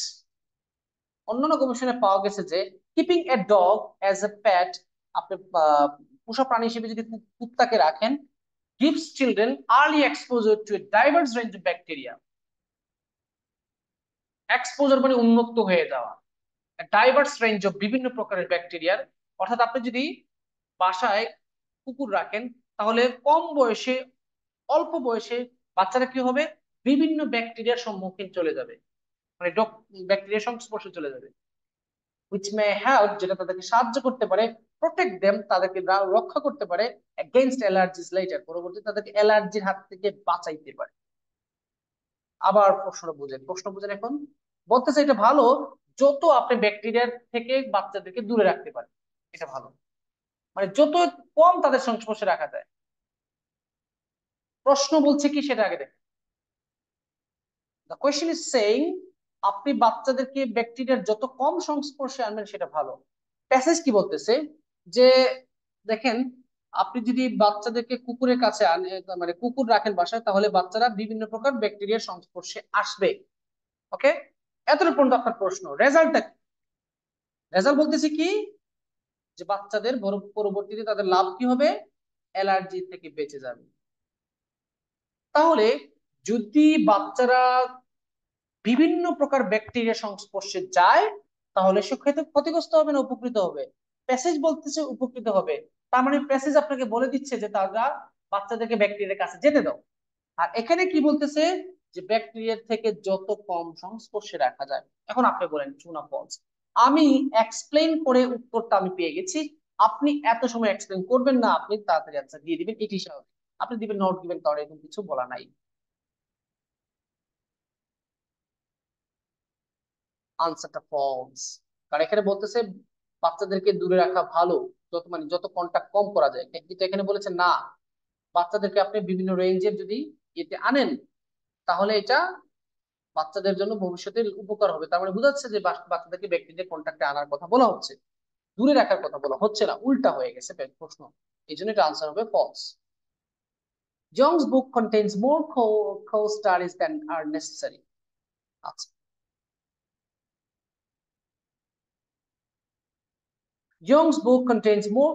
অন্যান্য গবেষণায় পাওয়া গেছে যে keeping a dog as a pet, আপনি পোষা প্রাণী হিসেবে যদি কুত্তাকে রাখেন, gives children early exposure to a diverse range of bacteria. Exposure মানে উন্মুক্ত হয়ে যাওয়া, ডাইভার্স রেঞ্জ অফ বিভিন্ন প্রকারের ব্যাকটেরিয়ার। অর্থাৎ আপনি যদি বাসায় কুকুর রাখেন তাহলে কম বয়সে, অল্প বয়সে বাচ্চারা কি হবে, বিভিন্ন ব্যাকটেরিয়ার সম্মুখীন চলে যাবে, মানে ব্যাকটেরিয়ার সংস্পর্শে চলে যাবে, which may help, যেটা তাদেরকে সাহায্য করতে পারে, প্রোটেক্ট দেম, তাদেরকে রক্ষা করতে পারে, এগেইনস্ট অ্যালার্জিস লেটার, পরবর্তীতে তাদেরকে অ্যালার্জির হাত থেকে বাঁচাইতে পারে। আবার প্রশ্ন বুঝেন এখন। বলতেছে এটা ভালো যত আপনি ব্যাকটেরিয়ার থেকে বাচ্চাদেরকে দূরে রাখতে পারেন, এটা ভালো, মানে যত কম তাদের সংস্পর্শে রাখা যায়। প্রশ্ন বলছে কি সেটা আগে দেখেন। দ্য কোয়েশ্চেন ইজ সেইং আপনি বাচ্চাদেরকে ব্যাকটেরিয়ার যত কম সংস্পর্শে আনবেন সেটা ভালো। প্যাসেজ কি বলতেছে যে দেখেন, আপনি যদি বাচ্চাদেরকে কুকুরের কাছে আনে, মানে কুকুর রাখেন বাসায়, তাহলে বাচ্চারা বিভিন্ন প্রকার ব্যাকটেরিয়ার সংস্পর্শে আসবে। ওকে, এতটুকু পর্যন্ত আপনার প্রশ্ন। রেজাল্টটা, রেজাল্ট বলতেছে কি যে বাচ্চাদের পরবর্তীতে তাদের লাভ কি হবে, অ্যালার্জি থেকে বেঁচে যাবে। তাহলে যদি বাচ্চারা বিভিন্ন প্রকার ব্যাকটেরিয়া সংস্পর্শে যায় তাহলে সে ক্ষতিগ্রস্ত হবে না উপকৃত হবে? প্যাসেজ বলতেছে উপকৃত হবে, তার মানে প্যাসেজ আপনাকে বলে দিচ্ছে যে তারা বাচ্চাদেরকে ব্যাকটেরিয়ার কাছে যেতে দাও। আর এখানে কি বলতেছে যে ব্যাকটেরিয়ার থেকে যত কম সংস্পর্শে রাখা যায়। এখন আপনি বলেন ট্রু না ফলস? আমি এক্সপ্লেইন করে উত্তরটা আমি পেয়ে গেছি, আপনি এত সময় এক্সপ্লেইন করবেন না, আপনি তাড়াতাড়ি আনসার দিয়ে দিবেন, এটি স্বাভাবিক। আপনি দিবেন নোট দিবেন, কারণ এরকম কিছু বলা নাই। আনসারটা ফলস, কারণ এখানে বলতেছে বাচ্চাদেরকে দূরে রাখা ভালো, যত মানে যত কন্টাক্ট কম করা যায়, কিন্তু এখানে বলেছে না, বাচ্চাদেরকে আপনি বিভিন্ন রেঞ্জের যদি এতে আনেন তাহলে এটা বাচ্চাদের জন্য ভবিষ্যতে উপকার হবে। তার মানে বোঝাচ্ছে যে বাচ্চাদেরকে ব্যাকটেরিয়া কন্টাক্টে আনার কথা বলা হচ্ছে, দূরে রাখার কথা বলা হচ্ছে না, উল্টা হয়ে গেছে প্রশ্ন। এই জন্য এটা আনসার হবে ফলস। জংস book contains more co-studies than are necessary. আচ্ছা, জংস book contains more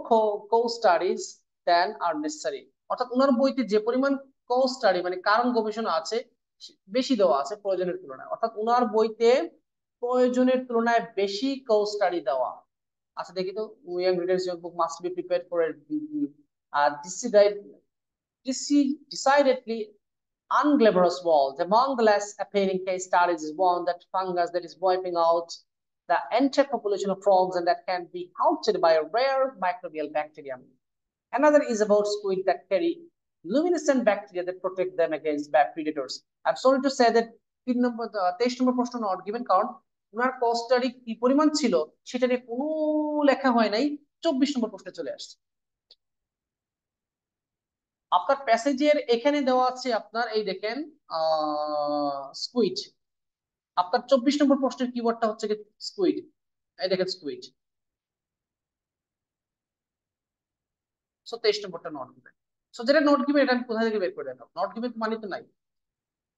co-studies than are necessary, অর্থাৎ ওনার বইতে যে পরিমাণ co-study মানে কারণ গবেষণা আছে বেশি দেওয়া আছে প্রয়োজনের তুলনায়, অর্থাৎ ওনার বইতে প্রয়োজনের তুলনায় বেশি co-study দেওয়া। আচ্ছা দেখি তো, young readers your book must be prepared for a decidedly unglamorous world. Among the less appealing case studies is one that fungus that is wiping out the entire population of frogs and that can be counted by a rare microbial bacterium. Another is about squid that carry luminescent bacteria that protect them against bad predators. I'm sorry to say that 23 নম্বর প্রশ্ন নট গিভেন, কারণ ওনার কস্টারি কি পরিমাণ ছিল সেটা নিয়ে কোনো লেখা হয় নাই, 24 নম্বর প্রশ্নে চলে আসছে। আপনার প্যাসেজের এখানে দেওয়া আছে আপনার এই দেখেন স্কুইড, আপনার 24 নম্বর প্রশ্নের কিওয়ার্ডটা হচ্ছে স্কুইড, এই দেখেন স্কুইড। সো 23 নম্বরটা নট গিভেন। সো যেটা নট গিভেন এটা আমি কোথা থেকে বের করে দেখাবো, নট গিভেন মানে তো নাই।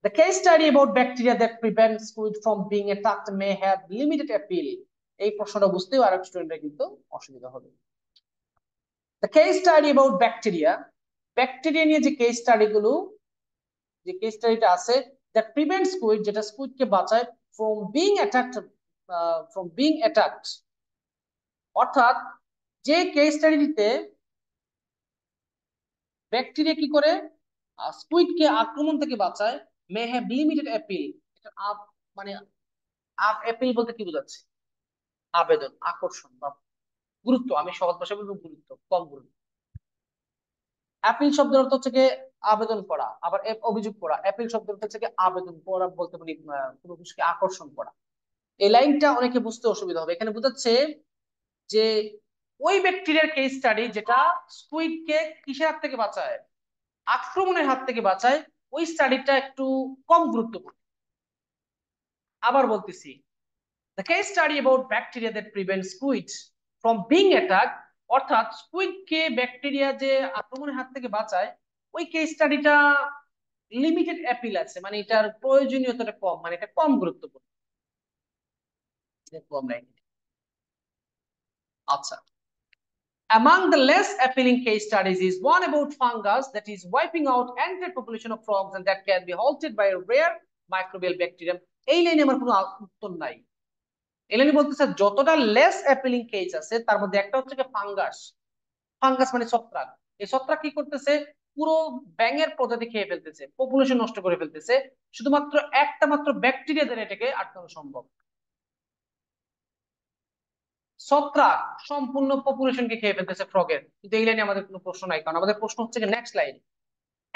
The case study about bacteria that prevent squid from being attacked may have limited appeal. এই প্রশ্নটা বুঝতেও আরেক স্টুডেন্টরা কিন্তু অসুবিধা হবে। The case study about bacteria, bacteria নিয়ে যে কেস স্টাডি গুলো, যে কেস স্টাডিটা আছে that prevents squid, যেটা স্কুইড কে বাঁচায় from being attacked, অর্থাৎ যে কেস স্টাডিতে ব্যাকটেরিয়া কি করে স্কুইড কে আক্রমণ থেকে বাঁচায়, মে হ্যাভ লিমিটেড অ্যাপিল। এটা মানে অ্যাপিল বলতে কি বোঝাচ্ছে, আবেদন, আকর্ষণ বা গুরুত্ব, আমি সহজ ভাষায় বলবো গুরুত্ব, কম গুরুত্ব। অ্যাপিল শব্দের অর্থ হচ্ছে আবেদন করা, আবার অভিযোগ করা। অ্যাপিল শব্দের অর্থ হচ্ছে আবেদন করা বলতে পারি, কোনো কিছুকে আকর্ষণ করা। এই লাইনটা অনেকে বুঝতে অসুবিধা হবে, এখানে বোঝাচ্ছে যে ওই ব্যাকটেরিয়ার কেস স্টাডি যেটা স্কুইড কে কিসের হাত থেকে বাঁচায়, আক্রমণের হাত থেকে বাঁচায়, ওই স্টাডিটা একটু কম গুরুত্বপূর্ণ। আবার বলতেছি, the case study about bacteria that prevent squid from being attacked, অর্থাৎ স্কুইড কে ব্যাকটেরিয়া যে আক্রমণের হাত থেকে বাঁচায়, ওই কেস স্টাডিটা লিমিটেড অ্যাপিল আছে, মানে এটার প্রয়োজনীয়তাটা কম, মানে এটা কম গুরুত্বপূর্ণ, কম রাখি। আচ্ছা, among the less appealing case studies is one about fungus that is wiping out entire population of frogs and that can be halted by a rare microbial bacterium. এই লাইনে আমার কোনো উত্তর নাই। এই লাইনে বলতেছে যতটা লেস অ্যাপিলিং কেস আছে তার মধ্যে একটা হচ্ছে ফাঙ্গাস। ফাঙ্গাস মানে ছত্রাক। এই ছত্রাক কি করতেছে, পুরো ব্যাঙের প্রজাতি খেয়ে ফেলতেছে, পপুলেশন নষ্ট করে ফেলতেছে। শুধুমাত্র একটা মাত্র ব্যাকটেরিয়া দ্বারা এটাকে আটকানো সম্ভব। ছত্রাক সম্পূর্ণ পপুলেশনকে খেয়ে ফেলতেছে ফ্রগের, কিন্তু এই লাইনে আমাদের কোনো প্রশ্ন নাই, কারণ আমাদের প্রশ্ন হচ্ছে next line.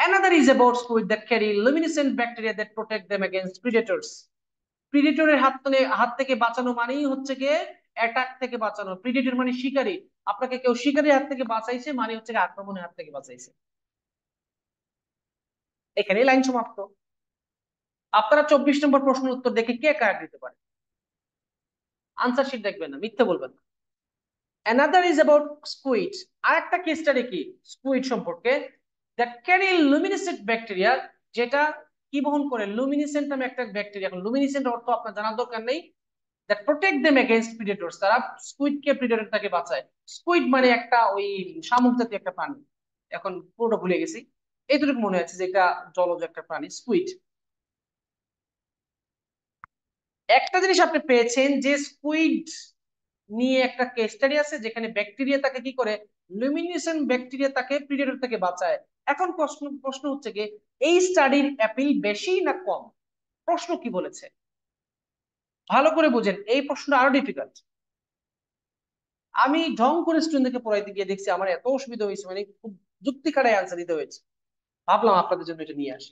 Another is about squid that carry luminescent bacteria that protect them against predators. প্রিডেটরের হাত থেকে বাঁচানো মানেই হচ্ছে গিয়ে অ্যাটাক থেকে বাঁচানো। প্রিডেটর মানে শিকারী, আপনাকে কেউ শিকারীর হাত থেকে বাঁচাইছে মানে হচ্ছে আক্রমণের হাত থেকে বাঁচাইছে। এখানেই লাইন সমাপ্ত। আপনারা 24 নম্বর প্রশ্নের উত্তর দেখে কে কার দিতে পারে? আনসার শিট দেখবেন না, মিথ্যে বলবেন না। Another is about squid, আরেকটা কেস স্টাডি কি স্কুইড সম্পর্কে, that carry luminescent bacteria, যেটা কি বহন করে, লুমিনিসেন্ট নামে একটা ব্যাকটেরিয়া। এখন লুমিনিসেন্ট অর্থ আপনার জানার দরকার নেই। that protect them against predators, তারা স্কুইড কে প্রিডেটর থেকে বাঁচায়। স্কুইড মানে একটা ওই শামুক জাতীয় একটা প্রাণী, এখন পুরোটা ভুলে গেছি, এইটুকু মনে আছে যে এটা জলজ একটা প্রাণী স্কুইড। একটা জিনিস আপনি পেয়েছেন যে স্কুইড নিয়ে একটা কেস স্টাডি আছে যেখানে ব্যাকটেরিয়া তাকে কি করে, লুমিনেসেন্ট ব্যাকটেরিয়া তাকে প্রিডেটর থেকে বাঁচায়। এখন প্রশ্ন প্রশ্ন হচ্ছে কি, এই স্টাডির অ্যাপিল বেশি না কম? প্রশ্ন কি বলেছে ভালো করে বুঝেন, এই প্রশ্নটা আরো ডিফিকাল্ট। আমি ঢং করে স্টুডেন্টদেরকে পড়াইতে গিয়ে দেখছি আমার এত অসুবিধা হয়েছে, মানে খুব যুক্তি খাটায় আনসার দিতে হয়েছে। ভাবলাম আপনাদের জন্য এটা নিয়ে আসি।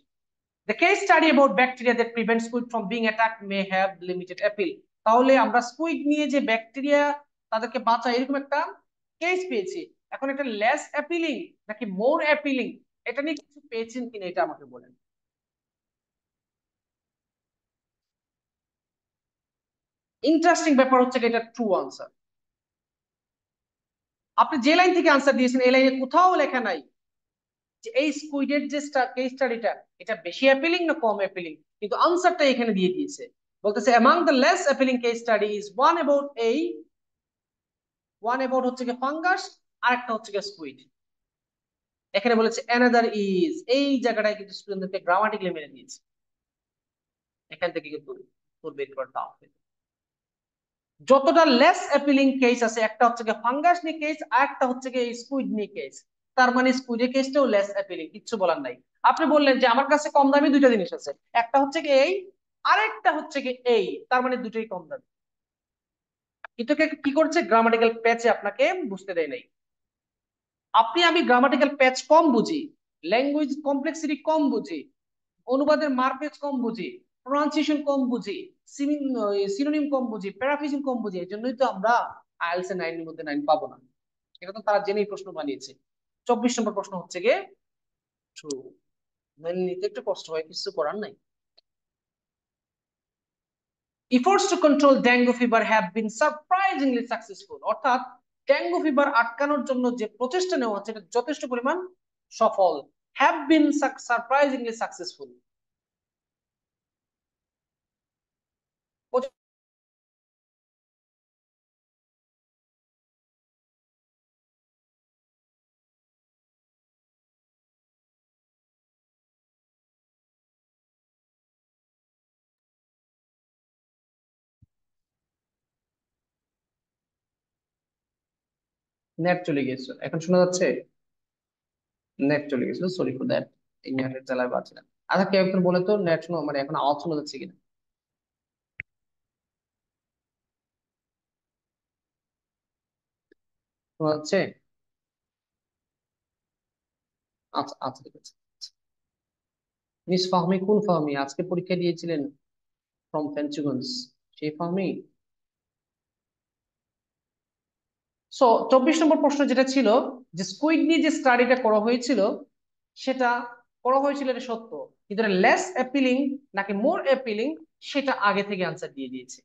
The case study about bacteria that prevent squid from being attacked may have limited appeal. তাহলে আমরা স্কুইড নিয়ে যে ব্যাকটেরিয়া তাদেরকে বাঁচায় এরকম একটা কেস পেয়েছি। এখন এটা লেস অ্যাপিলিং নাকি মোর অ্যাপিলিং, এটা নিয়ে কিছু পেয়েছেন কিনা এটা আমাকে বলেন। ইন্টারেস্টিং ব্যাপার হচ্ছে এটা ট্রু আনসার। আপনি যে লাইন থেকে আনসার দিয়েছেন এই লাইনে কোথাও লেখা নাই যে এই স্কুইডের যে কেস স্টাডিটা এটা বেশি অ্যাপিলিং না কম অ্যাপিলিং, কিন্তু আনসারটা এখানে দিয়ে দিয়েছে। বলতেছে among the less appealing case study is one about হচ্ছে কি ফাঙ্গাস, আর একটা হচ্ছে কি স্কুইড। এখানে বলেছে অ্যানাদার ইজ, এই জায়গাটায় কিন্তু স্টুডেন্টদেরকে গ্রামাটিক্যালি মেনে দিয়েছে। এখান থেকে কিন্তু তোর বের করা টাফ। যতটা লেস অ্যাপিলিং কেস আছে, একটা হচ্ছে কি ফাঙ্গাস নিয়ে কেস, আর একটা হচ্ছে কি স্কুইড নিয়ে কেস। তার মানে স্কুইডের কেসটাও লেস অ্যাপিলিং, কিচ্ছু বলার নাই। আপনি বললেন যে আমার কাছে কম দামি দুইটা জিনিস আছে, একটা হচ্ছে কি এই, আরেকটা হচ্ছে কি এই, তার মানে দুটোই কম দামি। কিন্তু কি করছে, গ্রামাটিক্যাল প্যাচে আপনাকে বুঝতে দেয় নাই। আপনি আমি গ্রামাটিক্যাল প্যাচ কম বুঝি, ল্যাঙ্গুয়েজ কমপ্লেক্সিটি কম বুঝি, অনুবাদের মারপেজ কম বুঝি, প্রনাউন্সিয়েশন কম বুঝি, সিনোনিম কম বুঝি, প্যারাফ্রেজিং কম বুঝি, এই জন্যই তো আমরা আইএলটিএস এর 9 এর মধ্যে 9 পাবো না। এটা তো তারা জেনেই প্রশ্ন বানিয়েছে। 24 নম্বর প্রশ্ন হচ্ছে গিয়ে ট্রু। মেনে নিতে একটু কষ্ট হয়, কিছু করার নাই। efforts to control dengue fever have been surprisingly successful, অর্থাৎ ডেঙ্গু ফিভার আটকানোর জন্য যে প্রচেষ্টা নেওয়া হচ্ছে এটা যথেষ্ট পরিমাণ সফল। have been surprisingly successful। Net চলে গিয়েছিল, এখন শোনা যাচ্ছে? নেট চলে গেছিল, সরি ফর দ্যাট। এই নেটের জ্বালায় বাঁচলাম। আচ্ছা, কেউ একজন বলে তো নেট শোনো, মানে এখন আওয়াজ শোনা যাচ্ছে কিনা? শোনা যাচ্ছে? আচ্ছা আচ্ছা, ঠিক আছে। মিস ফাহমি, কোন ফাহমি আজকে পরীক্ষা দিয়েছিলেন ফ্রম ফেঞ্চুগঞ্জ, সেই ফাহমি? সো 24 নম্বর প্রশ্ন যেটা ছিল যে স্কুইড নিয়ে যে স্টাডিটা করা হয়েছিল, সেটা করা হয়েছিল, এটা সত্য। কিন্তু লেস অ্যাপিলিং নাকি মোর অ্যাপিলিং সেটা আগে থেকে আনসার দিয়ে দিয়েছে।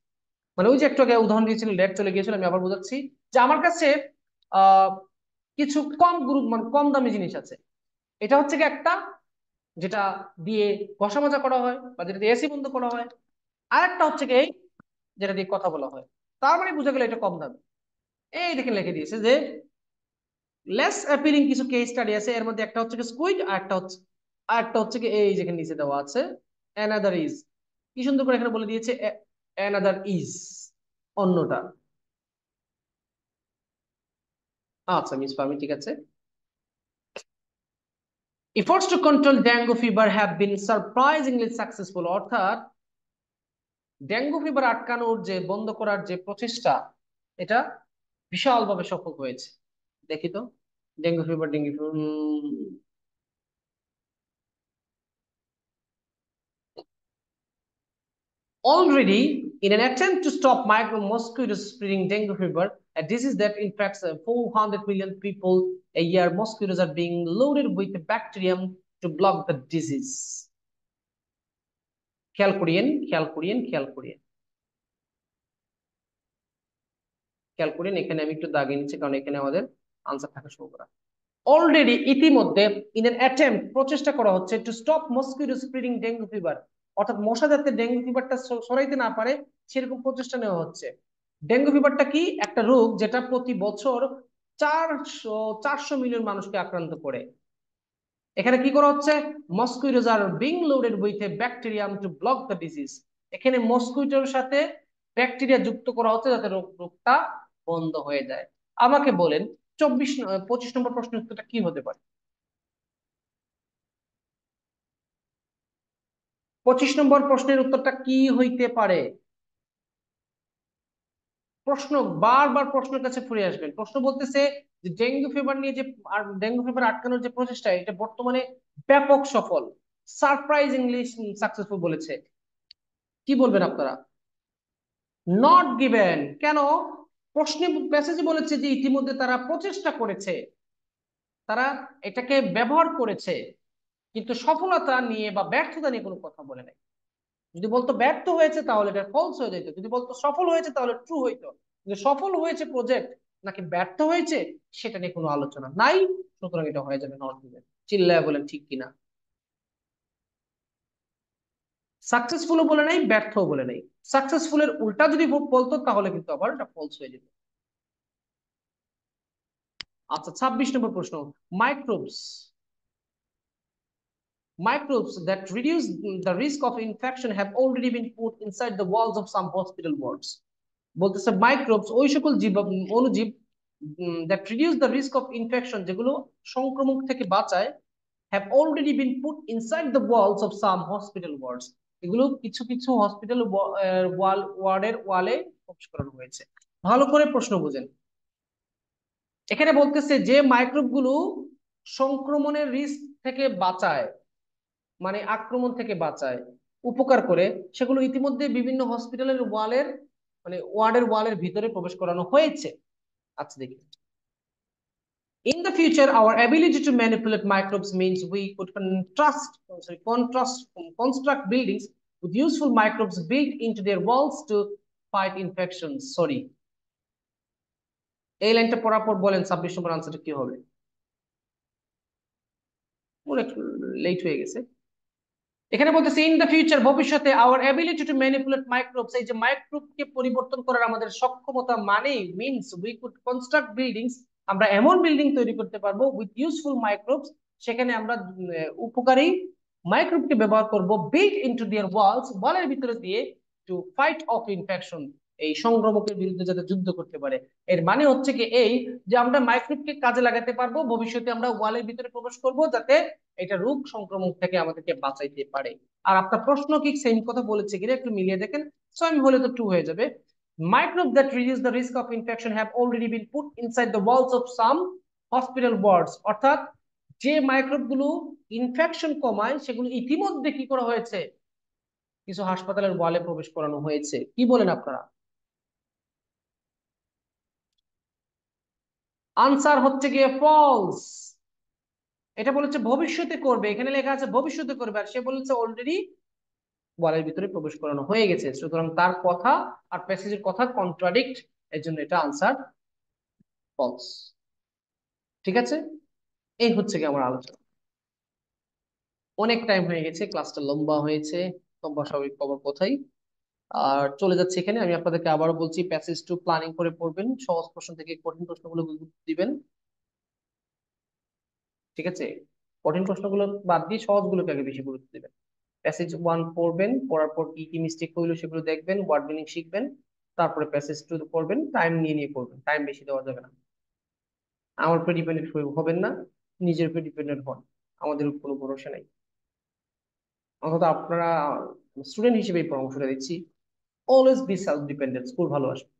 মানে ওই যে একটু আগে উদাহরণ দিয়েছিল, লেট চলে গিয়েছিল, আমি আবার বোঝাচ্ছি যে আমার কাছে আহ কিছু কম গ্রুপ মানে কম দামি জিনিস আছে, এটা হচ্ছে কি একটা যেটা দিয়ে ঘষা মাজা করা হয় বা যেটা দিয়ে এসি বন্ধ করা হয়, আর একটা হচ্ছে কি এই যেটা দিয়ে কথা বলা হয়। তার মানে বুঝা গেল এটা কম দামি। এই দেখেন লিখে দিয়েছে যে লেস অ্যাপিলিং কিছু কেস স্টাডি আছে, এর মধ্যে একটা হচ্ছে কি স্কুইড, আর একটা হচ্ছে কি এই যেখানে নিচে দেওয়া আছে অ্যানাদার ইজ। কি সুন্দর করে এখানে বলে দিয়েছে অ্যানাদার ইজ, অন্যটা। আচ্ছা মিস ফার্মি ঠিক আছে। Efforts to control dengue fever have been surprisingly successful, অর্থাৎ ডেঙ্গু ফিভার আটকানোর যে বন্ধ করার যে প্রচেষ্টা, এটা বিশালভাবে সফল হয়েছে। দেখি তো, dengue fever already in an attempt to stop micro mosquitoes spreading dengue fever, a disease that infects 400 million people a year, mosquitoes are being loaded with the bacterium to block the disease. খেয়াল করিয়েন, খেয়াল করিয়েন, খেয়াল করিয়েন, খেয়াল করিয়েন, এখানে আমি একটু দাগিয়ে নিচ্ছি কারণ এখানে আমাদের আনসার থাকা শুরু করা। অলরেডি ইতিমধ্যে ইন এন অ্যাটেম্প প্রচেষ্টা করা হচ্ছে to stop mosquito spreading dengue fever, অর্থাৎ মশা যাতে ডেঙ্গু ফিভারটা ছড়াইতে না পারে সেরকম প্রচেষ্টা নেওয়া হচ্ছে। ডেঙ্গু ফিভারটা কি একটা রোগ যেটা প্রতি বছর 400 মিলিয়ন মানুষকে আক্রান্ত করে। এখানে কি করা হচ্ছে, mosquitoes are being loaded with a bacterium to block the disease. এখানে মসকুইটোর সাথে ব্যাকটেরিয়া যুক্ত করা হচ্ছে যাতে রোগটা বন্ধ হয়ে যায়। আমাকে বলেন 25 নম্বর প্রশ্নের উত্তরটা কি হতে পারে? 25 নম্বর প্রশ্নের উত্তরটা কি হইতে পারে? প্রশ্ন, বারবার প্রশ্নের কাছে ফিরে আসবেন। প্রশ্ন বলতেছে যে ডেঙ্গু ফিভার নিয়ে যে আর ডেঙ্গু ফিভার আটকানোর যে প্রচেষ্টা, এটা বর্তমানে ব্যাপক সফল, সারপ্রাইজিংলি সাকসেসফুল বলেছে। কি বলবেন আপনারা? নট গিভেন কেন? প্রশ্নে মেসেজে বলেছে যে ইতিমধ্যে তারা প্রচেষ্টা করেছে, তারা এটাকে ব্যবহার করেছে, কিন্তু সফলতা নিয়ে বা ব্যর্থতা নিয়ে কোনো কথা বলে নাই। যদি বলতো ব্যর্থ হয়েছে তাহলে এটা ফলস হয়ে যেত, যদি বলতো সফল হয়েছে তাহলে ট্রু হইতো। কিন্তু সফল হয়েছে প্রজেক্ট নাকি ব্যর্থ হয়েছে সেটা নিয়ে কোনো আলোচনা নাই, সুতরাং এটা হয়ে যাবে নট গিভেন। চিল্লায় বলেন ঠিক কিনা? সাকসেসফুলও বলে নাই, ব্যর্থও বলে নাই। সাকসেসফুলের উল্টা যদি বলতো তাহলে কিন্তু আবার এটা ফলস হয়ে যেত। আচ্ছা 26 নম্বর প্রশ্ন, microbes microbes that reduce the risk of infection have already been put inside the walls of some hospital wards. বলতেছে মাইক্রোবস ওই সকল জীব অণুজীব that reduce the risk of infection যেগুলো সংক্রমণ থেকে বাঁচায়, have already been put inside the walls of some hospital wards, এগুলো কিছু কিছু হসপিটাল ওয়ার্ডের ওয়ালে প্রবেশ করানো হয়েছে। ভালো করে প্রশ্ন বুঝেন। এখানে বলতেছে যে মাইক্রোব গুলো সংক্রমণের রিস্ক থেকে বাঁচায়, মানে আক্রমণ থেকে বাঁচায়, উপকার করে, সেগুলো ইতিমধ্যে বিভিন্ন হসপিটালের ওয়ালের মানে ওয়ার্ডের ওয়ালের ভিতরে প্রবেশ করানো হয়েছে। আচ্ছা দেখি, in the future our ability to manipulate microbes means we could construct buildings with useful microbes built into their walls to fight infections. Sorry, এই লাইনটা পড়ার পর বলেন 26 নম্বর আনসারটা কি হবে? অনেক লেট হয়ে গেছে। এখানে বলতেছে ইন দ্য ফিউচার, ভবিষ্যতে, our ability to manipulate microbes, এই যে মাইক্রোবকে পরিবর্তন করার আমাদের সক্ষমতা মানেই means we could construct buildings, আমরা এমন বিল্ডিং তৈরি করতে পারবো উইথ ইউজফুল মাইক্রোবস, সেখানে আমরা উপকারী মাইক্রোবকে ব্যবহার করব, বিল্ট ইনটু দেয়ার ওয়ালস, ওয়ালের ভিতরে দিয়ে, টু ফাইট অফ ইনফেকশন, এই সংক্রমকের বিরুদ্ধে যাতে যুদ্ধ করতে পারে। এর মানে হচ্ছে কি এই যে আমরা মাইক্রোবকে কাজে লাগাতে পারবো, ভবিষ্যতে আমরা ওয়ালের ভিতরে প্রবেশ করব যাতে এটা রোগ সংক্রমণ থেকে আমাদেরকে বাঁচাইতে পারে। আর আপনার প্রশ্ন কি সেম কথা বলেছে কিনা একটু মিলিয়ে দেখেন। সো আমি হলে তো টু হয়ে যাবে। Microbes that reduce the risk of infection have already been put inside the walls of some hospital wards, অর্থাৎ যে মাইক্রোব গুলো ইনফেকশন কমায় সেগুলো ইতিমধ্যে কি করা হয়েছে, কিছু হাসপাতালের ওয়ালে প্রবেশ করানো হয়েছে। কি বলেন আপনারা? আনসার হচ্ছে গিয়ে ফলস। এটা বলেছে ভবিষ্যতে করবে, এখানে লেখা আছে ভবিষ্যতে করবে, আর সে বলেছে অলরেডি ওয়ালের ভিতরে প্রবেশ করানো হয়ে গেছে, সুতরাং তার কথা আর প্যাসেজের কথা কন্ট্রাডিক্ট, এর জন্য এটা আনসার ফলস। ঠিক আছে, এই হচ্ছে কি আমার আলোচনা। অনেক টাইম হয়ে গেছে, ক্লাসটা লম্বা হয়েছে, লম্বা স্বাভাবিক খবর কোথায়। আর চলে যাচ্ছে এখানে, আমি আপনাদেরকে আবারও বলছি প্যাসেজ টু প্ল্যানিং করে পড়বেন, সহজ প্রশ্ন থেকে কঠিন প্রশ্নগুলো গুরুত্ব দিবেন। ঠিক আছে, কঠিন প্রশ্নগুলো বাদ দিয়ে সহজগুলোকে আগে বেশি গুরুত্ব দিবেন। প্যাসেজ ওয়ান পড়বেন, পড়ার পর কি কি মিস্টেক হইলো সেগুলো দেখবেন, ওয়ার্ড মিনিং শিখবেন, তারপরে প্যাসেজ টু পড়বেন, টাইম নিয়ে নিয়ে পড়বেন, টাইম বেশি দেওয়া যাবে না। আমার উপর ডিপেন্ডেন্ট হবেন না, নিজের উপর ডিপেন্ডেন্ট হন, আমাদের উপর কোনো ভরসা নেই। অন্তত আপনারা স্টুডেন্ট হিসেবে পরামর্শটা দিচ্ছি, always be self dependent, school ভালো আসবে,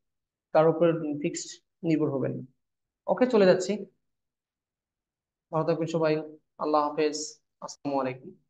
কারোর উপর ফিক্সড নির্ভর হবেন না। ওকে, চলে যাচ্ছি, ভালো থাকবেন সবাই, আল্লাহ হাফেজ, আসসালামু আলাইকুম।